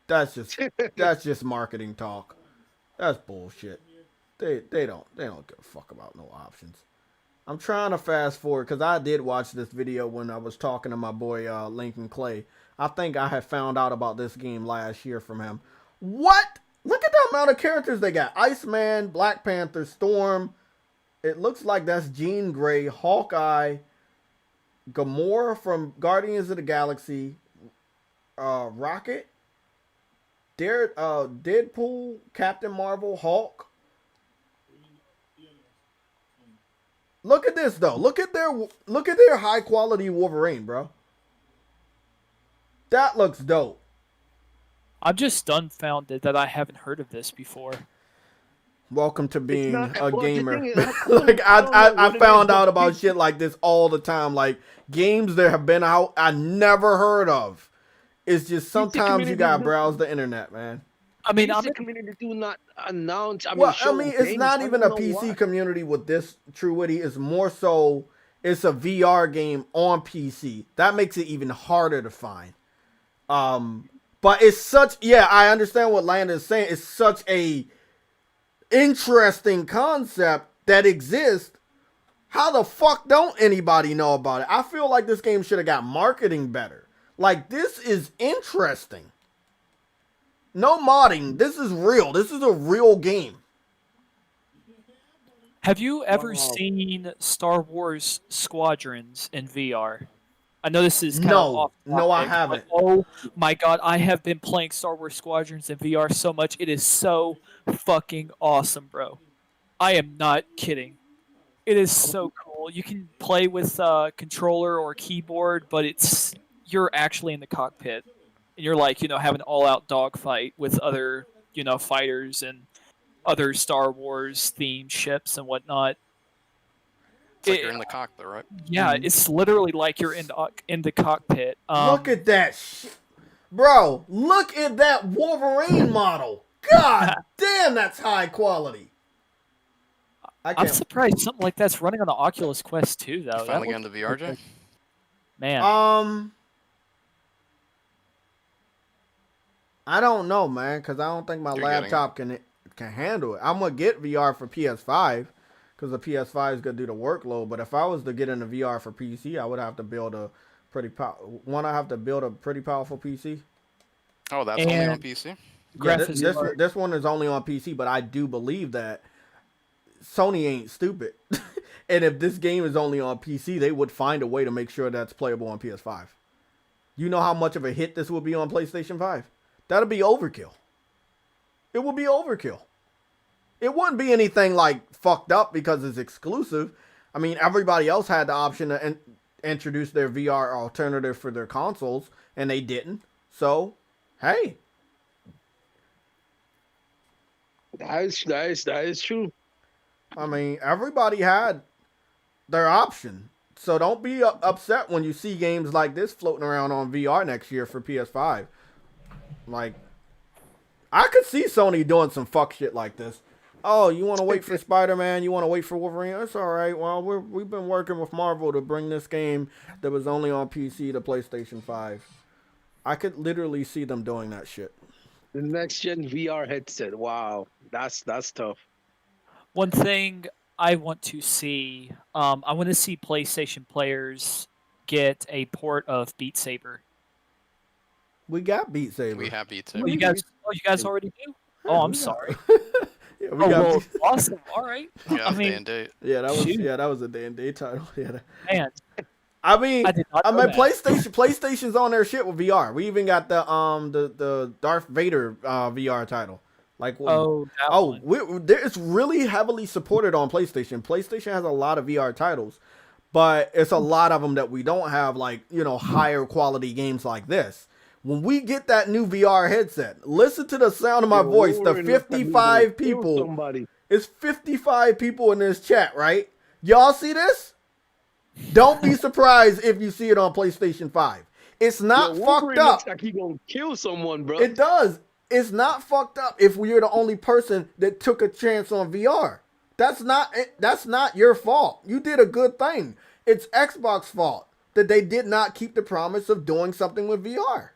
That's just marketing talk. That's bullshit. They don't give a fuck about no options. I'm trying to fast forward because I did watch this video when I was talking to my boy Lincoln Clay. I think I had found out about this game last year from him. What? Look at the amount of characters they got. Iceman, Black Panther, Storm. It looks like that's Jean Grey, Hawkeye, Gamora from Guardians of the Galaxy, Rocket, Deadpool, Captain Marvel, Hulk. Look at this though. Look at their high quality Wolverine, bro. That looks dope.
I'm just dumbfounded that I haven't heard of this before.
Welcome to being a gamer. Like I found out about shit like this all the time. Like games that have been out I never heard of. It's just sometimes you gotta browse the internet, man.
I mean,
PC community do not announce.
It's not even a PC community with this Truity. It's more so it's a VR game on PC. That makes it even harder to find. But it's I understand what Landon is saying. It's such a interesting concept that exists. How the fuck don't anybody know about it? I feel like this game should have got marketing better. Like, this is interesting. No modding. This is real. This is a real game.
Have you ever seen Star Wars Squadrons in VR? I know this is kind of off topic,
no, I haven't.
Oh my god, I have been playing Star Wars Squadrons in VR so much. It is so fucking awesome, bro. I am not kidding. It is so cool. You can play with controller or keyboard, but you're actually in the cockpit. And you're like, having an all-out dogfight with other, fighters and other Star Wars themed ships and whatnot.
It's like you're in the cockpit, right?
Yeah, it's literally like you're in the cockpit.
Look at that shit. Bro, look at that Wolverine model. God damn, that's high quality.
I'm surprised something like that's running on the Oculus Quest 2, though.
Finally get into VR, Jay?
Man.
I don't know, man, because I don't think my laptop can handle it. I'm going to get VR for PS5 because the PS5 is going to do the workload. But if I was to get into VR for PC, I would have to build a pretty powerful PC.
Oh, that's only on PC?
Yeah, this one is only on PC, but I do believe that Sony ain't stupid. And if this game is only on PC, they would find a way to make sure that's playable on PS5. You know how much of a hit this would be on PlayStation 5? That'll be overkill. It would be overkill. It wouldn't be anything like fucked up because it's exclusive. I mean, everybody else had the option to introduce their VR alternative for their consoles, and they didn't. So, hey.
That is true.
I mean, everybody had their option. So don't be upset when you see games like this floating around on VR next year for PS5. Like, I could see Sony doing some fuck shit like this. Oh, you want to wait for Spider-Man? You want to wait for Wolverine? That's all right. Well, we've been working with Marvel to bring this game that was only on PC to PlayStation 5. I could literally see them doing that shit.
The next gen VR headset. Wow, that's tough.
One thing I want to see, I want to see PlayStation players get a port of Beat Saber.
We got Beat Saber.
We have Beat
Oh,
Saber.
you guys already do? Oh, I'm sorry.
Yeah,
Oh, well, awesome. All right.
Yeah,
I mean,
day and date.
Yeah, that was
Shoot.
that was a day and day title. Yeah.
man,
I mean,
I did not know that.
PlayStation's on their shit with VR. We even got the Darth Vader VR title. Like, it's really heavily supported on PlayStation. PlayStation has a lot of VR titles, but it's a lot of them that we don't have, like, you know, higher quality games like this. When we get that new VR headset, listen to the sound of my voice. The 55 people. It's 55 people in this chat, right? Y'all see this? Don't be surprised if you see it on PlayStation 5. It's not fucked up.
Looks like he gonna kill someone, bro.
It does. It's not fucked up if you're the only person that took a chance on VR. That's not your fault. You did a good thing. It's Xbox's fault that they did not keep the promise of doing something with VR.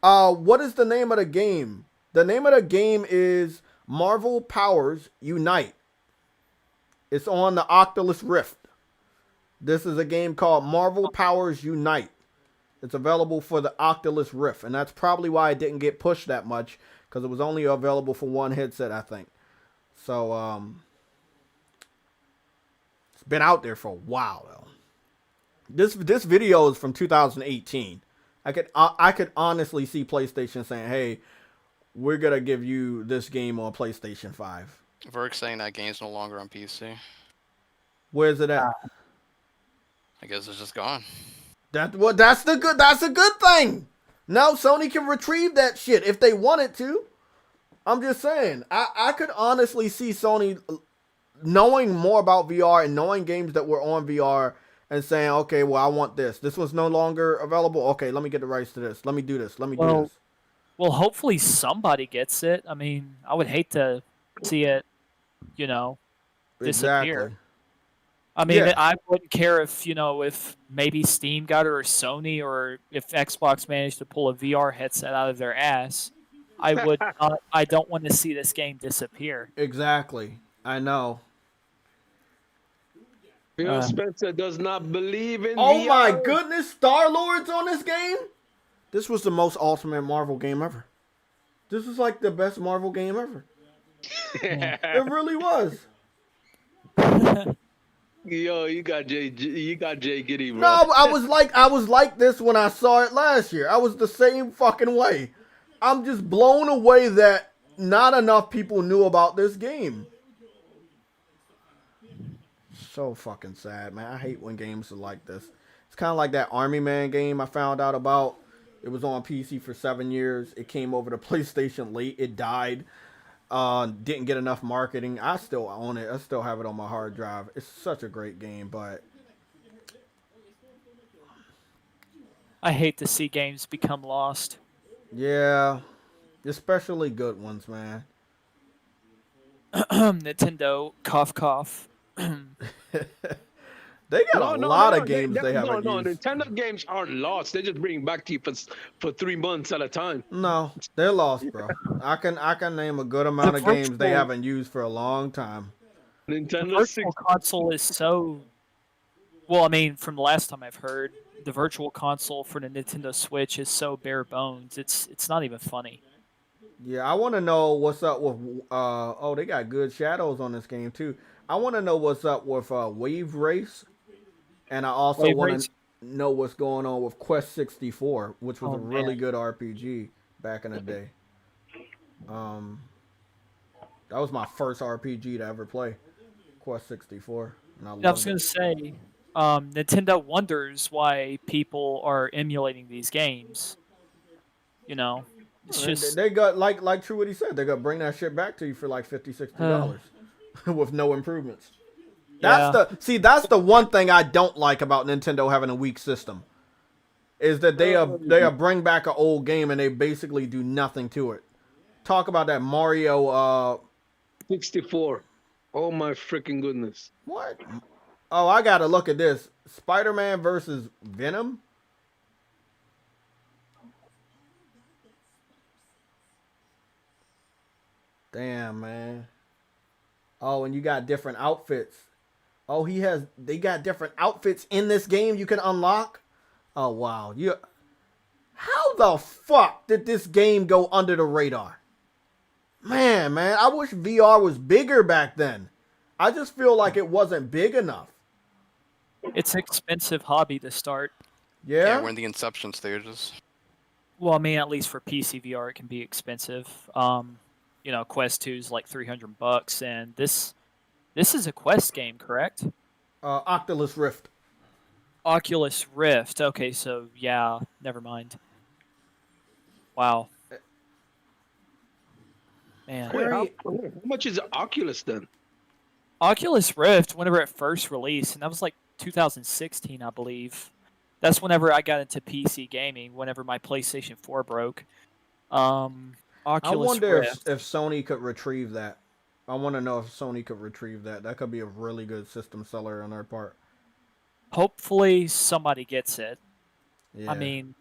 What is the name of the game? The name of the game is Marvel Powers Unite. It's on the Oculus Rift. This is a game called Marvel Powers Unite. It's available for the Oculus Rift, and that's probably why it didn't get pushed that much, because it was only available for one headset, I think. So, it's been out there for a while, though. This video is from 2018. I could honestly see PlayStation saying, "Hey, we're gonna give you this game on PlayStation 5."
Verk's saying that game's no longer on PC.
Where's it at?
I guess it's just gone.
That's a good thing. No, Sony can retrieve that shit if they wanted to. I'm just saying. I could honestly see Sony knowing more about VR and knowing games that were on VR and saying, okay, well, I want this. This one's no longer available. Okay, let me get the rights to this. Let me do this. Let me do this.
Well, hopefully somebody gets it. I mean, I would hate to see it, you know, disappear.
Exactly.
I mean, yeah. I wouldn't care if, you know, if maybe Steam got it or Sony, or if Xbox managed to pull a VR headset out of their ass. I would not, I don't want to see this game disappear.
Exactly. I know.
Phil Spencer does not believe in
Oh
VR.
my goodness, Star-Lord's on this game? This was the most ultimate Marvel game ever. This was like the best Marvel game ever. It really was.
Yo, you got Jay Giddy, bro.
No, I was like this when I saw it last year. I was the same fucking way. I'm just blown away that not enough people knew about this game. So fucking sad, man. I hate when games are like this. It's kind of like that Army Man game I found out about. It was on PC for 7 years. It came over to PlayStation late. It died. Didn't get enough marketing. I still own it. I still have it on my hard drive. It's such a great game, but
I hate to see games become lost.
Yeah, especially good ones, man.
Nintendo, cough, cough.
They got a lot of games they haven't used.
Nintendo games aren't lost. They just bring back to you for 3 months at a time.
No, they're lost, bro. I can name a good amount of games they haven't used for a long time.
Nintendo
the virtual console is so... Well, I mean, from the last time I've heard, the virtual console for the Nintendo Switch is so bare bones. It's not even funny.
Yeah, I want to know what's up with... oh, they got good shadows on this game, too. I want to know what's up with Wave Race. And I also want to know what's going on with Quest 64, which was a really good RPG back in the day. That was my first RPG to ever play, Quest 64. And I
was going to say, Nintendo wonders why people are emulating these games. You know, it's just...
They got, like True what he said, they're going to bring that shit back to you for like $50, $60 with no improvements. That's the one thing I don't like about Nintendo having a weak system, is that they bring back an old game and they basically do nothing to it. talk about that Mario.
64. Oh my freaking goodness.
What? Oh, I gotta look at this. Spider-Man versus Venom. Damn, man. Oh, and you got different outfits. Oh, they got different outfits in this game you can unlock. Oh, wow. How the fuck did this game go under the radar? Man, I wish VR was bigger back then. I just feel like it wasn't big enough.
It's an expensive hobby to start.
Yeah?
We're in the inception stages.
Well, I mean, at least for PC VR, it can be expensive. Quest 2 is like $300, and this is a Quest game, correct?
Oculus Rift.
Oculus Rift. Okay, so yeah, never mind. Wow. Man.
Wait, how much is Oculus then?
Oculus Rift, whenever it first released, and that was like 2016, I believe. That's whenever I got into PC gaming, whenever my PlayStation 4 broke. Oculus
I wonder
Rift.
if Sony could retrieve that. I want to know if Sony could retrieve that. That could be a really good system seller on their part.
Hopefully somebody gets it.
Yeah.
I mean,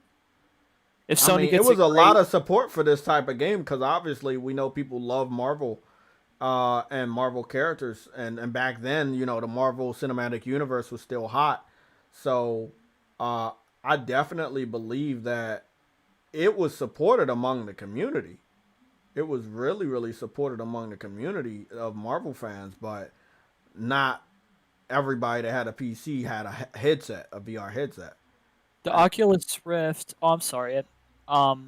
if Sony gets it,
it was a
great.
lot of support for this type of game because obviously we know people love Marvel and Marvel characters. And back then, the Marvel Cinematic Universe was still hot. So I definitely believe that it was supported among the community. It was really, really supported among the community of Marvel fans, but not everybody that had a PC had a headset, a VR headset.
The Oculus Rift. Oh, I'm sorry. The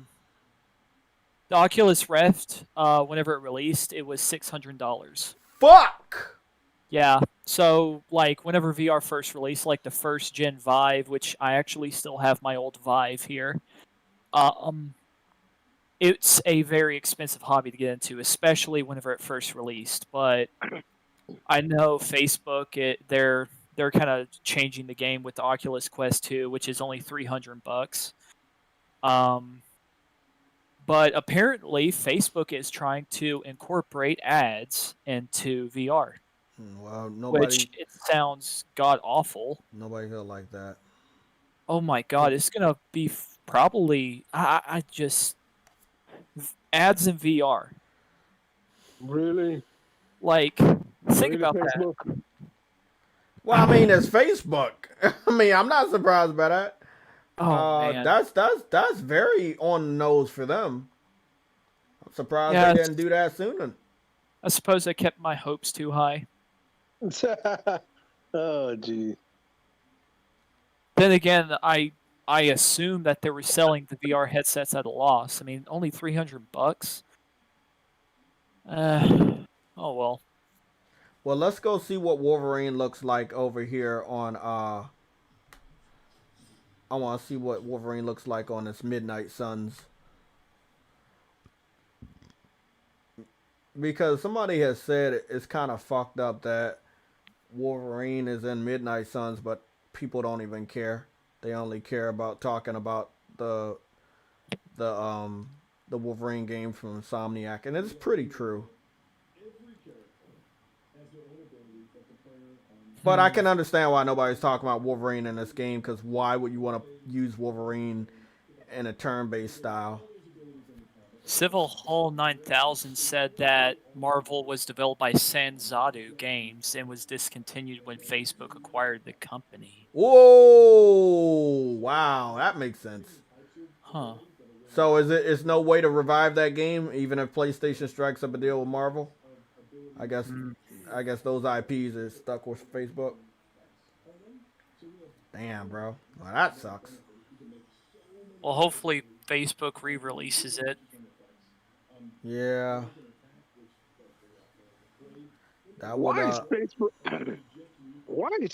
Oculus Rift, whenever it released, it was $600.
Fuck!
Yeah. So, like, whenever VR first released, like the first gen Vive, which I actually still have my old Vive here, it's a very expensive hobby to get into, especially whenever it first released. But I know Facebook, they're kind of changing the game with the Oculus Quest 2, which is only $300. But apparently, Facebook is trying to incorporate ads into VR.
Well,
Which it sounds god awful.
Nobody feel like that.
Oh my god, it's gonna be probably I just ads in VR.
Really?
Like, think about
Facebook?
that.
Well, I mean, it's Facebook. I mean, I'm not surprised by that.
Oh man,
that's very on the nose for them. I'm surprised they didn't do that sooner.
I suppose I kept my hopes too high.
Oh gee.
Then again, I assume that they were selling the VR headsets at a loss. I mean, only $300. Oh well.
Well, let's go see what Wolverine looks like over here on I want to see what Wolverine looks like on this Midnight Suns. Because somebody has said it's kind of fucked up that Wolverine is in Midnight Suns, but people don't even care. They only care about talking about the Wolverine game from Insomniac, and it's pretty true. But I can understand why nobody's talking about Wolverine in this game, because why would you want to use Wolverine in a turn-based style?
Civil Hall 9000 said that Marvel was developed by Sanzadu Games and was discontinued when Facebook acquired the company.
Whoa! Wow, that makes sense.
Huh.
So is no way to revive that game, even if PlayStation strikes up a deal with Marvel? I guess those IPs are stuck with Facebook. Damn, bro. Well, that sucks.
Well, hopefully Facebook re-releases it.
Yeah. That would,
Why is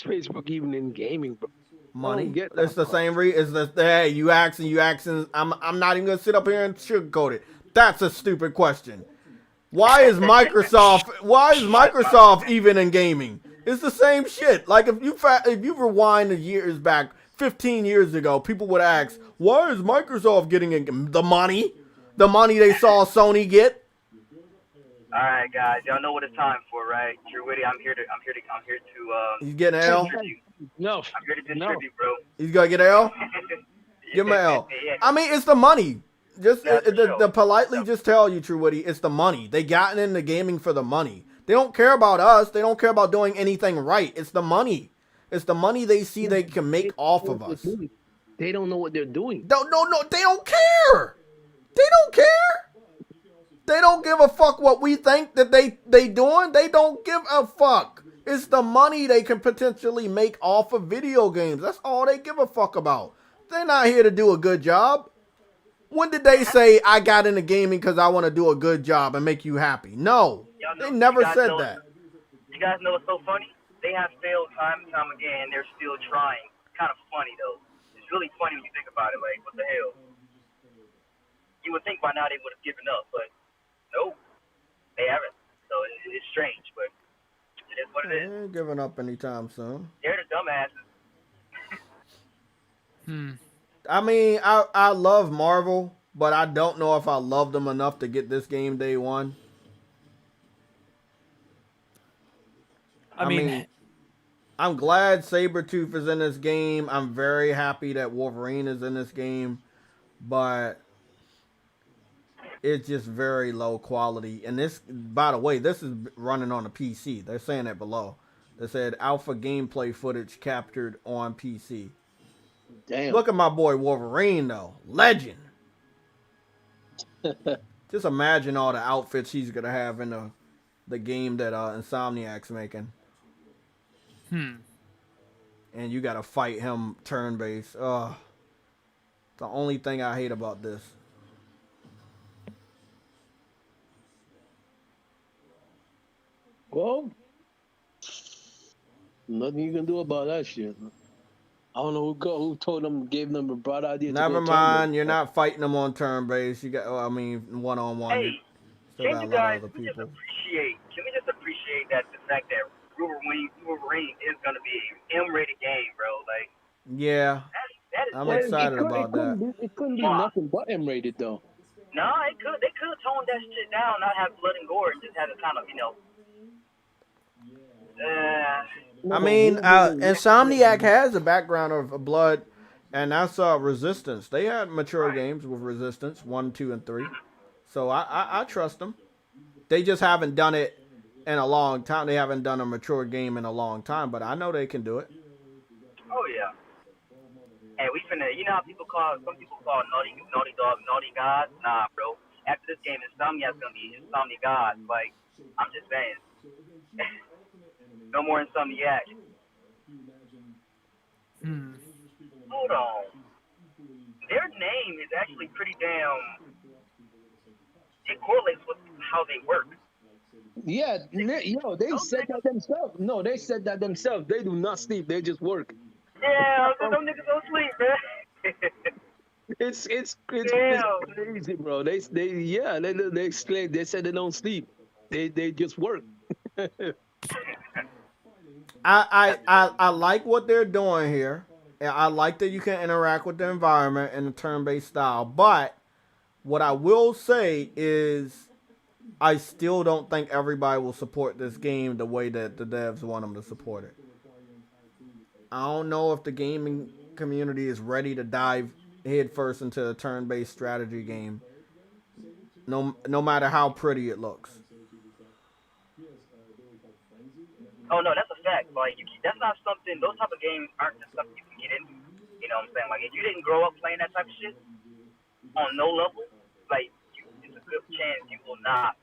Facebook even in gaming, bro?
money. It's the same reason. Hey, you asking. I'm not even gonna sit up here and sugarcoat it. That's a stupid question. Why is Microsoft even in gaming? It's the same shit. Like if you rewind the years back, 15 years ago, people would ask, why is Microsoft getting in the money? The money they saw Sony get.
All right, guys, y'all know what it's time for, right? True Witty, I'm here to
He's getting an L.
distribute.
No,
I'm here to
no.
distribute, bro.
He's gonna get an L. Give him an L. I mean, it's the money. Just the politely just tell you, True Witty, it's the money. They gotten into gaming for the money. They don't care about us. They don't care about doing anything right. It's the money. It's the money they see they can make off of us.
They don't know what they're doing.
No, they don't care. They don't care. They don't give a fuck what we think that they doing. They don't give a fuck. It's the money they can potentially make off of video games. That's all they give a fuck about. They're not here to do a good job. When did they say I got into gaming because I want to do a good job and make you happy? No, they never said that.
You guys know what's so funny? They have failed time and time again, and they're still trying. Kind of funny though. It's really funny when you think about it. Like, what the hell? You would think by now they would have given up, but no, they haven't. So it's strange, but it is what it is.
They ain't giving up anytime soon.
They're the dumbasses.
I mean, I love Marvel, but I don't know if I love them enough to get this game day one.
I mean,
I'm glad Sabretooth is in this game. I'm very happy that Wolverine is in this game, but it's just very low quality. And this, by the way, this is running on a PC. They're saying it below. They said alpha gameplay footage captured on PC.
Damn.
Look at my boy Wolverine, though. Legend. Just imagine all the outfits he's going to have in the game that Insomniac's making. And you got to fight him turn-based. The only thing I hate about this.
Well, nothing you can do about that shit. I don't know who told them, gave them a broad idea.
Never mind, you're not fighting them on turn-based. You got, one-on-one.
Hey, can you guys just appreciate that the fact that Wolverine is going to be an M-rated game, bro? Like,
yeah,
that is
I'm excited about that.
It couldn't be nothing but M-rated, though.
No, they could have toned that shit down, not have blood and gore, just have it kind of,
I mean, Insomniac has a background of blood, and that's Resistance. They had mature games with Resistance 1, 2, and 3, so I trust them. They just haven't done it in a long time. They haven't done a mature game in a long time, but I know they can do it.
Oh yeah. Hey, we finna. You know how some people call Naughty Dog Naughty God? Nah, bro. After this game, Insomniac's gonna be Insomnia God. Like, I'm just saying. No more Insomniac. Hold on. Their name is actually pretty damn. It correlates with how they work.
Yeah, they said that themselves. No, they said that themselves. They do not sleep. They just work.
Yeah, them niggas don't sleep, man.
It's crazy, bro. They explained. They said they don't sleep. They just work.
I like what they're doing here. I like that you can interact with the environment in a turn-based style. But what I will say is I still don't think everybody will support this game the way that the devs want them to support it. I don't know if the gaming community is ready to dive headfirst into a turn-based strategy game, no matter how pretty it looks.
Oh no, that's a fact. Like, that's not something. Those type of games aren't just something you can get into. You know what I'm saying? Like, if you didn't grow up playing that type of shit on no level, like, it's a good chance you will not.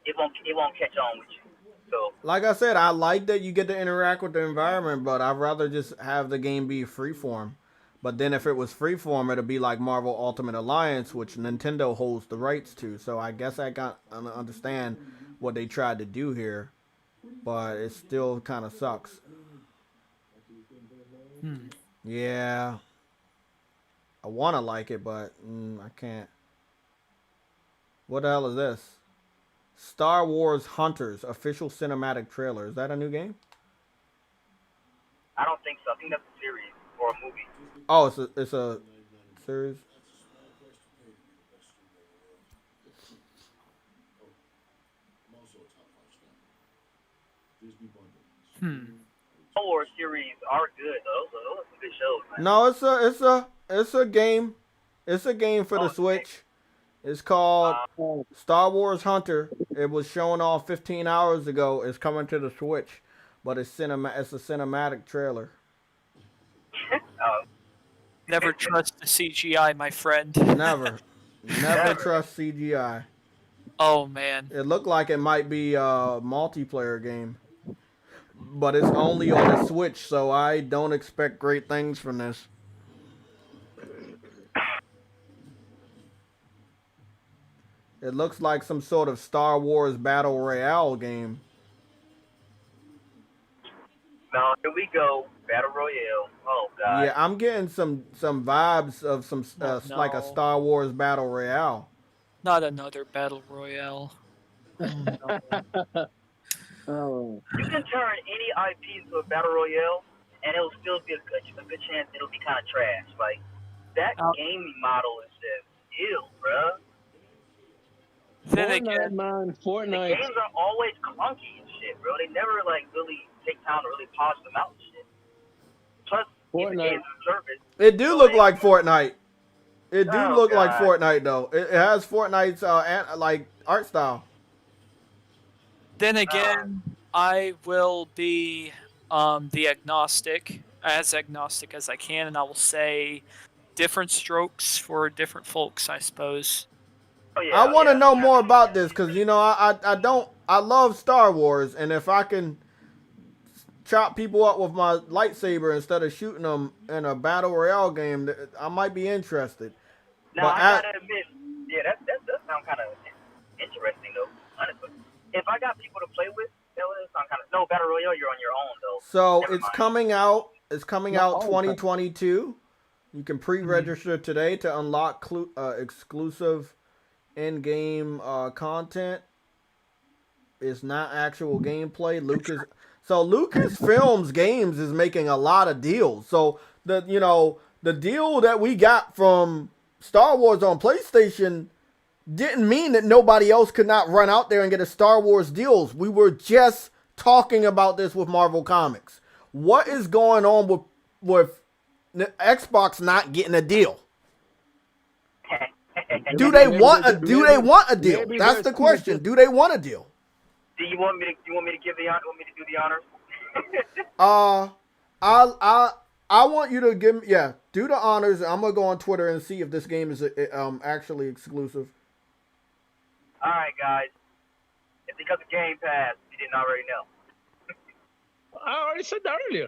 It won't catch on with you. So,
like I said, I like that you get to interact with the environment, but I'd rather just have the game be freeform. But then if it was freeform, it'd be like Marvel Ultimate Alliance, which Nintendo holds the rights to. So I guess I understand what they tried to do here, but it still kind of sucks. Yeah. I want to like it, but I can't. What the hell is this? Star Wars Hunters official cinematic trailer. Is that a new game?
I don't think so. I think that's a series or a movie.
Oh, it's a series.
Star Wars series are good. Those are some good shows, man.
No, it's a game. It's a game for the
Okay.
Switch. It's called Star Wars Hunter. It was shown off 15 hours ago. It's coming to the Switch, but it's a cinematic trailer.
Never trust the CGI, my friend.
Never trust CGI.
Oh man.
It looked like it might be a multiplayer game, but it's only on the Switch, so I don't expect great things from this. It looks like some sort of Star Wars Battle Royale game.
Now here we go, Battle Royale. Oh god.
Yeah, I'm getting some vibes of some like a
No.
Star Wars Battle Royale.
Not another battle royale. Oh, no.
Oh.
You can turn any IP into a Battle Royale, and it'll still be a good chance it'll be kind of trash. Like that gaming model is just ill, bruh.
Then
Fortnite,
again,
man,
The
Fortnite.
games are always clunky and shit, bro. They never like really take time to really polish them out and shit. Plus, if the
Fortnite.
game's a service,
It do look like Fortnite. It do
Oh,
look like
God.
Fortnite though. It has Fortnite's like art style.
then again, I will be as agnostic as I can, and I will say different strokes for different folks, I suppose.
oh yeah.
I want to
yeah.
know more about this because you know I love Star Wars, and if I can chop people up with my lightsaber instead of shooting them in a battle royale game, I might be interested.
Now
But
I gotta admit, yeah, that does sound kind of interesting though. Honestly, if I got people to play with, that would sound kind of no Battle Royale. You're on your own though.
So
Never
it's
mind.
coming out. It's coming
Not
out
all the time.
2022. You can pre-register today to unlock exclusive in-game content. It's not actual gameplay. Lucasfilms Games is making a lot of deals. So the deal that we got from Star Wars on PlayStation didn't mean that nobody else could not run out there and get a Star Wars deals. We were just talking about this with Marvel Comics. What is going on with Xbox not getting a deal? Do they want a deal? That's the question. Do they want a deal?
Do you want me to give the honor? Want me to do the honors?
I want you to do the honors. I'm gonna go on Twitter and see if this game is actually exclusive.
All right, guys. It's because of Game Pass. You didn't already know.
I already said that earlier.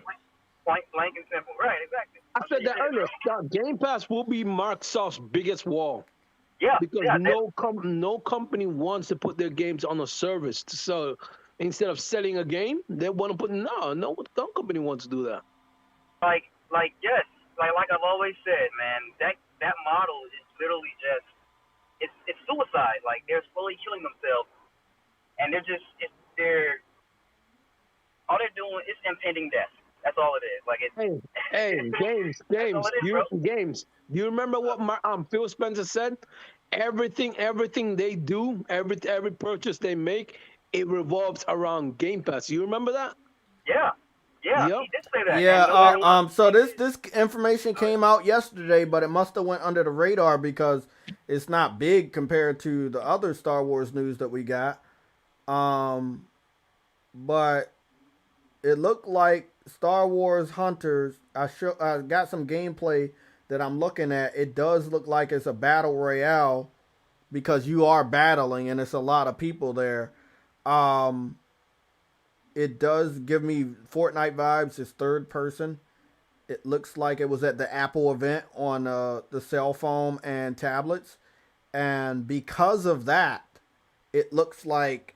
Point blank and simple. Right, exactly.
I said that earlier. Game Pass will be Microsoft's biggest wall.
Yeah,
Because
yeah,
no company wants to put their games on a service. So instead of selling a game, they want to put no company wants to do that.
like yes, like I've always said, man, that model is literally just it's suicide. Like they're slowly killing themselves, and they're all they're doing is impending death. That's all it is. Like it's
Games. Do you remember what Phil Spencer said? Everything they do, every purchase they make, it revolves around Game Pass. You remember that?
Yeah,
Yep.
he did say that.
Yeah. So this information came out yesterday, but it must have went under the radar because it's not big compared to the other Star Wars news that we got. But it looked like Star Wars Hunters. I got some gameplay that I'm looking at. It does look like it's a battle royale because you are battling and it's a lot of people there. It does give me Fortnite vibes. It's third person. It looks like it was at the Apple event on the cell phone and tablets. And because of that, it looks like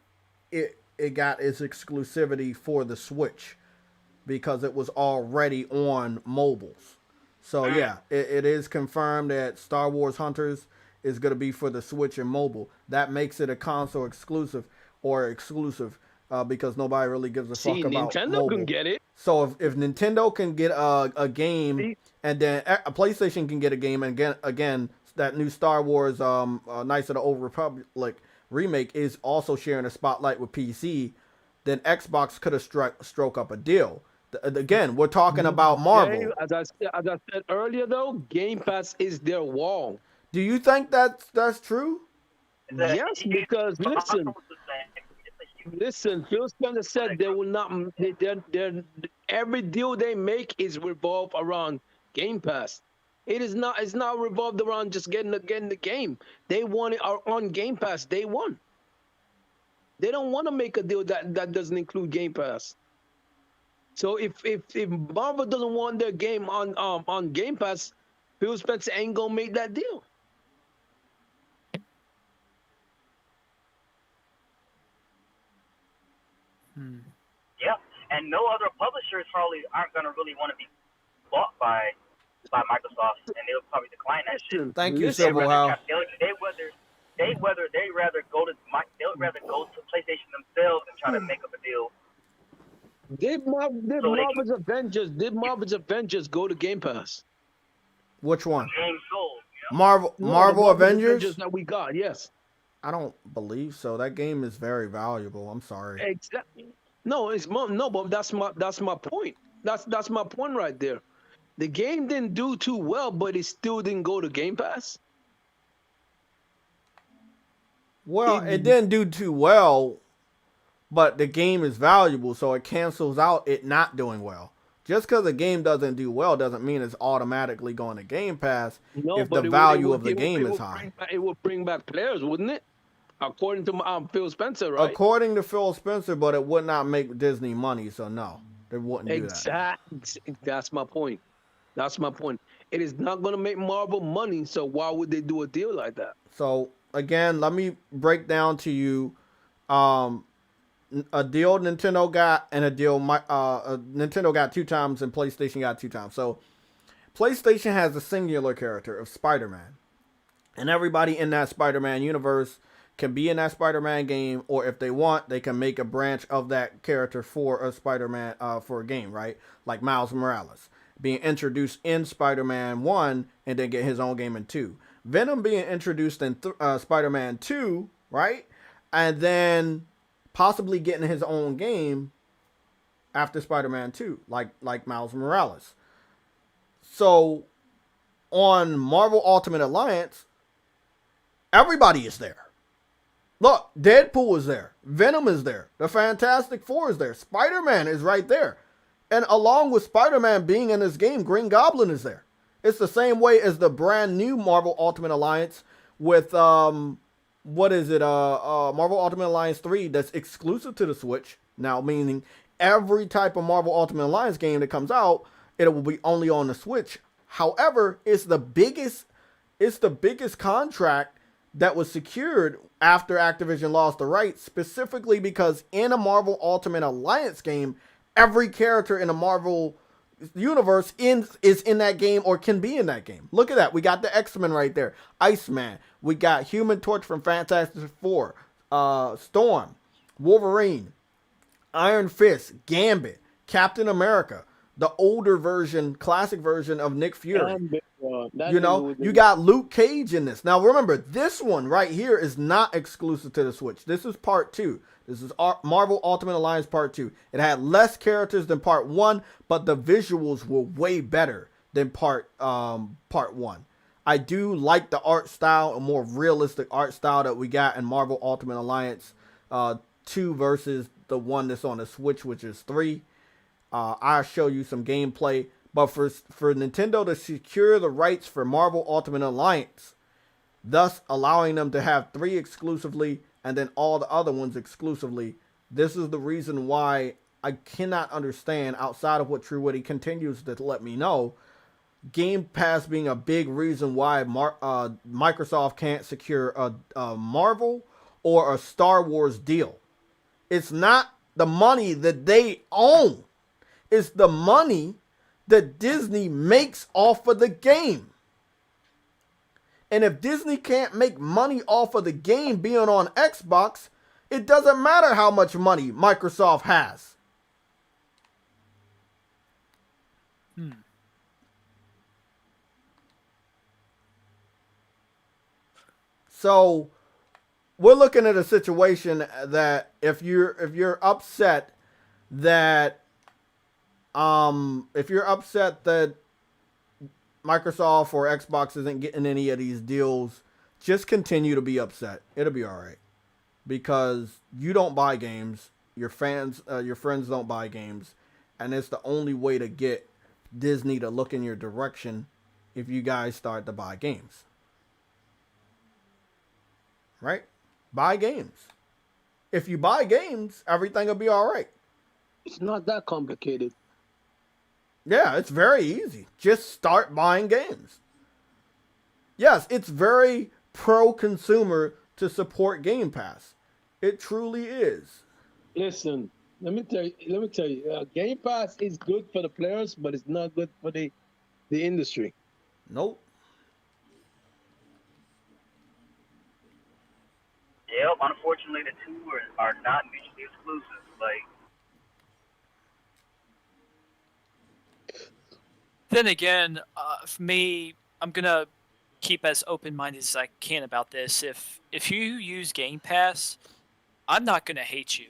it got its exclusivity for the Switch because it was already on mobiles. So yeah, it is confirmed that Star Wars Hunters is going to be for the Switch and mobile. That makes it a console exclusive because nobody really gives a fuck about
Nintendo
mobile.
can get it.
So if Nintendo can get a game and then a PlayStation can get a game, and again that new Star Wars Knights of the Old Republic remake is also sharing a spotlight with PC, then Xbox could have struck up a deal. Again, we're talking about Marvel.
As I said earlier, though, Game Pass is their wall.
Do you think that's true?
Yes, because listen. Phil Spencer said they will not. Every deal they make is revolved around Game Pass. It is not. It's not revolved around just getting the game. They want it on Game Pass day one. They don't want to make a deal that doesn't include Game Pass. So if Marvel doesn't want their game on Game Pass, Phil Spencer ain't gonna make that deal.
Yeah, and no other publishers probably aren't gonna really want to be bought by Microsoft, and they'll probably decline that shit.
Thank you, Civil House.
They'd rather go to PlayStation themselves and try to make up a deal.
Did Marvel's Avengers go to Game Pass?
Which one?
Game sold. Yeah.
Marvel Avengers
that we got. Yes.
I don't believe so. That game is very valuable. I'm sorry.
Exactly. No, but that's my point. That's my point right there. The game didn't do too well, but it still didn't go to Game Pass.
Well, it didn't do too well, but the game is valuable, so it cancels out it not doing well. Just because a game doesn't do well doesn't mean it's automatically going to Game Pass if the value of the game is high.
It would bring back players, wouldn't it? According to Phil Spencer, right?
According to Phil Spencer, but it would not make Disney money, so no, they wouldn't do that.
Exactly. That's my point. It is not going to make Marvel money, so why would they do a deal like that?
So again, let me break down to you a deal Nintendo got and a deal Nintendo got 2 times and PlayStation got 2 times. So PlayStation has a singular character of Spider-Man, and everybody in that Spider-Man universe can be in that Spider-Man game, or if they want, they can make a branch of that character for a Spider-Man for a game, right? Like Miles Morales being introduced in Spider-Man 1 and then get his own game in 2. Venom being introduced in Spider-Man 2, right? And then possibly getting his own game after Spider-Man 2, like Miles Morales. So on Marvel Ultimate Alliance, everybody is there. Look, Deadpool is there. Venom is there. The Fantastic Four is there. Spider-Man is right there. And along with Spider-Man being in this game, Green Goblin is there. It's the same way as the brand new Marvel Ultimate Alliance with, Marvel Ultimate Alliance 3 that's exclusive to the Switch. Now, meaning every type of Marvel Ultimate Alliance game that comes out, it will be only on the Switch. However, it's the biggest contract that was secured after Activision lost the rights, specifically because in a Marvel Ultimate Alliance game, every character in a Marvel universe is in that game or can be in that game. Look at that. We got the X-Men right there. Iceman. We got Human Torch from Fantastic Four. Storm. Wolverine. Iron Fist. Gambit. Captain America. The older version, classic version of Nick Fury. You got Luke Cage in this. Now remember, this one right here is not exclusive to the Switch. This is part 2. This is Marvel Ultimate Alliance Part 2. It had less characters than Part 1, but the visuals were way better than Part 1. I do like the art style, a more realistic art style that we got in Marvel Ultimate Alliance 2 versus the one that's on the Switch, which is 3. I'll show you some gameplay. But for Nintendo to secure the rights for Marvel Ultimate Alliance, thus allowing them to have 3 exclusively and then all the other ones exclusively, this is the reason why I cannot understand, outside of what TrueWitty continues to let me know, Game Pass being a big reason why Microsoft can't secure a Marvel or a Star Wars deal. It's not the money that they own. It's the money that Disney makes off of the game. And if Disney can't make money off of the game being on Xbox, it doesn't matter how much money Microsoft has. So we're looking at a situation that if you're upset that Microsoft or Xbox isn't getting any of these deals, just continue to be upset. It'll be all right, because you don't buy games, your friends don't buy games, and it's the only way to get Disney to look in your direction if you guys start to buy games. Right? Buy games. If you buy games, everything will be all right.
It's not that complicated.
Yeah, it's very easy. Just start buying games. Yes, it's very pro-consumer to support Game Pass. It truly is.
Listen, let me tell you, Game Pass is good for the players, but it's not good for the industry.
Nope.
Yep, unfortunately, the two are not mutually exclusive. Like,
Then again, for me, I'm gonna keep as open-minded as I can about this. If you use Game Pass, I'm not gonna hate you.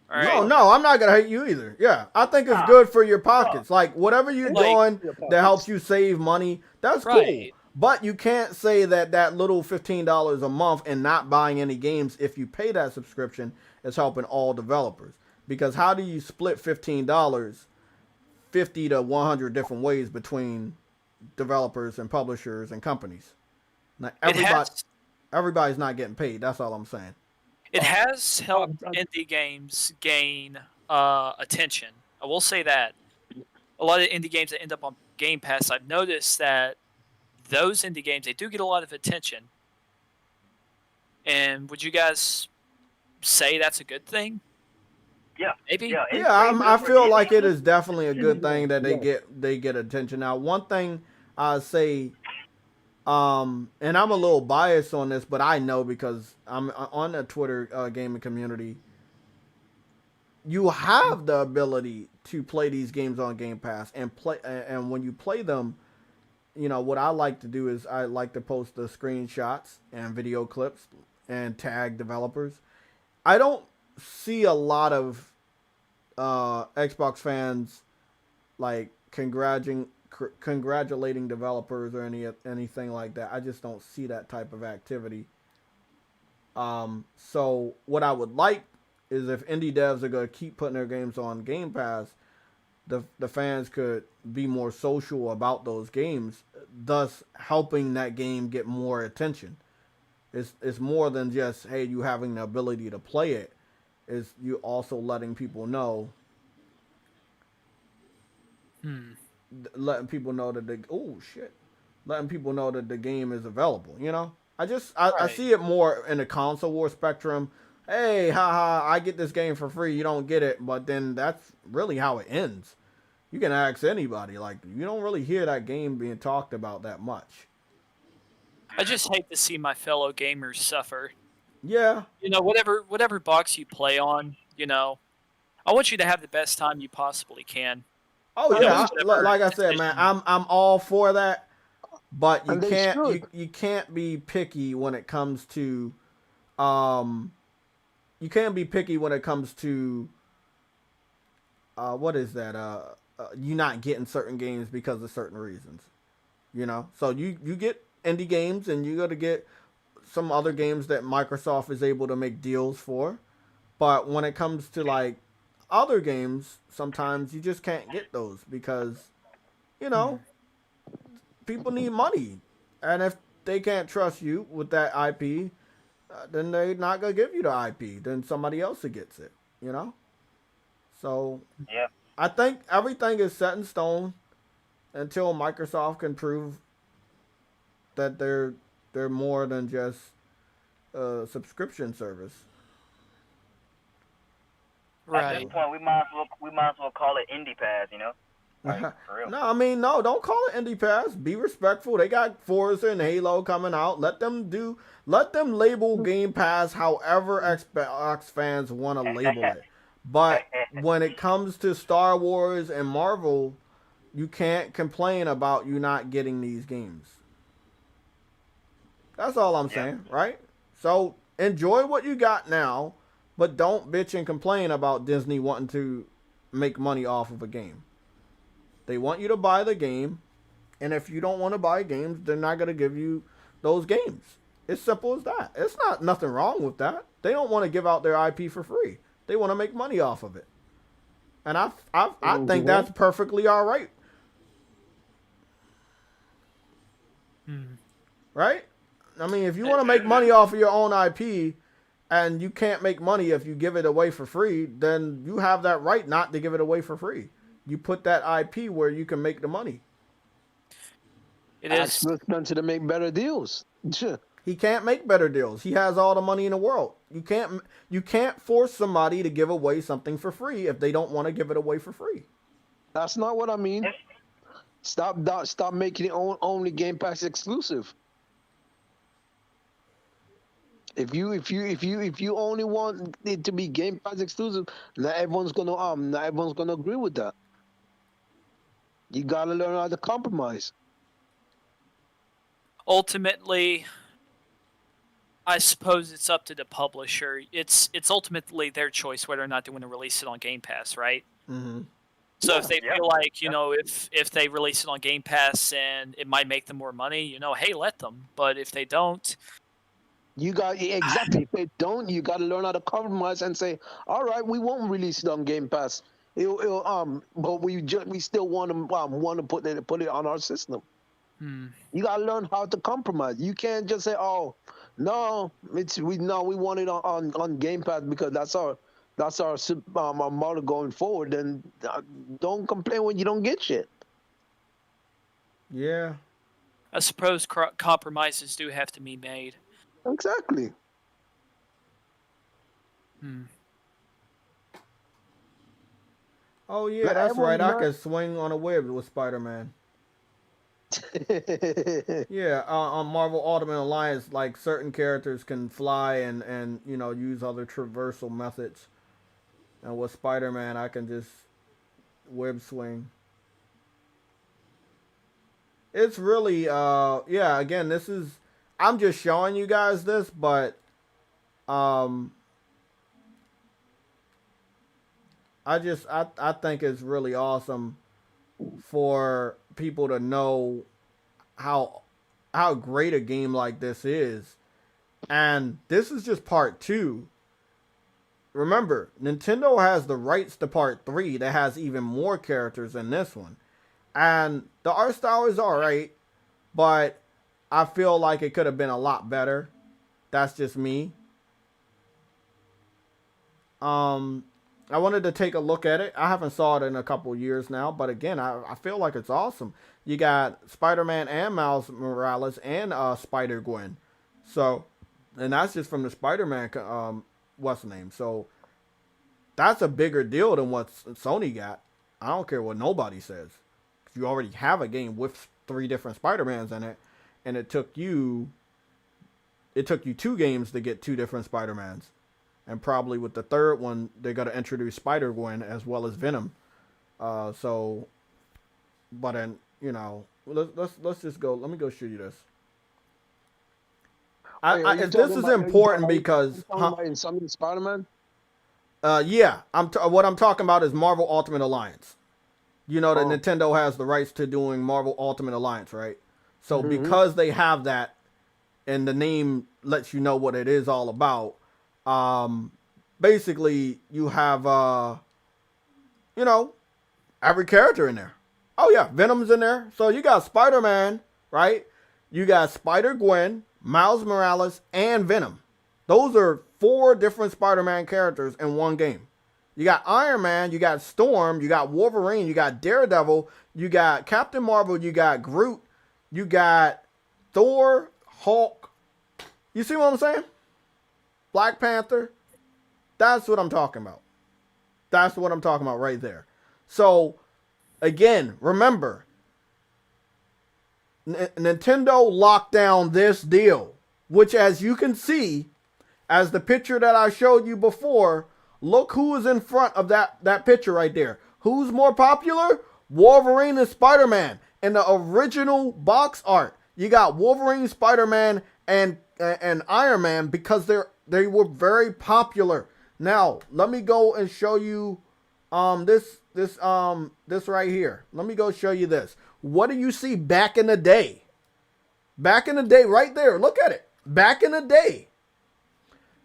All right?
No, I'm not gonna hate you either. Yeah, I think it's good for your pockets. Like whatever you're doing that helps you save money, that's cool. But you can't say that little $15 a month and not buying any games if you pay that subscription is helping all developers. Because how do you split $15 50 to 100 different ways between developers and publishers and companies? Now, everybody's not getting paid. That's all I'm saying.
It has helped indie games gain attention. I will say that. A lot of indie games that end up on Game Pass, I've noticed that those indie games, they do get a lot of attention. And would you guys say that's a good thing?
yeah.
Maybe?
Yeah,
I feel like it is definitely a good thing that they get attention. Now, one thing I say, and I'm a little biased on this, but I know because I'm on the Twitter gaming community. You have the ability to play these games on Game Pass and when you play them, you know, what I like to do is I like to post the screenshots and video clips and tag developers. I don't see a lot of Xbox fans like congratulating developers or anything like that. I just don't see that type of activity. So what I would like is if indie devs are going to keep putting their games on Game Pass, the fans could be more social about those games, thus helping that game get more attention. It's more than just, hey, you having the ability to play it. Is you also letting people know, letting people know that letting people know that the game is available. You know, I see it more in the console war spectrum. Hey, haha, I get this game for free. You don't get it, but then that's really how it ends. You can ask anybody. Like, you don't really hear that game being talked about that much.
I just hate to see my fellow gamers suffer.
Yeah.
You know, whatever box you play on, you know, I want you to have the best time you possibly can.
Oh yeah, like I said, man, I'm all for that, but you can't be picky when it comes to you can't be picky when it comes to what is that? You not getting certain games because of certain reasons. You know? So you get indie games and you got to get some other games that Microsoft is able to make deals for. But when it comes to like other games, sometimes you just can't get those because, you know, people need money. And if they can't trust you with that IP, then they're not going to give you the IP. Then somebody else gets it, you know? So
yeah.
I think everything is set in stone until Microsoft can prove that they're more than just a subscription service.
Right.
At this point, we might as well call it Indie Pass, you know? Like, for real.
No, I mean, no, don't call it Indie Pass. Be respectful. They got Forza and Halo coming out. Let them label Game Pass however Xbox fans want to label it. But when it comes to Star Wars and Marvel, you can't complain about you not getting these games. That's all I'm saying, right? So enjoy what you got now, but don't bitch and complain about Disney wanting to make money off of a game. They want you to buy the game, and if you don't want to buy games, they're not going to give you those games. It's simple as that. It's not nothing wrong with that. They don't want to give out their IP for free. They want to make money off of it. And I think that's perfectly all right. Right? I mean, if you want to make money off of your own IP and you can't make money if you give it away for free, then you have that right not to give it away for free. You put that IP where you can make the money.
It is
Spencer to make better deals.
He can't make better deals. He has all the money in the world. You can't force somebody to give away something for free if they don't want to give it away for free.
That's not what I mean. Stop making it only Game Pass exclusive. If you only want it to be Game Pass exclusive, not everyone's gonna agree with that. You gotta learn how to compromise.
ultimately, I suppose it's up to the publisher. It's ultimately their choice whether or not they want to release it on Game Pass, right?
Mm-hmm.
So if they feel like, if they release it on Game Pass and it might make them more money, hey, let them. But if they don't,
exactly. If they don't, you got to learn how to compromise and say, all right, we won't release it on Game Pass. But we still want to put it on our system. You got to learn how to compromise. You can't just say, oh, no, we want it on Game Pass because that's our model going forward. Then don't complain when you don't get shit.
Yeah.
I suppose compromises do have to be made.
Exactly.
Oh yeah, that's right. I could swing on a web with Spider-Man. Yeah, on Marvel Ultimate Alliance, like certain characters can fly and use other traversal methods. And with Spider-Man, I can just web swing. It's really again, I'm just showing you guys this, but I think it's really awesome for people to know how great a game like this is. And this is just part 2. Remember, Nintendo has the rights to part 3 that has even more characters than this one. And the art style is alright, but I feel like it could have been a lot better. That's just me. I wanted to take a look at it. I haven't saw it in a couple years now, but again, I feel like it's awesome. You got Spider-Man and Miles Morales and Spider-Gwen. So, and that's just from the Spider-Man, what's the name? So, that's a bigger deal than what Sony got. I don't care what nobody says. You already have a game with 3 different Spider-Mans in it, and it took you 2 games to get 2 different Spider-Mans. And probably with the third one, they're going to introduce Spider-Gwen as well as Venom. But then, let's just go. Let me go show you this. This is important because...
in some Spider-Man?
Yeah. What I'm talking about is Marvel Ultimate Alliance. That Nintendo has the rights to doing Marvel Ultimate Alliance, right? So because they have that, and the name lets you know what it is all about, basically you have every character in there. Oh yeah, Venom's in there. So you got Spider-Man, right? You got Spider-Gwen, Miles Morales, and Venom. Those are 4 different Spider-Man characters in one game. You got Iron Man, you got Storm, you got Wolverine, you got Daredevil, you got Captain Marvel, you got Groot, you got Thor, Hulk. You see what I'm saying? Black Panther. That's what I'm talking about. That's what I'm talking about right there. So, again, remember, Nintendo locked down this deal, which, as you can see, as the picture that I showed you before, look who is in front of that picture right there. Who's more popular? Wolverine and Spider-Man. In the original box art, you got Wolverine, Spider-Man, and Iron Man because they're They were very popular. Now, let me go and show you this right here. Let me go show you this. What do you see back in the day? Back in the day, right there. Look at it. Back in the day.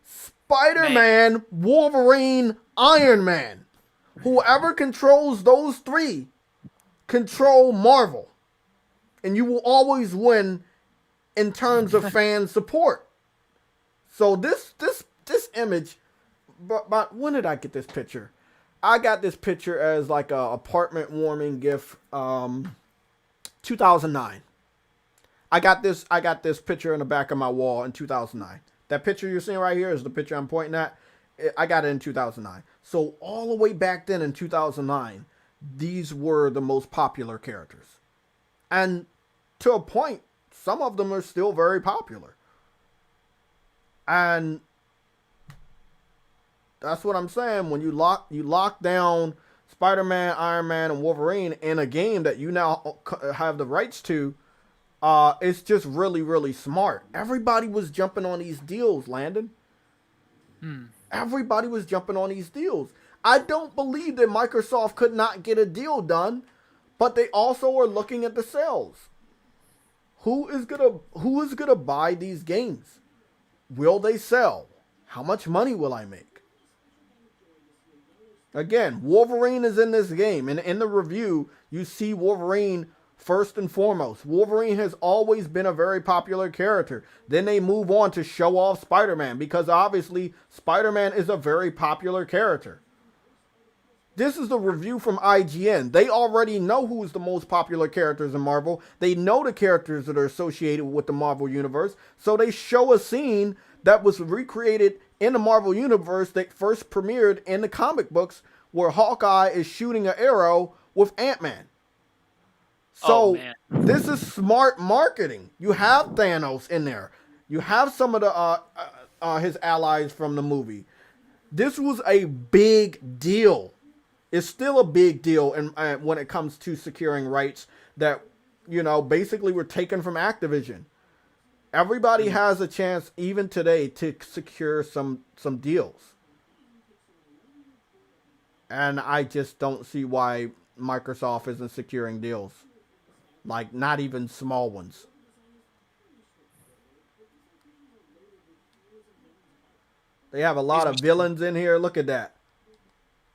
Spider-Man, Wolverine, Iron Man. Whoever controls those three control Marvel. And you will always win in terms of fan support. So this image, but when did I get this picture? I got this picture as like a apartment warming gift, 2009. I got this picture in the back of my wall in 2009. That picture you're seeing right here is the picture I'm pointing at. I got it in 2009. So all the way back then in 2009, these were the most popular characters. And to a point, some of them are still very popular. And that's what I'm saying. When you lock down Spider-Man, Iron Man, and Wolverine in a game that you now have the rights to, it's just really, really smart. Everybody was jumping on these deals, Landon. Everybody was jumping on these deals. I don't believe that Microsoft could not get a deal done, but they also are looking at the sales. Who is gonna buy these games? Will they sell? How much money will I make? Again, Wolverine is in this game, and in the review, you see Wolverine first and foremost. Wolverine has always been a very popular character. Then they move on to show off Spider-Man, because obviously Spider-Man is a very popular character. This is the review from IGN. They already know who's the most popular characters in Marvel. They know the characters that are associated with the Marvel Universe. So they show a scene that was recreated in the Marvel Universe that first premiered in the comic books, where Hawkeye is shooting an arrow with Ant-Man. So this is smart marketing. You have Thanos in there. You have some of the his allies from the movie. This was a big deal. It's still a big deal when it comes to securing rights that, basically were taken from Activision. Everybody has a chance, even today, to secure some deals. And I just don't see why Microsoft isn't securing deals. Like, not even small ones. They have a lot of villains in here. Look at that.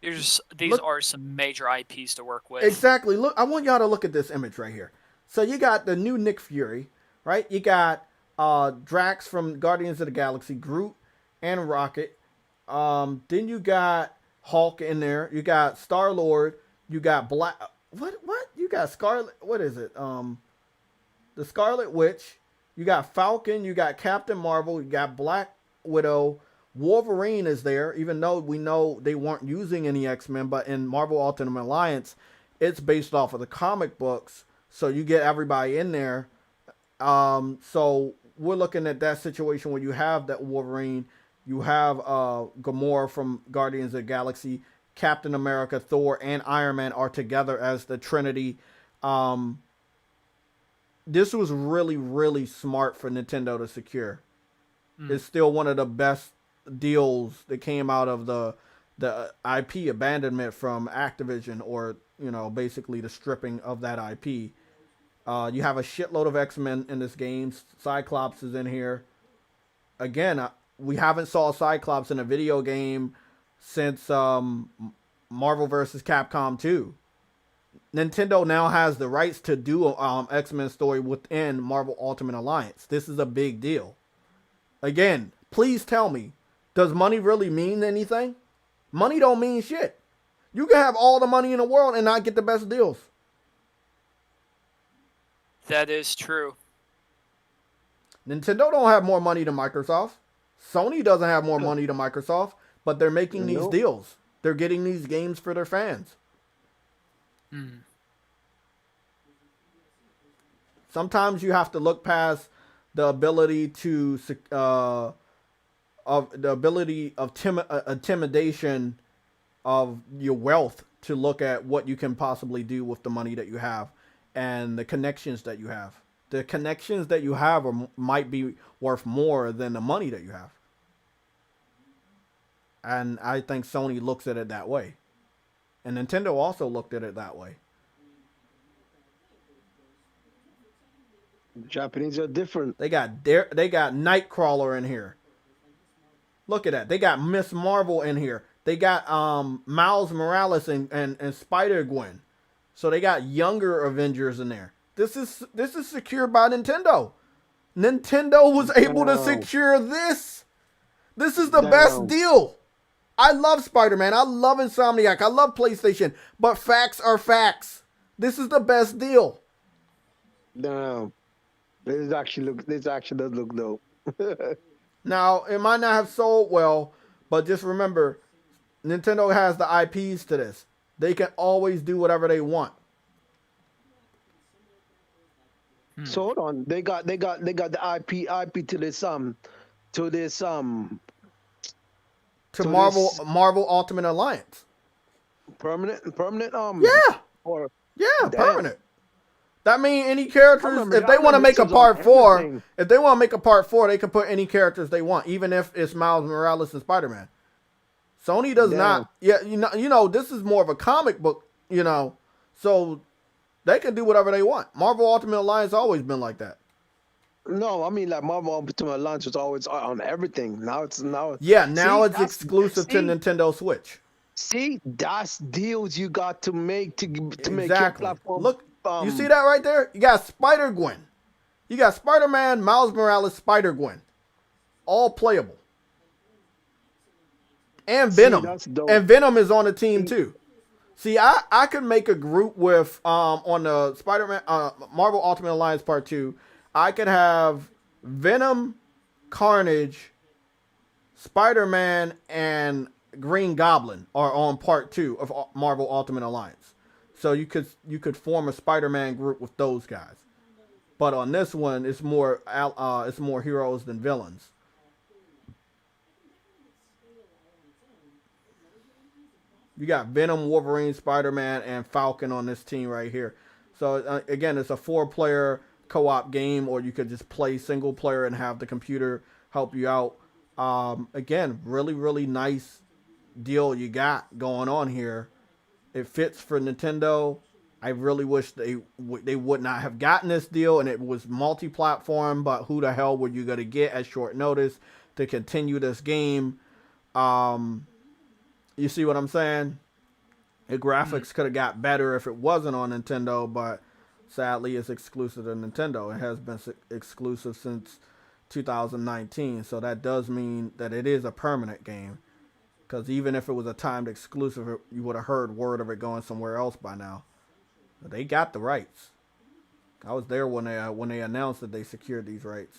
These are some major IPs to work with.
Exactly. Look, I want y'all to look at this image right here. So you got the new Nick Fury, right? You got Drax from Guardians of the Galaxy, Groot, and Rocket. Then you got Hulk in there. You got Star-Lord. You got Black... What? You got Scarlet... What is it? The Scarlet Witch. You got Falcon. You got Captain Marvel. You got Black Widow. Wolverine is there, even though we know they weren't using any X-Men, but in Marvel Ultimate Alliance, it's based off of the comic books, so you get everybody in there. So we're looking at that situation where you have that Wolverine, you have Gamora from Guardians of the Galaxy, Captain America, Thor, and Iron Man are together as the Trinity. This was really, really smart for Nintendo to secure. It's still one of the best deals that came out of the IP abandonment from Activision, or basically the stripping of that IP. You have a shitload of X-Men in this game. Cyclops is in here. Again, we haven't saw Cyclops in a video game since Marvel vs. Capcom 2. Nintendo now has the rights to do an X-Men story within Marvel Ultimate Alliance. This is a big deal. Again, please tell me, does money really mean anything? Money don't mean shit. You can have all the money in the world and not get the best deals.
That is true.
Nintendo don't have more money than Microsoft. Sony doesn't have more money than Microsoft, but they're making these deals. They're getting these games for their fans. Sometimes you have to look past the ability to intimidation of your wealth to look at what you can possibly do with the money that you have and the connections that you have. The connections that you have might be worth more than the money that you have. And I think Sony looks at it that way. And Nintendo also looked at it that way.
The Japanese are different.
They got Nightcrawler in here. Look at that. They got Miss Marvel in here. They got Miles Morales and Spider-Gwen. So they got younger Avengers in there. This is secured by Nintendo. Nintendo was able to secure this. This is the best deal. I love Spider-Man. I love Insomniac. I love PlayStation. But facts are facts. This is the best deal.
No. This actually does look dope.
Now, it might not have sold well, but just remember, Nintendo has the IPs to this. They can always do whatever they want.
So hold on, they got the IP to this
Marvel Ultimate Alliance.
Permanent
Yeah.
or
Yeah, permanent. That means any characters, if they want to make a part 4, they can put any characters they want, even if it's Miles Morales and Spider-Man. Sony does not. Yeah, you know, this is more of a comic book, so they can do whatever they want. Marvel Ultimate Alliance always been like that.
No, I mean like Marvel Ultimate Alliance was always on everything. Now it's
exclusive to Nintendo Switch.
See, that's deals you got to make to make your platform.
Look, you see that right there? You got Spider-Gwen. You got Spider-Man, Miles Morales, Spider-Gwen. All playable. And Venom. And Venom is on the team too. See, I could make a group with on the Spider-Man Marvel Ultimate Alliance Part 2. I could have Venom, Carnage, Spider-Man, and Green Goblin are on Part 2 of Marvel Ultimate Alliance. So you could form a Spider-Man group with those guys. But on this one, it's more heroes than villains. You got Venom, Wolverine, Spider-Man, and Falcon on this team right here. So again, it's a 4-player co-op game, or you could just play single player and have the computer help you out. Again, really, really nice deal you got going on here. It fits for Nintendo. I really wish they would not have gotten this deal and it was multi-platform, but who the hell were you going to get at short notice to continue this game? You see what I'm saying? The graphics could have got better if it wasn't on Nintendo, but sadly it's exclusive to Nintendo. It has been exclusive since 2019, so that does mean that it is a permanent game. Because even if it was a timed exclusive, you would have heard word of it going somewhere else by now. But they got the rights. I was there when they announced that they secured these rights.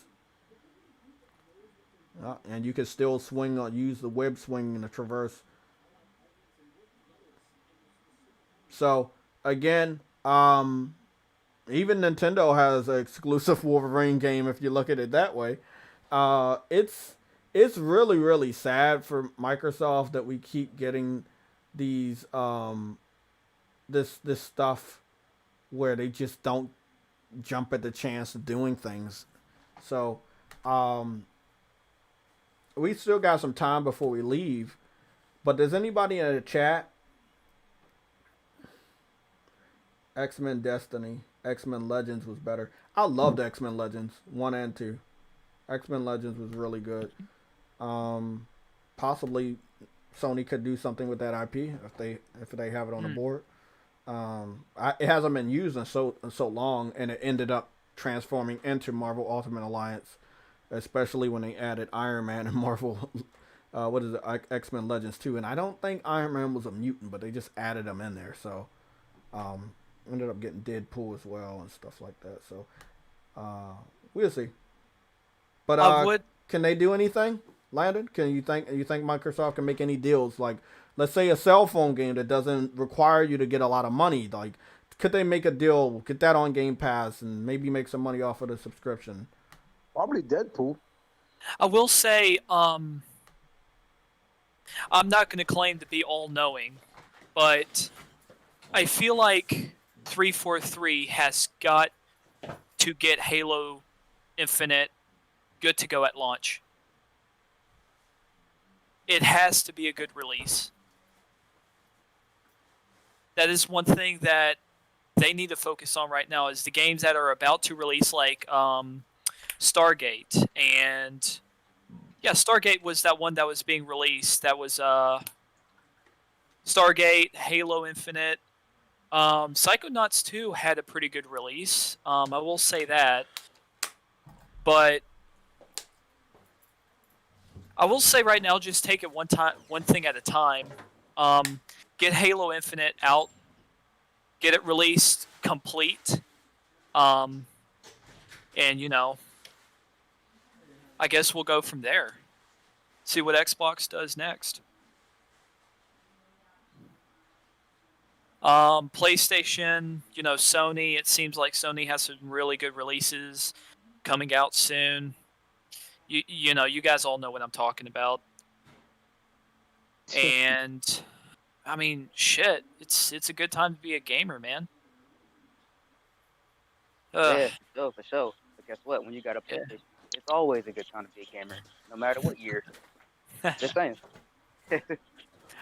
And you can still use the web swing and the traverse. So again, even Nintendo has an exclusive Wolverine game if you look at it that way. It's really, really sad for Microsoft that we keep getting these this stuff where they just don't jump at the chance of doing things. So we still got some time before we leave. But does anybody in the chat? X-Men Destiny, X-Men Legends was better. I loved X-Men Legends 1 and 2. X-Men Legends was really good. Possibly Sony could do something with that IP if they have it on the board. It hasn't been used in so long, and it ended up transforming into Marvel Ultimate Alliance, especially when they added Iron Man and Marvel X-Men Legends 2. And I don't think Iron Man was a mutant, but they just added him in there. So ended up getting Deadpool as well and stuff like that. So we'll see. But can they do anything? Landon, you think Microsoft can make any deals? Like, let's say a cell phone game that doesn't require you to get a lot of money. Like, could they make a deal, get that on Game Pass, and maybe make some money off of the subscription?
Probably Deadpool.
I will say, I'm not going to claim to be all-knowing, but I feel like 343 has got to get Halo Infinite good to go at launch. it has to be a good release. That is one thing that they need to focus on right now is the games that are about to release, like Stargate. And yeah, Stargate was that one that was being released. That was Stargate, Halo Infinite. Psychonauts 2 had a pretty good release. I will say that. But I will say right now, just take it one thing at a time. Get Halo Infinite out. Get it released complete. And, you know, I guess we'll go from there. See what Xbox does next. PlayStation, you know, Sony, it seems like Sony has some really good releases coming out soon. You know, you guys all know what I'm talking about. And I mean, shit, it's a good time to be a gamer, man.
Yeah, for sure. But guess what? When you got a PlayStation, it's always a good time to be a gamer, no matter what year. Just saying.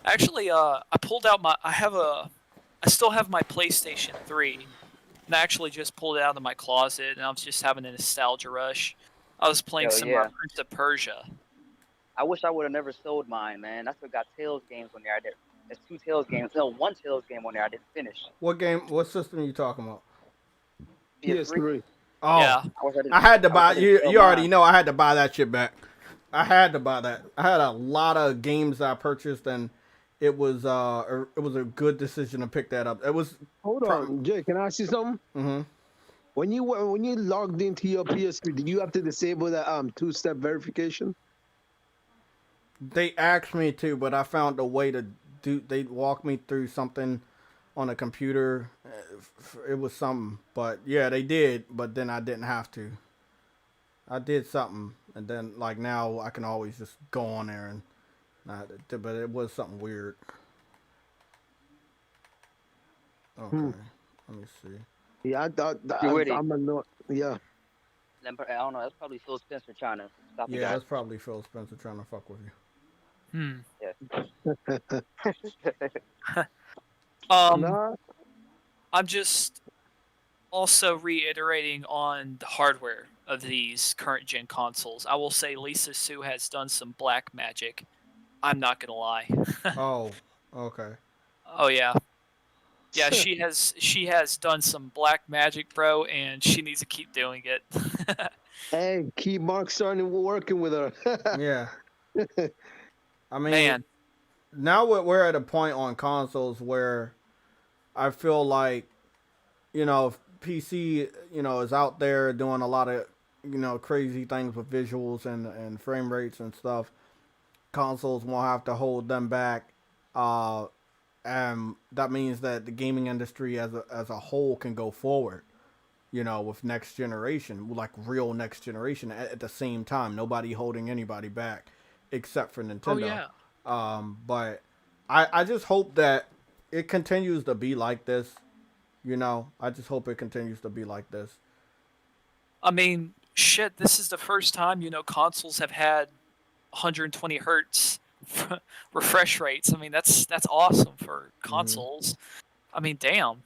Actually, I pulled out I still have my PlayStation 3. And I actually just pulled it out of my closet, and I was just having a nostalgia rush. I was playing some Prince of Persia.
I wish I would have never sold mine, man. I still got Tales games on there. There's 2 Tales games. No, 1 Tales game on there I didn't finish.
What game? What system are you talking about?
PS3.
Oh,
yeah.
I had to buy. You already know I had to buy that shit back. I had to buy that. I had a lot of games I purchased, and it was a good decision to pick that up. It was.
Hold on, Jay. Can I ask you something?
Mm-hmm.
When you logged into your PS3, did you have to disable that 2-step verification?
They asked me to, but I found a way to do. They walked me through something on a computer. It was something, but yeah, they did. But then I didn't have to. I did something, and then like now I can always just go on there and. But it was something weird. Okay, let me see.
Yeah, I thought I'm a no. Yeah.
I don't know. That's probably Phil Spencer trying to stop you
Yeah,
guys.
that's probably Phil Spencer trying to fuck with you.
I'm just also reiterating on the hardware of these current gen consoles. I will say Lisa Sue has done some black magic. I'm not gonna lie.
Oh, okay.
Oh yeah. Yeah, she has done some black magic, bro, and she needs to keep doing it.
Hey, keep Mark starting working with her.
Yeah. I mean,
Man.
Now we're at a point on consoles where I feel like, you know, PC, you know, is out there doing a lot of, you know, crazy things with visuals and frame rates and stuff. Consoles won't have to hold them back. And that means that the gaming industry as a whole can go forward, you know, with next generation, like real next generation at the same time. Nobody holding anybody back except for Nintendo.
Oh, yeah.
But I just hope that it continues to be like this. You know, I just hope it continues to be like this.
I mean, shit, this is the first time, you know, consoles have had 120 hertz refresh rates. I mean, that's awesome for consoles. I mean, damn.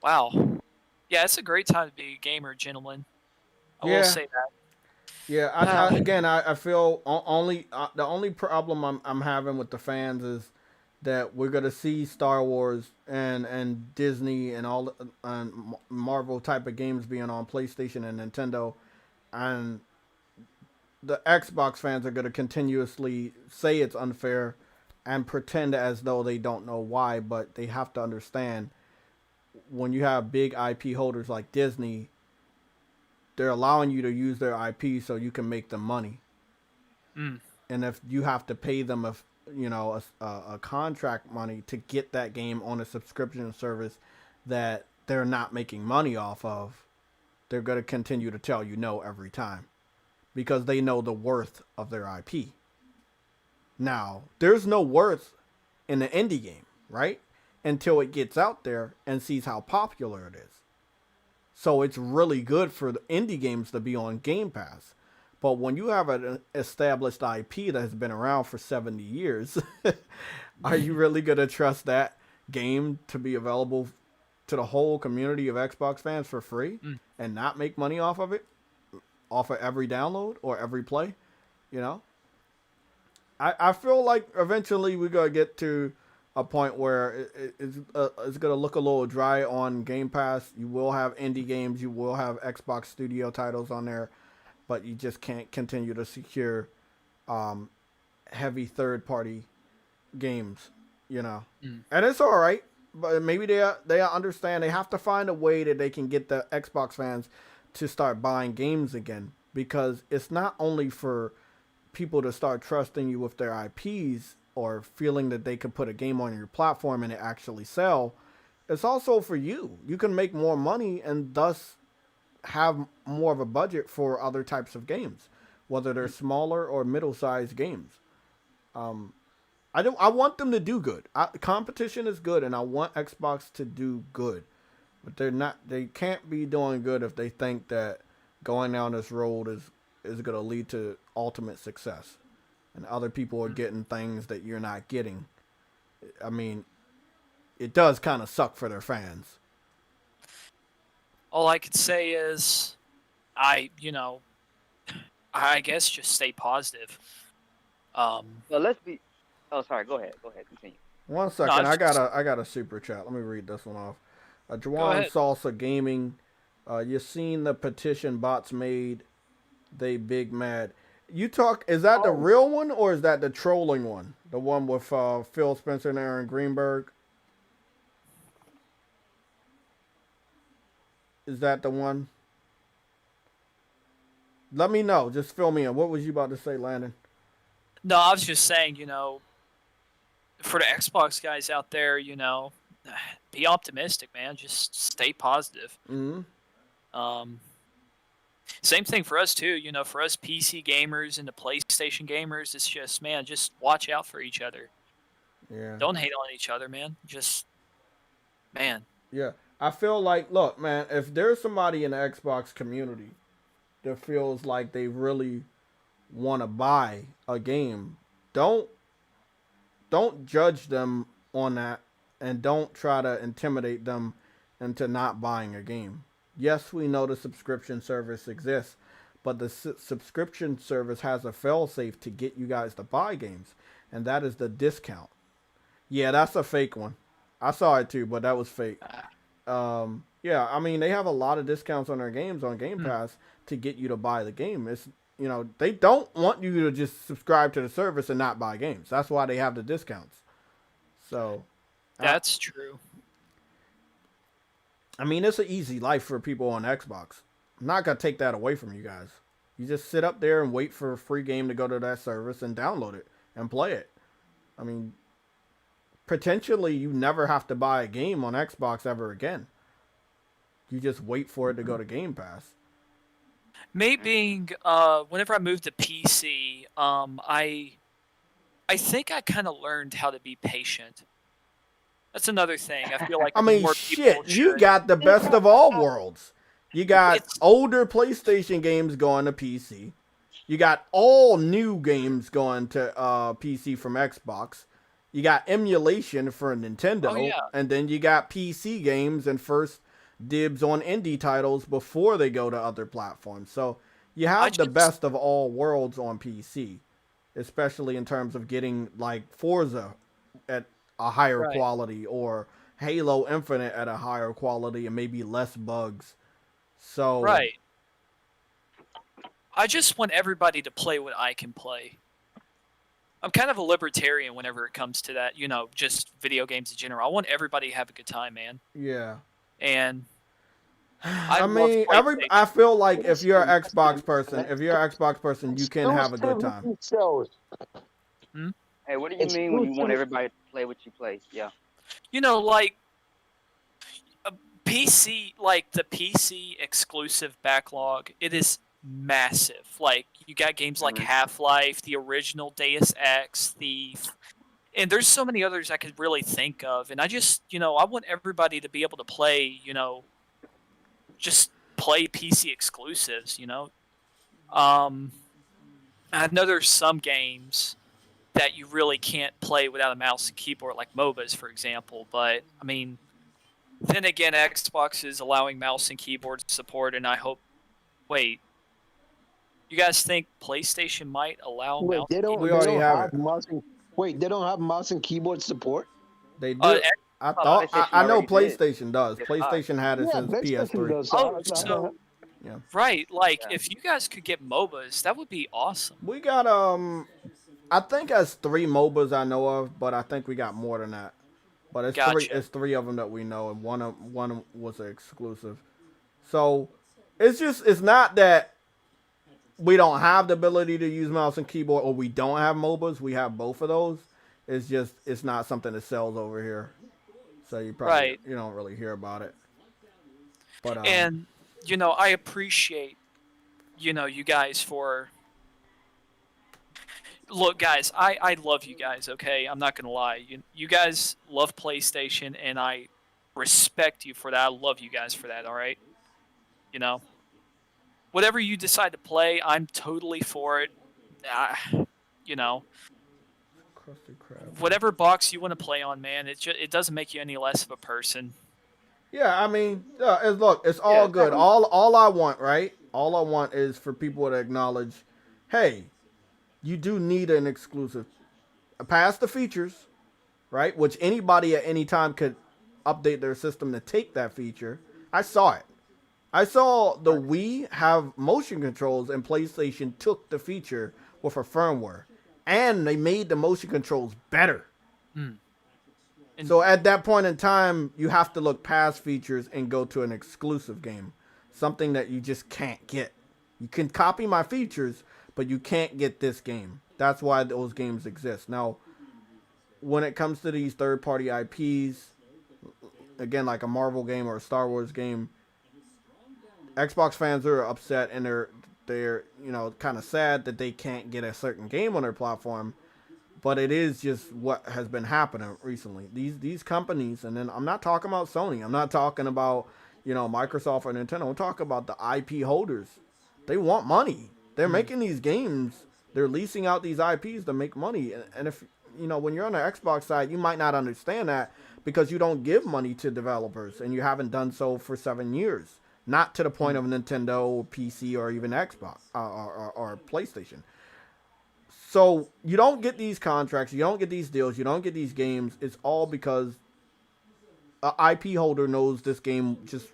Wow. Yeah, it's a great time to be a gamer, gentlemen. I will say that.
Yeah, I feel the only problem I'm having with the fans is that we're gonna see Star Wars and Disney and all and Marvel type of games being on PlayStation and Nintendo, and the Xbox fans are gonna continuously say it's unfair and pretend as though they don't know why, but they have to understand when you have big IP holders like Disney, they're allowing you to use their IP so you can make them money. And if you have to pay them a contract money to get that game on a subscription service that they're not making money off of, they're going to continue to tell you no every time because they know the worth of their IP. Now, there's no worth in the indie game, right? Until it gets out there and sees how popular it is. So it's really good for the indie games to be on Game Pass. But when you have an established IP that has been around for 70 years, are you really going to trust that game to be available to the whole community of Xbox fans for free and not make money off of it? Off of every download or every play? You know? I feel like eventually we're going to get to a point where it's going to look a little dry on Game Pass. You will have indie games. You will have Xbox Studio titles on there. But you just can't continue to secure heavy third-party games, you know. And it's all right, but maybe they understand they have to find a way that they can get the Xbox fans to start buying games again, because it's not only for people to start trusting you with their IPs or feeling that they can put a game on your platform and it actually sell. It's also for you. You can make more money and thus have more of a budget for other types of games, whether they're smaller or middle-sized games. I want them to do good. Competition is good, and I want Xbox to do good, but they can't be doing good if they think that going down this road is going to lead to ultimate success, and other people are getting things that you're not getting. I mean, it does kind of suck for their fans.
All I could say is, I guess just stay positive.
Well, let's be. Oh, sorry. Go ahead. Continue.
1 second. No, I got a super chat. Let me read this one off. Juwan Salsa Gaming. You seen the petition bots made? They big mad. Is that the real one or is that the trolling one? The one with Phil Spencer and Aaron Greenberg? Is that the one? Let me know. Just fill me in. What was you about to say, Landon?
No, I was just saying, for the Xbox guys out there, be optimistic, man. Just stay positive.
Mm-hmm.
Same thing for us, too. For us PC gamers and the PlayStation gamers, it's just, man, just watch out for each other.
Yeah.
Don't hate on each other, man. Just, man.
Yeah. I feel like, look, man, if there's somebody in the Xbox community that feels like they really want to buy a game, don't judge them on that, and don't try to intimidate them into not buying a game. Yes, we know the subscription service exists, but the subscription service has a fail-safe to get you guys to buy games, and that is the discount. Yeah, that's a fake one. I saw it too, but that was fake. Yeah, I mean, they have a lot of discounts on their games on Game Pass to get you to buy the game. It's, they don't want you to just subscribe to the service and not buy games. That's why they have the discounts. So
that's true.
I mean, it's an easy life for people on Xbox. I'm not going to take that away from you guys. You just sit up there and wait for a free game to go to that service and download it and play it. I mean, potentially you never have to buy a game on Xbox ever again. You just wait for it to go to Game Pass.
Maybe whenever I moved to PC, I think I kind of learned how to be patient. That's another thing. I feel like
you got the best of all worlds. You got older PlayStation games going to PC. You got all new games going to PC from Xbox. You got emulation for Nintendo, and then you got PC games and first dibs on indie titles before they go to other platforms. So you have the best of all worlds on PC, especially in terms of getting like Forza at a higher quality or Halo Infinite at a higher quality and maybe less bugs. So
I just want everybody to play what I can play. I'm kind of a libertarian whenever it comes to that, just video games in general. I want everybody to have a good time, man.
Yeah.
And
I feel like if you're an Xbox person, you can have a good time.
Hey, what do you mean when you want everybody to play what you play? Yeah.
Like a PC, like the PC exclusive backlog, it is massive. Like you got games like Half-Life, the original Deus Ex, Thief, and there's so many others I could really think of. And I just, I want everybody to be able to play, just play PC exclusives, I know there's some games that you really can't play without a mouse and keyboard, like MOBAs, for example. But I mean, then again, Xbox is allowing mouse and keyboard support, and I hope. Wait, you guys think PlayStation might allow
Wait,
mouse
they
and
don't.
We
keyboard?
They
already
don't
have
have
it.
mouse and. Wait, they don't have mouse and keyboard support.
They do.
X-
I
thought
thought
PlayStation
I know
already did.
PlayStation does.
PS5.
PlayStation had it
Yeah,
since
PlayStation
PS3.
does.
oh, so
Yeah.
right, like
Yeah.
if you guys could get MOBAs, that would be awesome.
We got I think as 3 MOBAs I know of, but I think we got more than that. But it's three.
Gotcha.
It's 3 of them that we know, and one was an exclusive. So it's not that we don't have the ability to use mouse and keyboard, or we don't have MOBAs. We have both of those. It's just it's not something that sells over here, so you probably
Right.
you don't really hear about it. But
And I appreciate you guys for. Look, guys, I love you guys. Okay, I'm not gonna lie. You guys love PlayStation, and I respect you for that. I love you guys for that. All right, you know, whatever you decide to play, I'm totally for it. You know,
Krusty Krab.
whatever box you want to play on, man, it doesn't make you any less of a person.
Yeah, I mean, it's all
Yeah,
good. All I want, right? All I want is for people to acknowledge, hey, you do need an exclusive. Past the features, right? Which anybody at any time could update their system to take that feature. I saw it. I saw the Wii have motion controls, and PlayStation took the feature with a firmware, and they made the motion controls better.
And-
So at that point in time, you have to look past features and go to an exclusive game, something that you just can't get. You can copy my features, but you can't get this game. That's why those games exist. Now, when it comes to these third-party IPs, again, like a Marvel game or a Star Wars game, Xbox fans are upset, and they're kind of sad that they can't get a certain game on their platform. But it is just what has been happening recently. These companies, and then I'm not talking about Sony. I'm not talking about Microsoft or Nintendo. I'm talking about the IP holders. They want money. They're making these games. They're leasing out these IPs to make money. And if when you're on the Xbox side, you might not understand that because you don't give money to developers, and you haven't done so for 7 years. Not to the point of Nintendo, PC, or even Xbox or PlayStation. So you don't get these contracts, you don't get these deals, you don't get these games. It's all because an IP holder knows this game just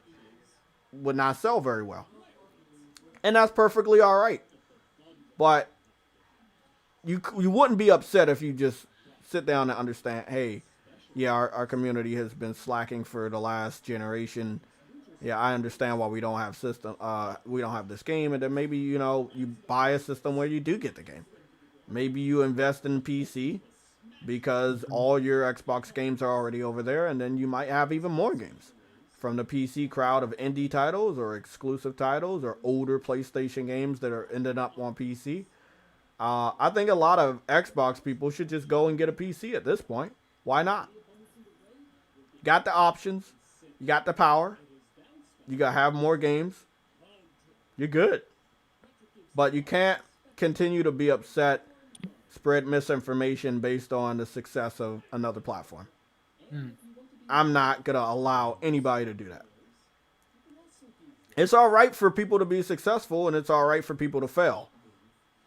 would not sell very well. And that's perfectly all right. But you wouldn't be upset if you just sit down and understand, hey, yeah, our community has been slacking for the last generation. Yeah, I understand why we don't have we don't have this game, and then maybe you buy a system where you do get the game. Maybe you invest in PC because all your Xbox games are already over there, and then you might have even more games from the PC crowd of indie titles or exclusive titles or older PlayStation games that are ended up on PC. I think a lot of Xbox people should just go and get a PC at this point. Why not? Got the options. You got the power. You got to have more games. You're good. But you can't continue to be upset, spread misinformation based on the success of another platform. I'm not going to allow anybody to do that. It's all right for people to be successful, and it's all right for people to fail.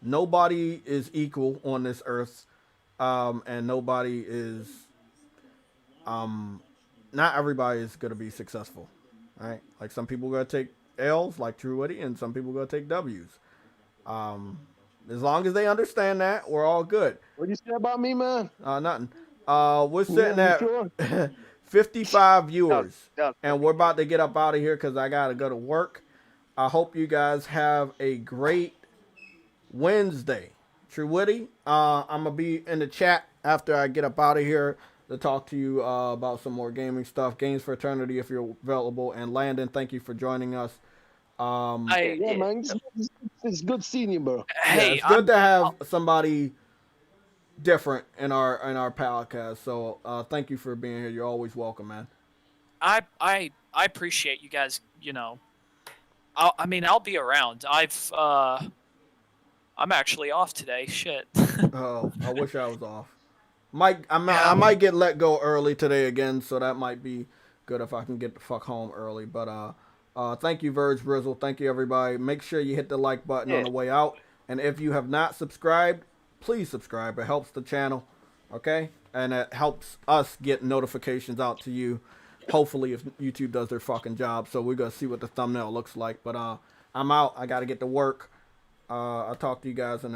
Nobody is equal on this earth, and nobody is, not everybody is going to be successful, right? Like some people are going to take L's like True Witty, and some people are going to take W's. As long as they understand that, we're all good.
What you say about me, man?
Nothing. We're sitting at
Sure?
55 viewers,
No,
and we're about to get up out of here because I got to go to work. I hope you guys have a great Wednesday. True Witty, I'm going to be in the chat after I get up out of here to talk to you about some more gaming stuff. Games for Eternity if you're available. And Landon, thank you for joining us.
Yeah, man. It's good seeing you, bro.
Hey,
it's good to have somebody different in our podcast. So thank you for being here. You're always welcome, man.
I appreciate you guys. I'll be around. I'm actually off today. Shit.
Oh, I wish I was off. I might get let go early today again, so that might be good if I can get the fuck home early. But thank you, Verge Brizzle. Thank you, everybody. Make sure you hit the like button on the way out. And if you have not subscribed, please subscribe. It helps the channel, okay? And it helps us get notifications out to you. Hopefully, if YouTube does their fucking job. So we're gonna see what the thumbnail looks like. But I'm out. I gotta get to work. I'll talk to you guys in